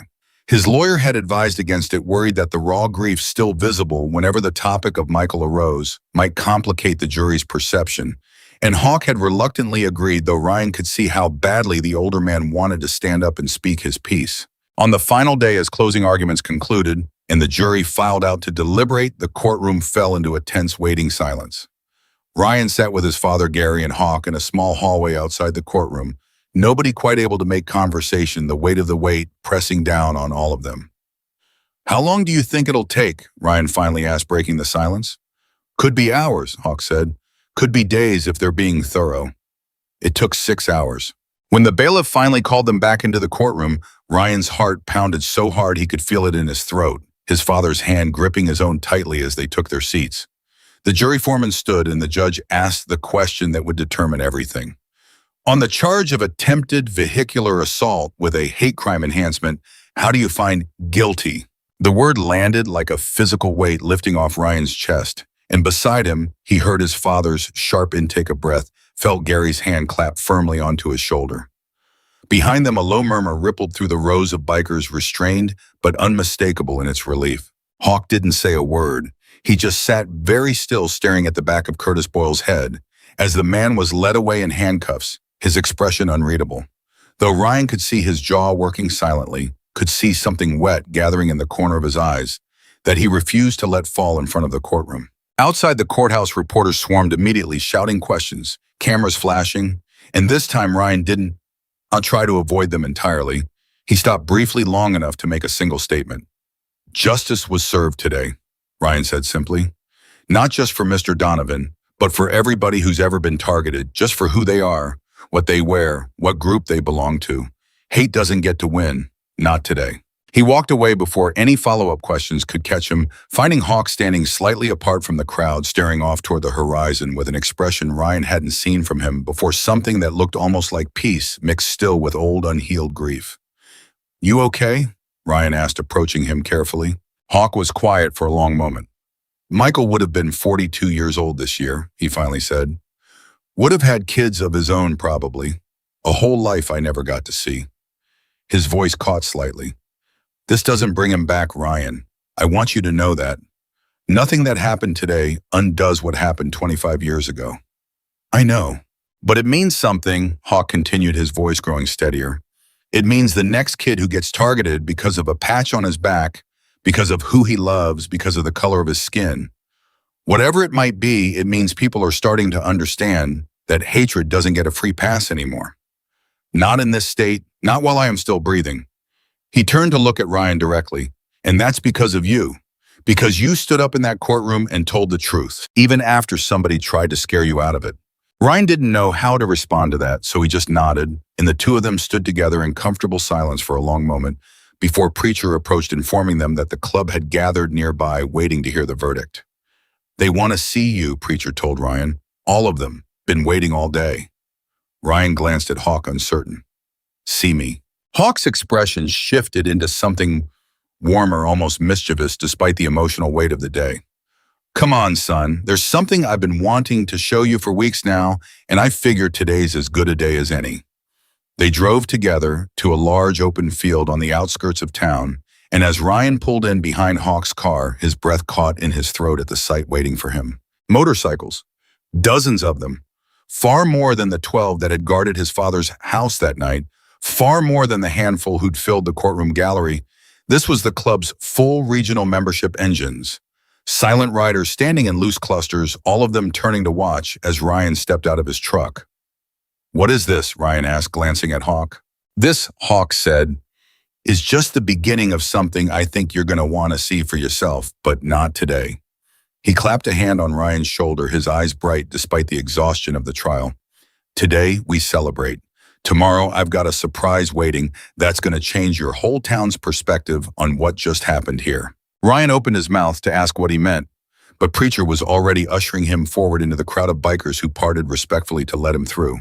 His lawyer had advised against it, worried that the raw grief still visible whenever the topic of Michael arose might complicate the jury's perception, and Hawk had reluctantly agreed, though Ryan could see how badly the older man wanted to stand up and speak his piece. On the final day, as closing arguments concluded and the jury filed out to deliberate, the courtroom fell into a tense waiting silence. Ryan sat with his father, Gary, and Hawk in a small hallway outside the courtroom, nobody quite able to make conversation, the weight of the wait pressing down on all of them. "How long do you think it'll take?" Ryan finally asked, breaking the silence. "Could be hours," Hawk said. "Could be days if they're being thorough." It took 6 hours. When the bailiff finally called them back into the courtroom, Ryan's heart pounded so hard he could feel it in his throat, his father's hand gripping his own tightly as they took their seats. The jury foreman stood and the judge asked the question that would determine everything. "On the charge of attempted vehicular assault with a hate crime enhancement, how do you find guilty?" The word landed like a physical weight lifting off Ryan's chest, and beside him, he heard his father's sharp intake of breath, felt Gary's hand clap firmly onto his shoulder. Behind them, a low murmur rippled through the rows of bikers, restrained but unmistakable in its relief. Hawk didn't say a word. He just sat very still, staring at the back of Curtis Boyle's head as the man was led away in handcuffs, his expression unreadable. Though Ryan could see his jaw working silently, could see something wet gathering in the corner of his eyes that he refused to let fall in front of the courtroom. Outside the courthouse, reporters swarmed immediately, shouting questions, cameras flashing, and this time Ryan didn't try to avoid them entirely. He stopped briefly, long enough to make a single statement. "Justice was served today," Ryan said simply. "Not just for Mr. Donovan, but for everybody who's ever been targeted, just for who they are, what they wear, what group they belong to. Hate doesn't get to win, not today." He walked away before any follow-up questions could catch him, finding Hawk standing slightly apart from the crowd, staring off toward the horizon with an expression Ryan hadn't seen from him before, something that looked almost like peace mixed still with old unhealed grief. "You okay?" Ryan asked, approaching him carefully. Hawk was quiet for a long moment. "Michael would have been 42 years old this year," he finally said. "Would have had kids of his own probably. A whole life I never got to see." His voice caught slightly. "This doesn't bring him back, Ryan. I want you to know that. Nothing that happened today undoes what happened 25 years ago." "I know. But it means something," Hawk continued, his voice growing steadier. "It means the next kid who gets targeted because of a patch on his back, because of who he loves, because of the color of his skin. Whatever it might be, it means people are starting to understand that hatred doesn't get a free pass anymore. Not in this state, not while I am still breathing." He turned to look at Ryan directly. "And that's because of you. Because you stood up in that courtroom and told the truth, even after somebody tried to scare you out of it." Ryan didn't know how to respond to that, so he just nodded, and the two of them stood together in comfortable silence for a long moment before Preacher approached, informing them that the club had gathered nearby, waiting to hear the verdict. "They want to see you," Preacher told Ryan. "All of them. Been waiting all day." Ryan glanced at Hawk, uncertain. "See me?" Hawk's expression shifted into something warmer, almost mischievous, despite the emotional weight of the day. "Come on, son. There's something I've been wanting to show you for weeks now, and I figured today's as good a day as any." They drove together to a large open field on the outskirts of town, and as Ryan pulled in behind Hawk's car, his breath caught in his throat at the sight waiting for him. Motorcycles. Dozens of them. Far more than the 12 that had guarded his father's house that night. Far more than the handful who'd filled the courtroom gallery. This was the club's full regional membership engines. Silent riders standing in loose clusters, all of them turning to watch as Ryan stepped out of his truck. "What is this?" Ryan asked, glancing at Hawk. "This," Hawk said, "is just the beginning of something I think you're going to want to see for yourself, but not today." He clapped a hand on Ryan's shoulder, his eyes bright despite the exhaustion of the trial. Today, we celebrate. Tomorrow, I've got a surprise waiting that's going to change your whole town's perspective on what just happened here. Ryan opened his mouth to ask what he meant, but Preacher was already ushering him forward into the crowd of bikers who parted respectfully to let him through.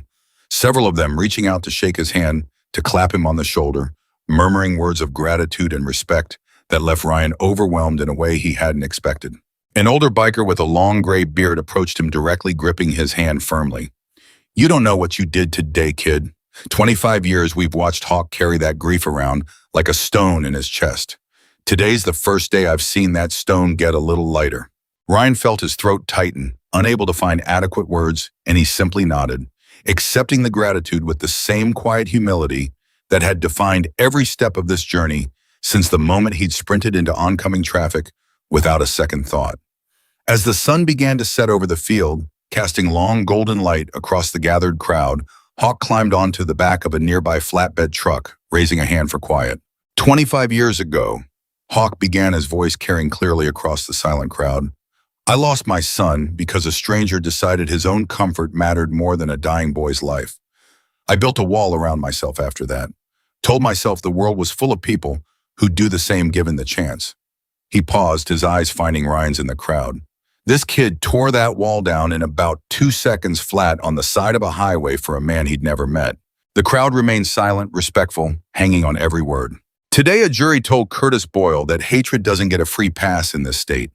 Several of them reaching out to shake his hand, to clap him on the shoulder, murmuring words of gratitude and respect that left Ryan overwhelmed in a way he hadn't expected. An older biker with a long gray beard approached him directly, gripping his hand firmly. "You don't know what you did today, kid. 25 years we've watched Hawk carry that grief around like a stone in his chest. Today's the first day I've seen that stone get a little lighter." Ryan felt his throat tighten, unable to find adequate words, and he simply nodded, accepting the gratitude with the same quiet humility that had defined every step of this journey since the moment he'd sprinted into oncoming traffic without a second thought. As the sun began to set over the field, casting long golden light across the gathered crowd, Hawk climbed onto the back of a nearby flatbed truck, raising a hand for quiet. 25 years ago, Hawk began, his voice carrying clearly across the silent crowd. "I lost my son because a stranger decided his own comfort mattered more than a dying boy's life. I built a wall around myself after that, told myself the world was full of people who'd do the same given the chance." He paused, his eyes finding Ryan's in the crowd. This kid tore that wall down in about 2 seconds flat on the side of a highway for a man he'd never met. The crowd remained silent, respectful, hanging on every word. Today, a jury told Curtis Boyle that hatred doesn't get a free pass in this state,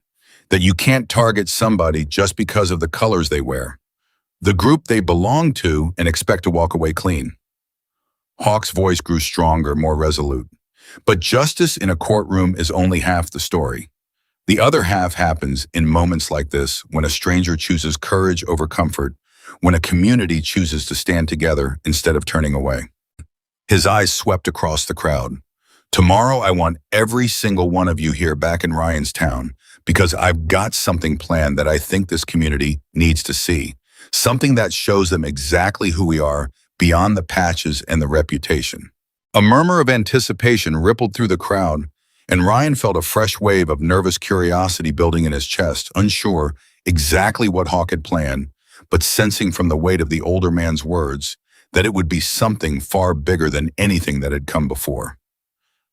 that you can't target somebody just because of the colors they wear, the group they belong to, and expect to walk away clean. Hawk's voice grew stronger, more resolute. But justice in a courtroom is only half the story. The other half happens in moments like this, when a stranger chooses courage over comfort, when a community chooses to stand together instead of turning away. His eyes swept across the crowd. "Tomorrow, I want every single one of you here back in Ryan's town, because I've got something planned that I think this community needs to see. Something that shows them exactly who we are, beyond the patches and the reputation." A murmur of anticipation rippled through the crowd, and Ryan felt a fresh wave of nervous curiosity building in his chest, unsure exactly what Hawk had planned, but sensing from the weight of the older man's words that it would be something far bigger than anything that had come before.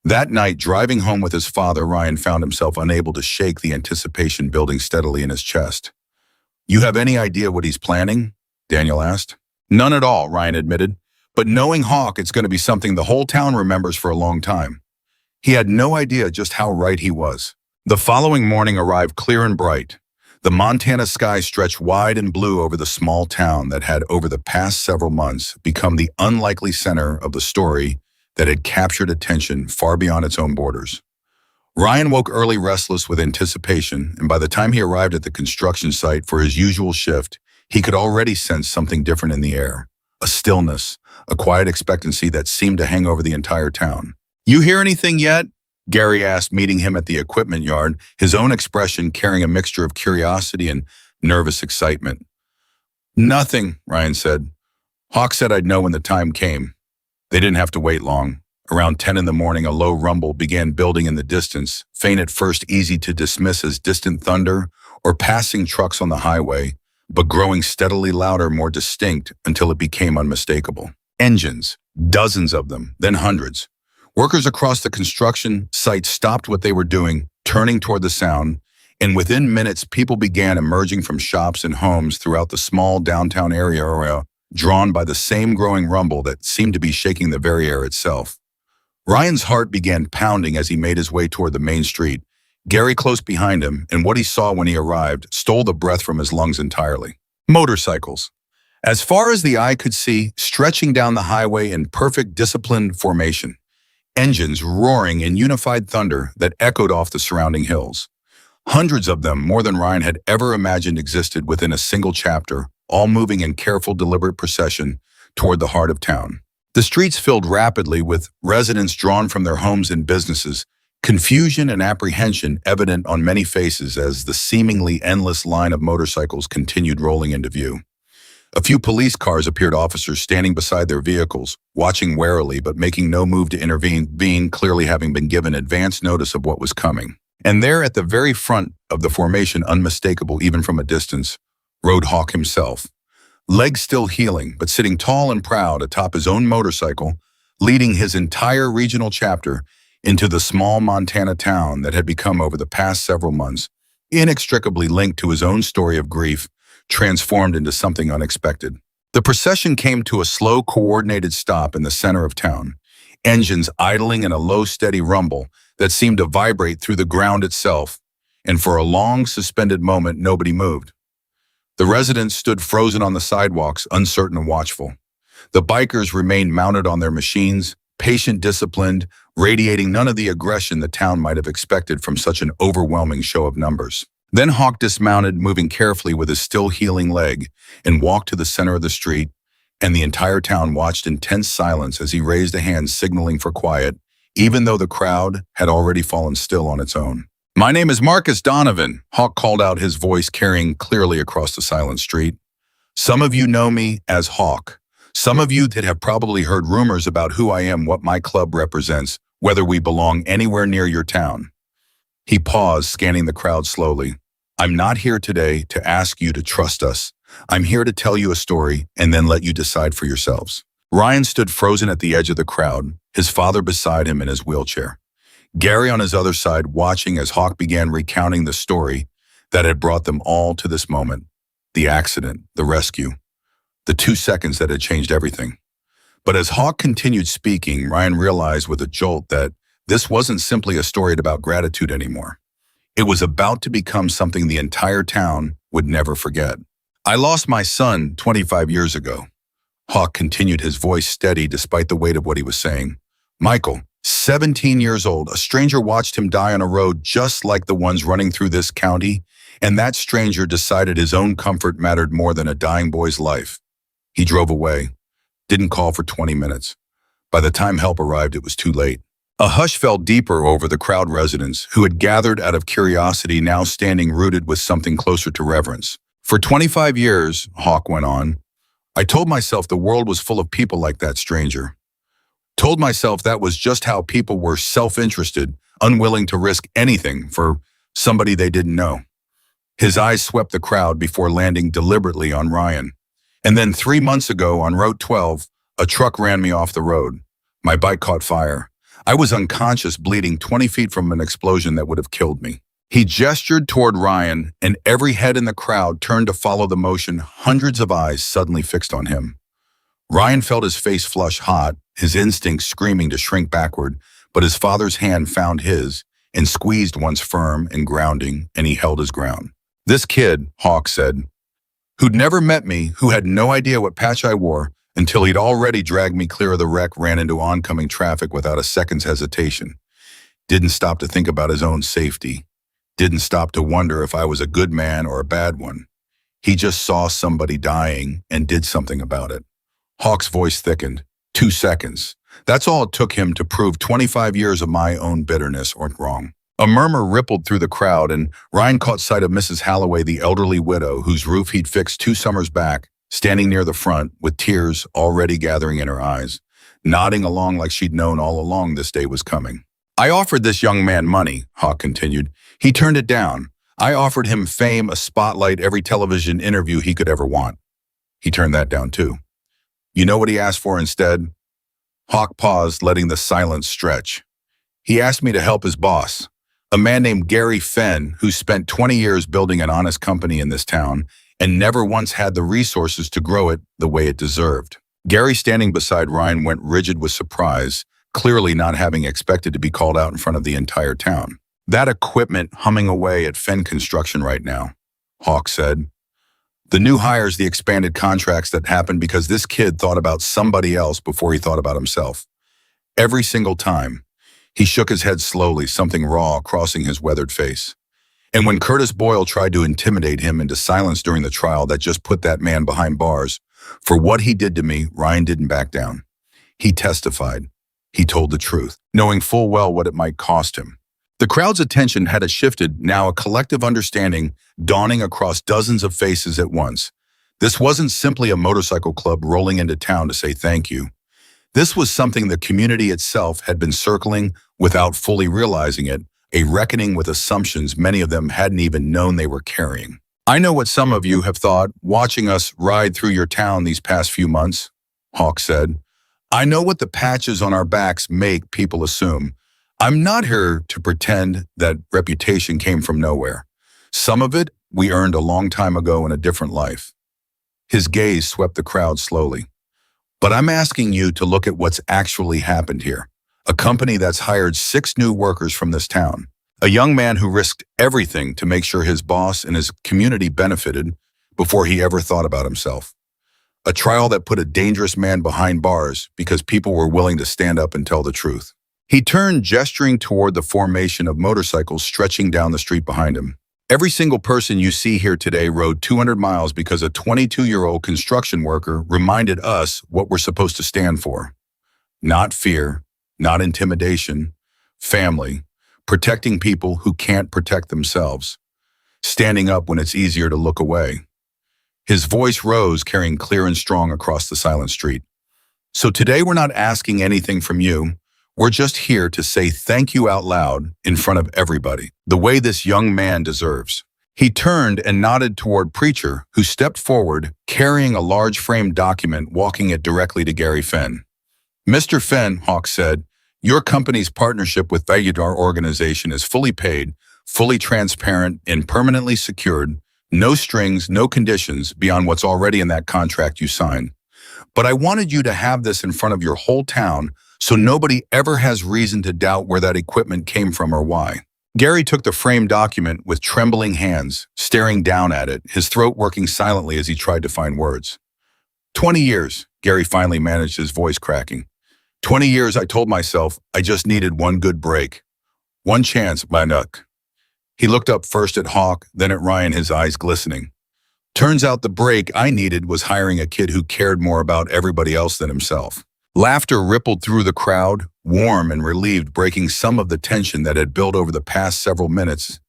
That night, driving home with his father, Ryan found himself unable to shake the anticipation building steadily in his chest. "You have any idea what he's planning?" Daniel asked. "None at all," Ryan admitted. "But knowing Hawk, it's going to be something the whole town remembers for a long time." He had no idea just how right he was. The following morning arrived clear and bright. The Montana sky stretched wide and blue over the small town that had, over the past several months, become the unlikely center of the story that had captured attention far beyond its own borders. Ryan woke early, restless with anticipation, and by the time he arrived at the construction site for his usual shift, he could already sense something different in the air. A stillness, a quiet expectancy that seemed to hang over the entire town. "You hear anything yet?" Gary asked, meeting him at the equipment yard, his own expression carrying a mixture of curiosity and nervous excitement. "Nothing," Ryan said. "Hawk said I'd know when the time came." They didn't have to wait long. Around 10 in the morning, a low rumble began building in the distance, faint at first, easy to dismiss as distant thunder or passing trucks on the highway, but growing steadily louder, more distinct, until it became unmistakable. Engines, dozens of them, then hundreds. Workers across the construction site stopped what they were doing, turning toward the sound, and within minutes, people began emerging from shops and homes throughout the small downtown area, drawn by the same growing rumble that seemed to be shaking the very air itself. Ryan's heart began pounding as he made his way toward the main street, Gary close behind him, and what he saw when he arrived stole the breath from his lungs entirely. Motorcycles. As far as the eye could see, stretching down the highway in perfect disciplined formation. Engines roaring in unified thunder that echoed off the surrounding hills. Hundreds of them, more than Ryan had ever imagined existed within a single chapter, all moving in careful, deliberate procession toward the heart of town. The streets filled rapidly with residents drawn from their homes and businesses, confusion and apprehension evident on many faces as the seemingly endless line of motorcycles continued rolling into view. A few police cars appeared, officers standing beside their vehicles, watching warily but making no move to intervene, clearly having been given advance notice of what was coming. And there at the very front of the formation, unmistakable even from a distance, rode Hawk himself, legs still healing, but sitting tall and proud atop his own motorcycle, leading his entire regional chapter into the small Montana town that had become over the past several months, inextricably linked to his own story of grief, transformed into something unexpected. The procession came to a slow, coordinated stop in the center of town, engines idling in a low, steady rumble that seemed to vibrate through the ground itself, and for a long, suspended moment, nobody moved. The residents stood frozen on the sidewalks, uncertain and watchful. The bikers remained mounted on their machines, patient, disciplined, radiating none of the aggression the town might have expected from such an overwhelming show of numbers. Then Hawk dismounted, moving carefully with his still healing leg, and walked to the center of the street, and the entire town watched in tense silence as he raised a hand signaling for quiet, even though the crowd had already fallen still on its own. "My name is Marcus Donovan," Hawk called out, his voice carrying clearly across the silent street. "Some of you know me as Hawk. Some of you that have probably heard rumors about who I am, what my club represents, whether we belong anywhere near your town." He paused, scanning the crowd slowly. "I'm not here today to ask you to trust us. I'm here to tell you a story and then let you decide for yourselves." Ryan stood frozen at the edge of the crowd, his father beside him in his wheelchair. Gary on his other side, watching as Hawk began recounting the story that had brought them all to this moment. The accident, the rescue, the 2 seconds that had changed everything. But as Hawk continued speaking, Ryan realized with a jolt that this wasn't simply a story about gratitude anymore. It was about to become something the entire town would never forget. "I lost my son 25 years ago." Hawk continued, his voice steady despite the weight of what he was saying. "Michael, 17 years old, a stranger watched him die on a road just like the ones running through this county, and that stranger decided his own comfort mattered more than a dying boy's life. He drove away, didn't call for 20 minutes. By the time help arrived, it was too late." A hush fell deeper over the crowd, residents who had gathered out of curiosity now standing rooted with something closer to reverence. "For 25 years, Hawk went on, I told myself the world was full of people like that stranger. Told myself that was just how people were, self-interested, unwilling to risk anything for somebody they didn't know." His eyes swept the crowd before landing deliberately on Ryan. "And then 3 months ago on Route 12, a truck ran me off the road. My bike caught fire. I was unconscious, bleeding 20 feet from an explosion that would have killed me." He gestured toward Ryan, and every head in the crowd turned to follow the motion, hundreds of eyes suddenly fixed on him. Ryan felt his face flush hot, his instincts screaming to shrink backward, but his father's hand found his and squeezed once firm and grounding, and he held his ground. "This kid," Hawk said, "who'd never met me, who had no idea what patch I wore, until he'd already dragged me clear of the wreck, ran into oncoming traffic without a second's hesitation. Didn't stop to think about his own safety. Didn't stop to wonder if I was a good man or a bad one. He just saw somebody dying and did something about it." Hawk's voice thickened. 2 seconds. That's all it took him to prove 25 years of my own bitterness weren't wrong. A murmur rippled through the crowd, and Ryan caught sight of Mrs. Halloway, the elderly widow whose roof he'd fixed 2 summers back, standing near the front with tears already gathering in her eyes, nodding along like she'd known all along this day was coming. "I offered this young man money," Hawk continued. "He turned it down. I offered him fame, a spotlight, every television interview he could ever want. He turned that down too. You know what he asked for instead?" Hawk paused, letting the silence stretch. "He asked me to help his boss, a man named Gary Fenn, who spent 20 years building an honest company in this town and never once had the resources to grow it the way it deserved." Gary, standing beside Ryan, went rigid with surprise, clearly not having expected to be called out in front of the entire town. "That equipment humming away at Fenn Construction right now," Hawk said. "The new hires, the expanded contracts that happened because this kid thought about somebody else before he thought about himself. Every single time." He shook his head slowly, something raw crossing his weathered face. "And when Curtis Boyle tried to intimidate him into silence during the trial that just put that man behind bars, for what he did to me, Ryan didn't back down. He testified. He told the truth, knowing full well what it might cost him." The crowd's attention had shifted, now a collective understanding dawning across dozens of faces at once. This wasn't simply a motorcycle club rolling into town to say thank you. This was something the community itself had been circling without fully realizing it, a reckoning with assumptions many of them hadn't even known they were carrying. I know what some of you have thought watching us ride through your town these past few months, Hawk said. I know what the patches on our backs make people assume. I'm not here to pretend that reputation came from nowhere. Some of it we earned a long time ago in a different life. His gaze swept the crowd slowly. But I'm asking you to look at what's actually happened here. A company that's hired 6 new workers from this town. A young man who risked everything to make sure his boss and his community benefited before he ever thought about himself. A trial that put a dangerous man behind bars because people were willing to stand up and tell the truth. He turned, gesturing toward the formation of motorcycles stretching down the street behind him. Every single person you see here today rode 200 miles because a 22-year-old construction worker reminded us what we're supposed to stand for. Not fear, not intimidation, family, protecting people who can't protect themselves, standing up when it's easier to look away. His voice rose, carrying clear and strong across the silent street. So today we're not asking anything from you. We're just here to say thank you out loud in front of everybody, the way this young man deserves. He turned and nodded toward Preacher, who stepped forward, carrying a large framed document, walking it directly to Gary Fenn. Mr. Fenn, Hawk said, your company's partnership with our organization is fully paid, fully transparent, and permanently secured. No strings, no conditions beyond what's already in that contract you signed. But I wanted you to have this in front of your whole town so nobody ever has reason to doubt where that equipment came from or why. Gary took the framed document with trembling hands, staring down at it, his throat working silently as he tried to find words. 20 years, Gary finally managed, his voice cracking. 20 years I told myself I just needed one good break. One chance, my luck. He looked up first at Hawk, then at Ryan, his eyes glistening. Turns out the break I needed was hiring a kid who cared more about everybody else than himself. Laughter rippled through the crowd, warm and relieved, breaking some of the tension that had built over the past several minutes.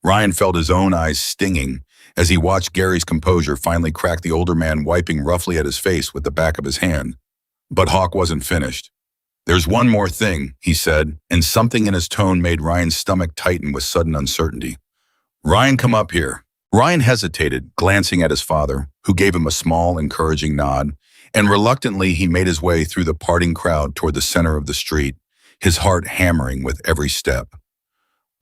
Ryan felt his own eyes stinging as he watched Gary's composure finally crack, the older man wiping roughly at his face with the back of his hand. But Hawk wasn't finished. There's one more thing, he said, and something in his tone made Ryan's stomach tighten with sudden uncertainty. Ryan, come up here. Ryan hesitated, glancing at his father, who gave him a small, encouraging nod, and reluctantly he made his way through the parting crowd toward the center of the street, his heart hammering with every step.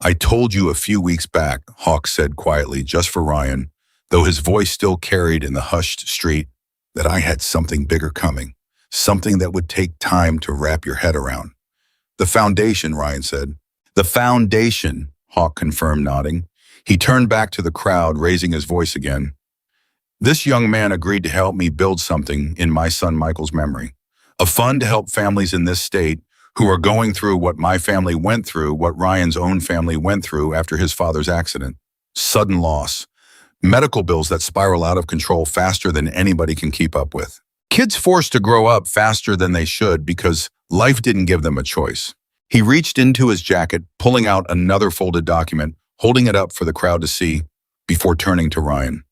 I told you a few weeks back, Hawk said quietly, just for Ryan, though his voice still carried in the hushed street, that I had something bigger coming, something that would take time to wrap your head around. The foundation, Ryan said. The foundation, Hawk confirmed, nodding. He turned back to the crowd, raising his voice again. This young man agreed to help me build something in my son Michael's memory. A fund to help families in this state who are going through what my family went through, what Ryan's own family went through after his father's accident. Sudden loss. Medical bills that spiral out of control faster than anybody can keep up with. Kids forced to grow up faster than they should because life didn't give them a choice. He reached into his jacket, pulling out another folded document, holding it up for the crowd to see, before turning to Ryan.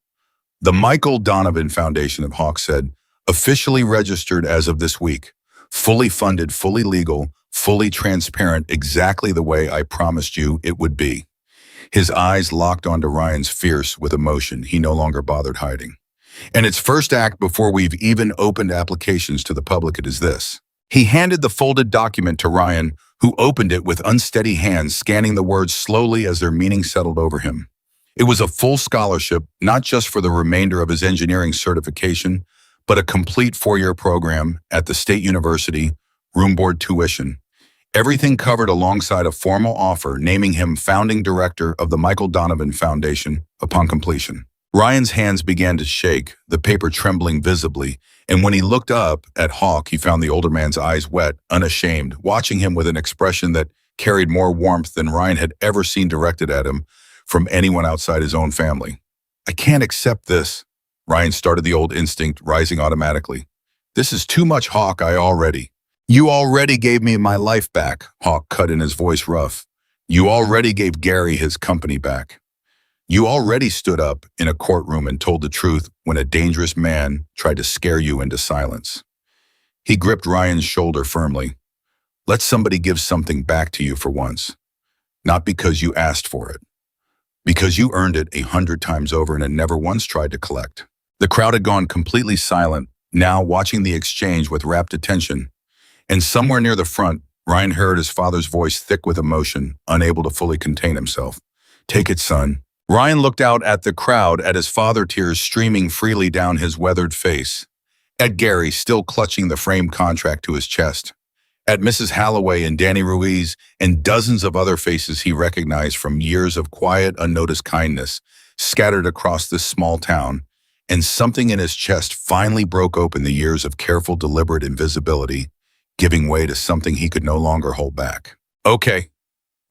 The Michael Donovan Foundation, Hawk said, officially registered as of this week. Fully funded, fully legal, fully transparent, exactly the way I promised you it would be. His eyes locked onto Ryan's, fierce with emotion he no longer bothered hiding. And its first act before we've even opened applications to the public it is this. He handed the folded document to Ryan, who opened it with unsteady hands, scanning the words slowly as their meaning settled over him. It was a full scholarship, not just for the remainder of his engineering certification, but a complete 4-year program at the State University, room board, tuition. Everything covered alongside a formal offer naming him founding director of the Michael Donovan Foundation upon completion. Ryan's hands began to shake, the paper trembling visibly, and when he looked up at Hawk, he found the older man's eyes wet, unashamed, watching him with an expression that carried more warmth than Ryan had ever seen directed at him from anyone outside his own family. I can't accept this. Ryan started, the old instinct rising automatically. This is too much, Hawk. You already gave me my life back, Hawk cut in, his voice rough. You already gave Gary his company back. You already stood up in a courtroom and told the truth when a dangerous man tried to scare you into silence. He gripped Ryan's shoulder firmly. Let somebody give something back to you for once. Not because you asked for it, because you earned it 100 times over and had never once tried to collect. The crowd had gone completely silent, now watching the exchange with rapt attention. And somewhere near the front, Ryan heard his father's voice thick with emotion, unable to fully contain himself. "Take it, son." Ryan looked out at the crowd, at his father, tears streaming freely down his weathered face. At Gary, still clutching the framed contract to his chest. At Mrs. Halloway and Danny Ruiz and dozens of other faces he recognized from years of quiet, unnoticed kindness scattered across this small town. And something in his chest finally broke open the years of careful, deliberate invisibility, giving way to something he could no longer hold back. "Okay,"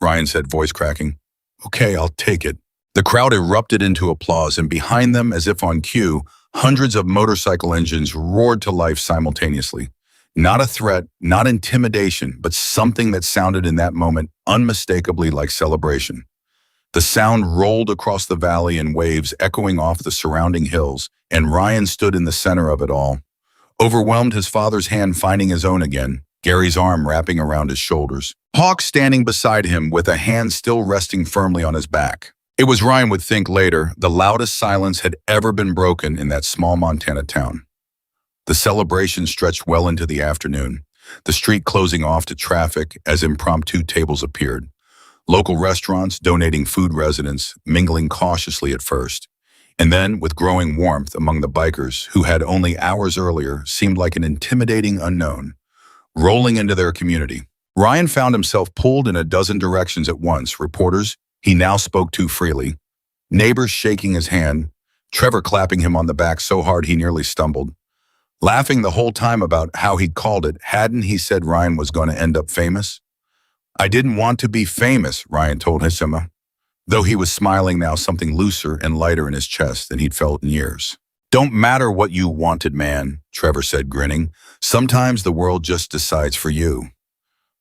Ryan said, voice cracking. "Okay, I'll take it." The crowd erupted into applause, and behind them, as if on cue, hundreds of motorcycle engines roared to life simultaneously. Not a threat, not intimidation, but something that sounded in that moment unmistakably like celebration. The sound rolled across the valley in waves echoing off the surrounding hills, and Ryan stood in the center of it all. Overwhelmed, his father's hand finding his own again, Gary's arm wrapping around his shoulders. Hawk standing beside him with a hand still resting firmly on his back. It was, Ryan would think later, the loudest silence had ever been broken in that small Montana town. The celebration stretched well into the afternoon, the street closing off to traffic as impromptu tables appeared. Local restaurants donating food, residents mingling cautiously at first, and then with growing warmth among the bikers who had only hours earlier seemed like an intimidating unknown, rolling into their community. Ryan found himself pulled in a dozen directions at once. Reporters he now spoke to freely, neighbors shaking his hand, Trevor clapping him on the back so hard he nearly stumbled, laughing the whole time about how he'd called it. Hadn't he said Ryan was going to end up famous? "I didn't want to be famous," Ryan told Hishima, though he was smiling now, something looser and lighter in his chest than he'd felt in years. "Don't matter what you wanted, man," Trevor said, grinning. "Sometimes the world just decides for you."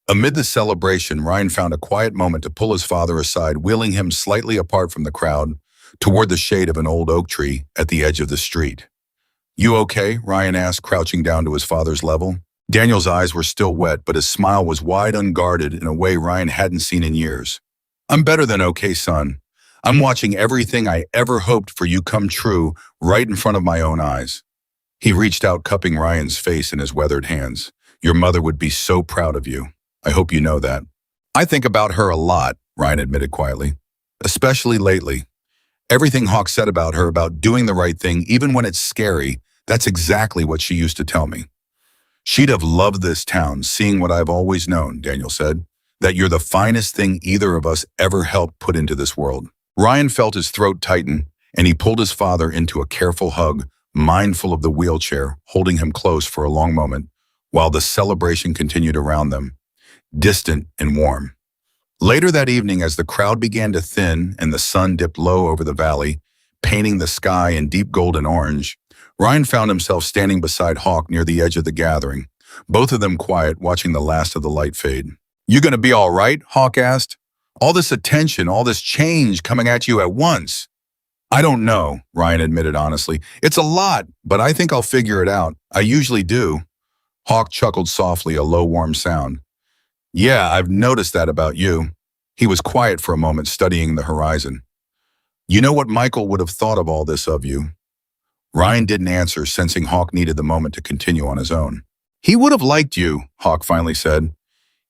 Amid the celebration, Ryan found a quiet moment to pull his father aside, wheeling him slightly apart from the crowd toward the shade of an old oak tree at the edge of the street. "You okay?" Ryan asked, crouching down to his father's level. Daniel's eyes were still wet, but his smile was wide, unguarded in a way Ryan hadn't seen in years. "I'm better than okay, son. I'm watching everything I ever hoped for you come true right in front of my own eyes." He reached out, cupping Ryan's face in his weathered hands. "Your mother would be so proud of you. I hope you know that." "I think about her a lot," Ryan admitted quietly. "Especially lately. Everything Hawk said about her, about doing the right thing, even when it's scary, that's exactly what she used to tell me." "She'd have loved this town, seeing what I've always known," Daniel said, "that you're the finest thing either of us ever helped put into this world." Ryan felt his throat tighten, and he pulled his father into a careful hug, mindful of the wheelchair, holding him close for a long moment, while the celebration continued around them, distant and warm. Later that evening, as the crowd began to thin and the sun dipped low over the valley, painting the sky in deep golden orange, Ryan found himself standing beside Hawk near the edge of the gathering, both of them quiet, watching the last of the light fade. "You gonna be all right?" Hawk asked. "All this attention, all this change coming at you at once." "I don't know," Ryan admitted honestly. "It's a lot, but I think I'll figure it out. I usually do." Hawk chuckled softly, a low, warm sound. "Yeah, I've noticed that about you." He was quiet for a moment, studying the horizon. "You know what Michael would have thought of all this of you?" Ryan didn't answer, sensing Hawk needed the moment to continue on his own. "He would have liked you," Hawk finally said.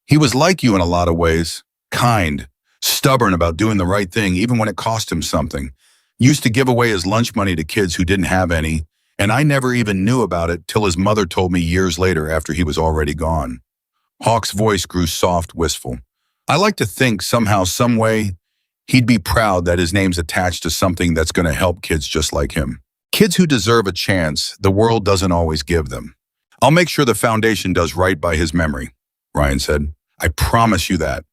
"He was like you in a lot of ways. Kind, stubborn about doing the right thing even when it cost him something. Used to give away his lunch money to kids who didn't have any, and I never even knew about it till his mother told me years later after he was already gone." Hawk's voice grew soft, wistful. "I like to think somehow, some way, he'd be proud that his name's attached to something that's going to help kids just like him. Kids who deserve a chance the world doesn't always give them. I'll make sure the foundation does right by his memory," Ryan said. "I promise you that."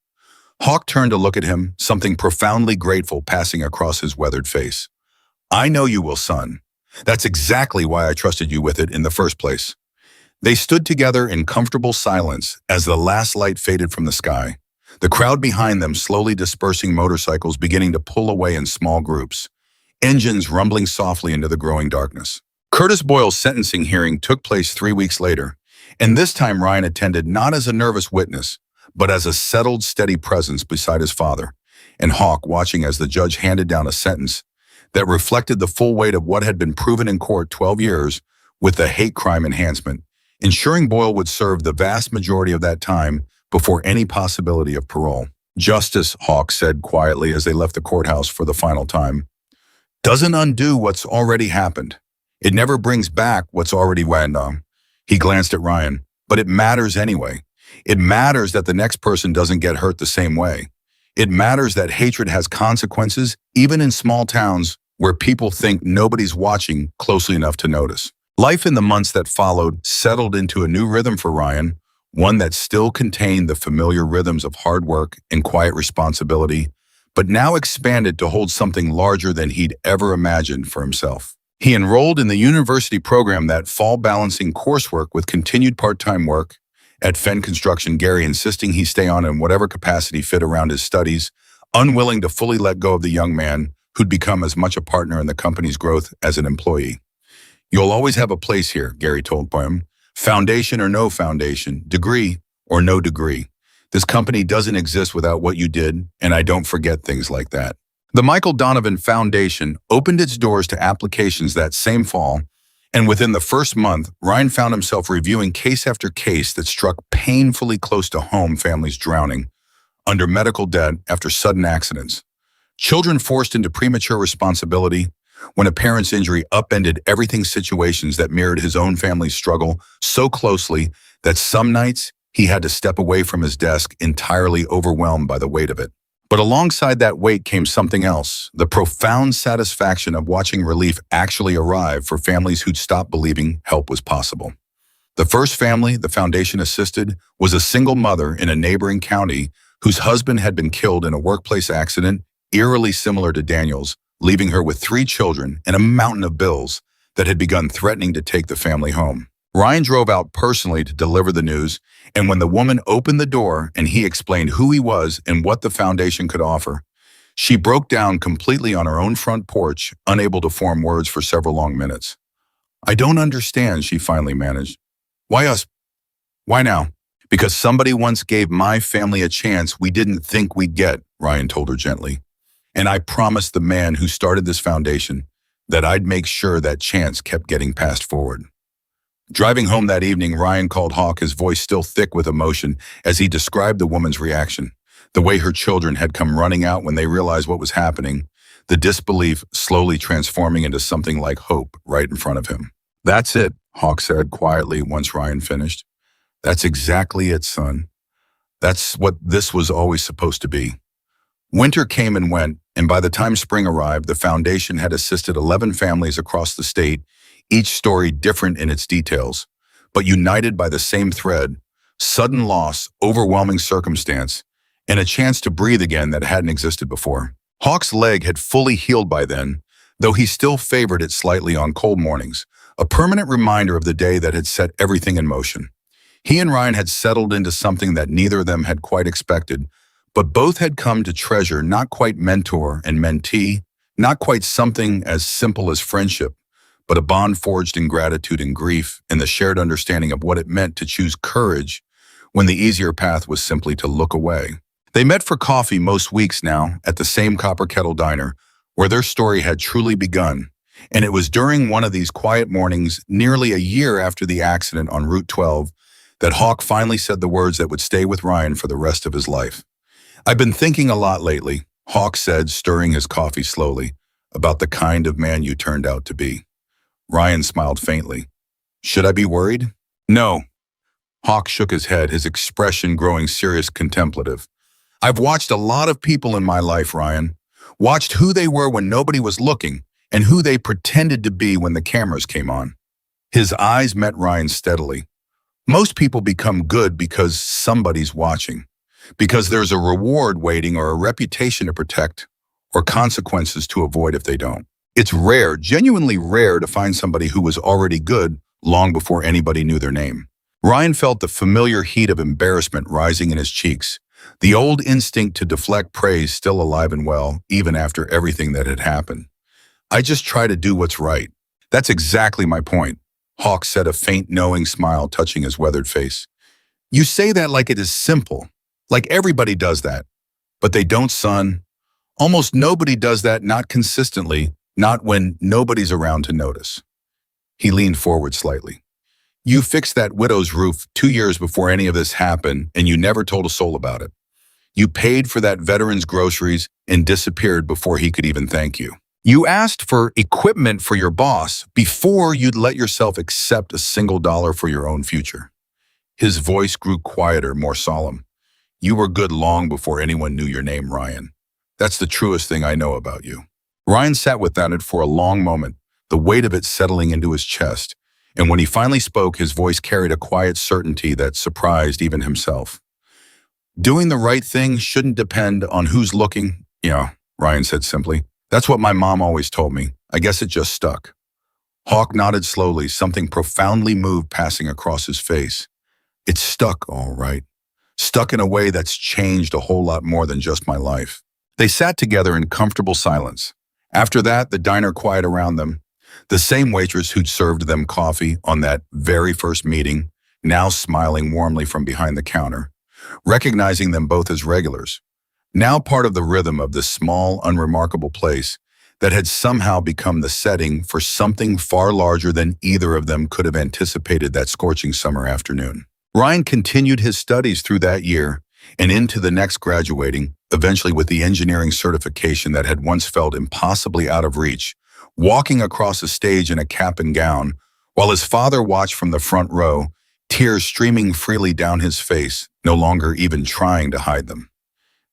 Hawk turned to look at him, something profoundly grateful passing across his weathered face. "I know you will, son. That's exactly why I trusted you with it in the first place." They stood together in comfortable silence as the last light faded from the sky, the crowd behind them slowly dispersing, motorcycles beginning to pull away in small groups, engines rumbling softly into the growing darkness. Curtis Boyle's sentencing hearing took place 3 weeks later, and this time Ryan attended not as a nervous witness, but as a settled, steady presence beside his father. and Hawk watching as the judge handed down a sentence that reflected the full weight of what had been proven in court 12 years with the hate crime enhancement, ensuring Boyle would serve the vast majority of that time before any possibility of parole. Justice, Hawk said quietly as they left the courthouse for the final time, doesn't undo what's already happened. It never brings back what's already went on. He glanced at Ryan. But it matters anyway. It matters that the next person doesn't get hurt the same way. It matters that hatred has consequences, even in small towns where people think nobody's watching closely enough to notice. Life in the months that followed settled into a new rhythm for Ryan, one that still contained the familiar rhythms of hard work and quiet responsibility, but now expanded to hold something larger than he'd ever imagined for himself. He enrolled in the university program that fall, balancing coursework with continued part-time work. At Fenn Construction, Gary insisting he stay on in whatever capacity fit around his studies, unwilling to fully let go of the young man who'd become as much a partner in the company's growth as an employee. You'll always have a place here, Gary told him. Foundation or no foundation, degree or no degree. This company doesn't exist without what you did, and I don't forget things like that. The Michael Donovan Foundation opened its doors to applications that same fall, and within the first month, Ryan found himself reviewing case after case that struck painfully close to home: families drowning under medical debt after sudden accidents, children forced into premature responsibility when a parent's injury upended everything, situations that mirrored his own family's struggle so closely that some nights he had to step away from his desk entirely overwhelmed by the weight of it. But alongside that weight came something else, the profound satisfaction of watching relief actually arrive for families who'd stopped believing help was possible. The first family the foundation assisted was a single mother in a neighboring county whose husband had been killed in a workplace accident eerily similar to Daniel's, leaving her with 3 children and a mountain of bills that had begun threatening to take the family home. Ryan drove out personally to deliver the news, and when the woman opened the door and he explained who he was and what the foundation could offer, she broke down completely on her own front porch, unable to form words for several long minutes. I don't understand, she finally managed. Why us? Why now? Because somebody once gave my family a chance we didn't think we'd get, Ryan told her gently. And I promised the man who started this foundation that I'd make sure that chance kept getting passed forward. Driving home that evening, Ryan called Hawk, his voice still thick with emotion, as he described the woman's reaction, the way her children had come running out when they realized what was happening, the disbelief slowly transforming into something like hope right in front of him. That's it, Hawk said quietly once Ryan finished. That's exactly it, son. That's what this was always supposed to be. Winter came and went, and by the time spring arrived, the foundation had assisted 11 families across the state, each story different in its details, but united by the same thread: sudden loss, overwhelming circumstance, and a chance to breathe again that hadn't existed before. Hawk's leg had fully healed by then, though he still favored it slightly on cold mornings, a permanent reminder of the day that had set everything in motion. He and Ryan had settled into something that neither of them had quite expected, but both had come to treasure, not quite mentor and mentee, not quite something as simple as friendship, but a bond forged in gratitude and grief, and the shared understanding of what it meant to choose courage when the easier path was simply to look away. They met for coffee most weeks now at the same Copper Kettle Diner, where their story had truly begun, and it was during one of these quiet mornings, nearly a year after the accident on Route 12, that Hawk finally said the words that would stay with Ryan for the rest of his life. I've been thinking a lot lately, Hawk said, stirring his coffee slowly, about the kind of man you turned out to be. Ryan smiled faintly. Should I be worried? No. Hawk shook his head, his expression growing serious, contemplative. I've watched a lot of people in my life, Ryan. Watched who they were when nobody was looking and who they pretended to be when the cameras came on. His eyes met Ryan's steadily. Most people become good because somebody's watching, because there's a reward waiting or a reputation to protect or consequences to avoid if they don't. It's rare, genuinely rare, to find somebody who was already good long before anybody knew their name. Ryan felt the familiar heat of embarrassment rising in his cheeks, the old instinct to deflect praise still alive and well, even after everything that had happened. I just try to do what's right. That's exactly my point, Hawk said, a faint, knowing smile touching his weathered face. You say that like it is simple, like everybody does that. But they don't, son. Almost nobody does that, not consistently, not when nobody's around to notice. He leaned forward slightly. You fixed that widow's roof 2 years before any of this happened, and you never told a soul about it. You paid for that veteran's groceries and disappeared before he could even thank you. You asked for equipment for your boss before you'd let yourself accept a single dollar for your own future. His voice grew quieter, more solemn. You were good long before anyone knew your name, Ryan. That's the truest thing I know about you. Ryan sat with that for a long moment, the weight of it settling into his chest, and when he finally spoke, his voice carried a quiet certainty that surprised even himself. Doing the right thing shouldn't depend on who's looking, Ryan said simply. That's what my mom always told me. I guess it just stuck. Hawk nodded slowly, something profoundly moved passing across his face. It's stuck, all right. Stuck in a way that's changed a whole lot more than just my life. They sat together in comfortable silence. After that, the diner quiet around them. The same waitress who'd served them coffee on that very first meeting, now smiling warmly from behind the counter, recognizing them both as regulars, now part of the rhythm of this small, unremarkable place that had somehow become the setting for something far larger than either of them could have anticipated that scorching summer afternoon. Ryan continued his studies through that year and into the next, graduating, eventually with the engineering certification that had once felt impossibly out of reach, walking across a stage in a cap and gown, while his father watched from the front row, tears streaming freely down his face, no longer even trying to hide them.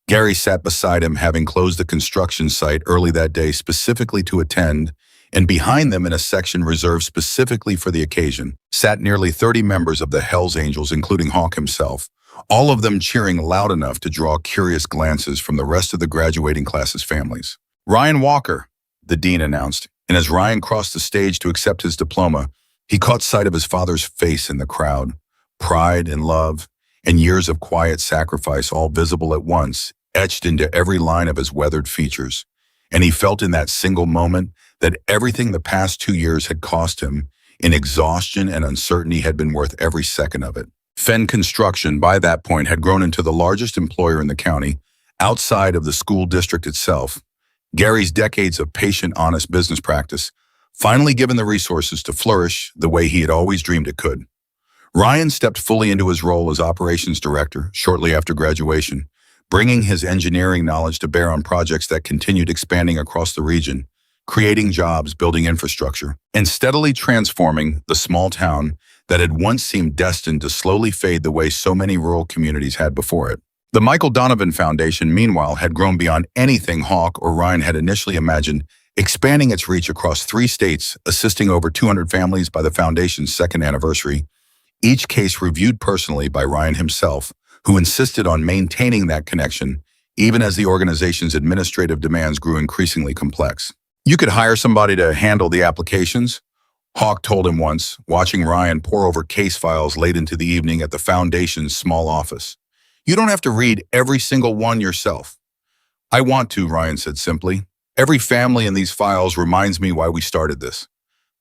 Gary sat beside him, having closed the construction site early that day specifically to attend, and behind them in a section reserved specifically for the occasion, sat nearly 30 members of the Hells Angels, including Hawk himself, all of them cheering loud enough to draw curious glances from the rest of the graduating class's families. Ryan Walker, the dean announced, and as Ryan crossed the stage to accept his diploma, he caught sight of his father's face in the crowd, pride and love, and years of quiet sacrifice all visible at once, etched into every line of his weathered features. And he felt in that single moment that everything the past 2 years had cost him in exhaustion and uncertainty had been worth every second of it. Fenn Construction, by that point, had grown into the largest employer in the county, outside of the school district itself. Gary's decades of patient, honest business practice finally given the resources to flourish the way he had always dreamed it could. Ryan stepped fully into his role as operations director shortly after graduation, bringing his engineering knowledge to bear on projects that continued expanding across the region, creating jobs, building infrastructure, and steadily transforming the small town that had once seemed destined to slowly fade the way so many rural communities had before it. The Michael Donovan Foundation, meanwhile, had grown beyond anything Hawk or Ryan had initially imagined, expanding its reach across 3 states, assisting over 200 families by the foundation's second anniversary, each case reviewed personally by Ryan himself, who insisted on maintaining that connection, even as the organization's administrative demands grew increasingly complex. You could hire somebody to handle the applications, Hawk told him once, watching Ryan pore over case files late into the evening at the foundation's small office. You don't have to read every single one yourself. I want to, Ryan said simply. Every family in these files reminds me why we started this.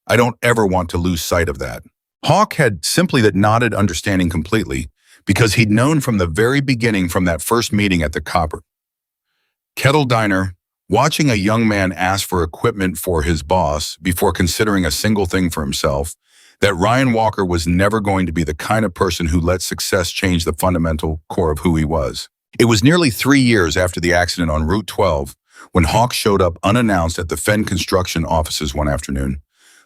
I don't ever want to lose sight of that. Hawk had simply that nodded, understanding completely, because he'd known from the very beginning, from that first meeting at the Copper Kettle Diner, watching a young man ask for equipment for his boss before considering a single thing for himself, that Ryan Walker was never going to be the kind of person who let success change the fundamental core of who he was. It was nearly 3 years after the accident on Route 12 when Hawk showed up unannounced at the Fenn Construction offices one afternoon,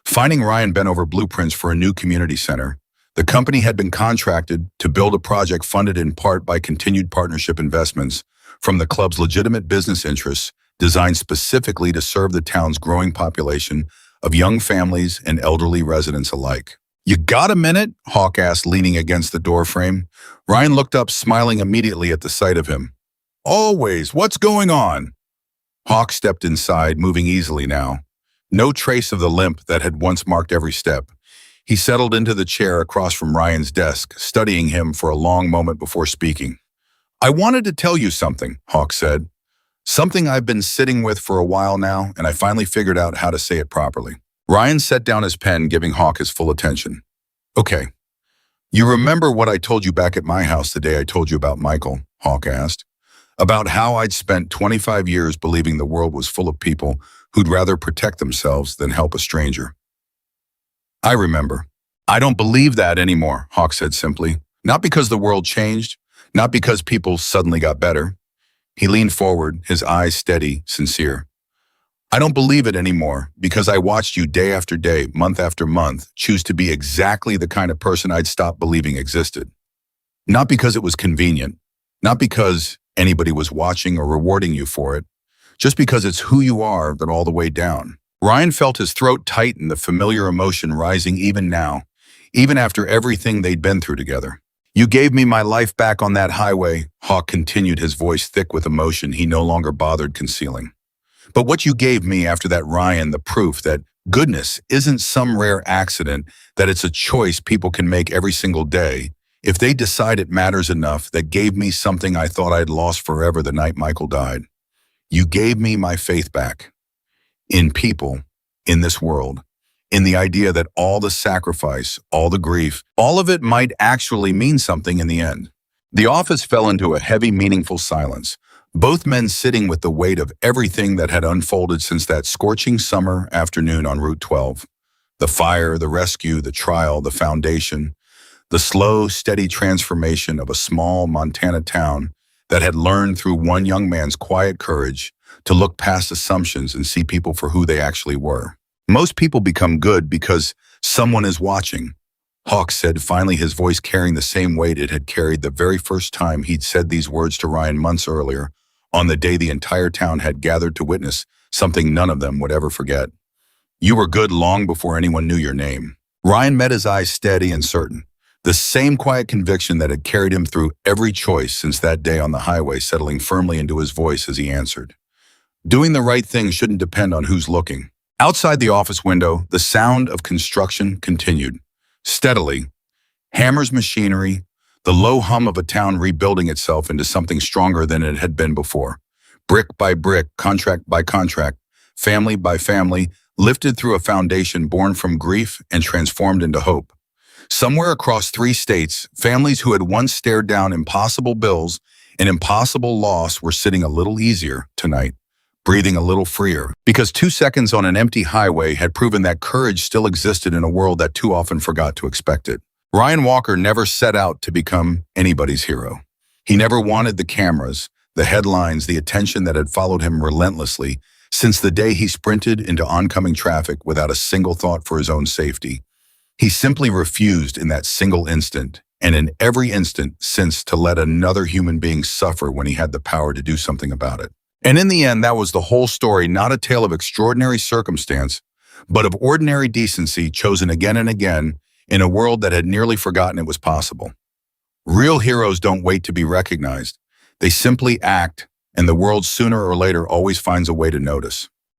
finding Ryan bent over blueprints for a new community center. The company had been contracted to build a project funded in part by continued partnership investments from the club's legitimate business interests, designed specifically to serve the town's growing population of young families and elderly residents alike. You got a minute? Hawk asked, leaning against the doorframe. Ryan looked up, smiling immediately at the sight of him. Always. What's going on? Hawk stepped inside, moving easily now. No trace of the limp that had once marked every step. He settled into the chair across from Ryan's desk, studying him for a long moment before speaking. I wanted to tell you something, Hawk said. Something I've been sitting with for a while now, and I finally figured out how to say it properly. Ryan set down his pen, giving Hawk his full attention. Okay. You remember what I told you back at my house the day I told you about Michael? Hawk asked. about how I'd spent 25 years believing the world was full of people who'd rather protect themselves than help a stranger. I remember. I don't believe that anymore, Hawk said simply. Not because the world changed, not because people suddenly got better. He leaned forward, his eyes steady, sincere. I don't believe it anymore because I watched you day after day, month after month, choose to be exactly the kind of person I'd stopped believing existed. Not because it was convenient, not because anybody was watching or rewarding you for it, just because it's who you are but all the way down. Ryan felt his throat tighten, the familiar emotion rising even now, even after everything they'd been through together. You gave me my life back on that highway, Hawk continued, his voice thick with emotion he no longer bothered concealing. But what you gave me after that, Ryan, the proof that goodness isn't some rare accident, that it's a choice people can make every single day, if they decide it matters enough, that gave me something I thought I'd lost forever the night Michael died. You gave me my faith back. In people, in this world, in the idea that all the sacrifice, all the grief, all of it might actually mean something in the end. The office fell into a heavy, meaningful silence, both men sitting with the weight of everything that had unfolded since that scorching summer afternoon on Route 12. The fire, the rescue, the trial, the foundation, the slow, steady transformation of a small Montana town that had learned through one young man's quiet courage to look past assumptions and see people for who they actually were. Most people become good because someone is watching, Hawk said, finally, his voice carrying the same weight it had carried the very first time he'd said these words to Ryan months earlier, on the day the entire town had gathered to witness something none of them would ever forget. You were good long before anyone knew your name. Ryan met his eyes steady and certain, the same quiet conviction that had carried him through every choice since that day on the highway settling firmly into his voice as he answered. Doing the right thing shouldn't depend on who's looking. Outside the office window, the sound of construction continued. Steadily, hammers, machinery, the low hum of a town rebuilding itself into something stronger than it had been before. Brick by brick, contract by contract, family by family, lifted through a foundation born from grief and transformed into hope. Somewhere across 3 states, families who had once stared down impossible bills and impossible loss were sitting a little easier tonight, breathing a little freer, because 2 seconds on an empty highway had proven that courage still existed in a world that too often forgot to expect it. Ryan Walker never set out to become anybody's hero. He never wanted the cameras, the headlines, the attention that had followed him relentlessly since the day he sprinted into oncoming traffic without a single thought for his own safety. He simply refused in that single instant, and in every instant since, to let another human being suffer when he had the power to do something about it. And in the end, that was the whole story, not a tale of extraordinary circumstance, but of ordinary decency chosen again and again in a world that had nearly forgotten it was possible. Real heroes don't wait to be recognized. They simply act, and the world sooner or later always finds a way to notice.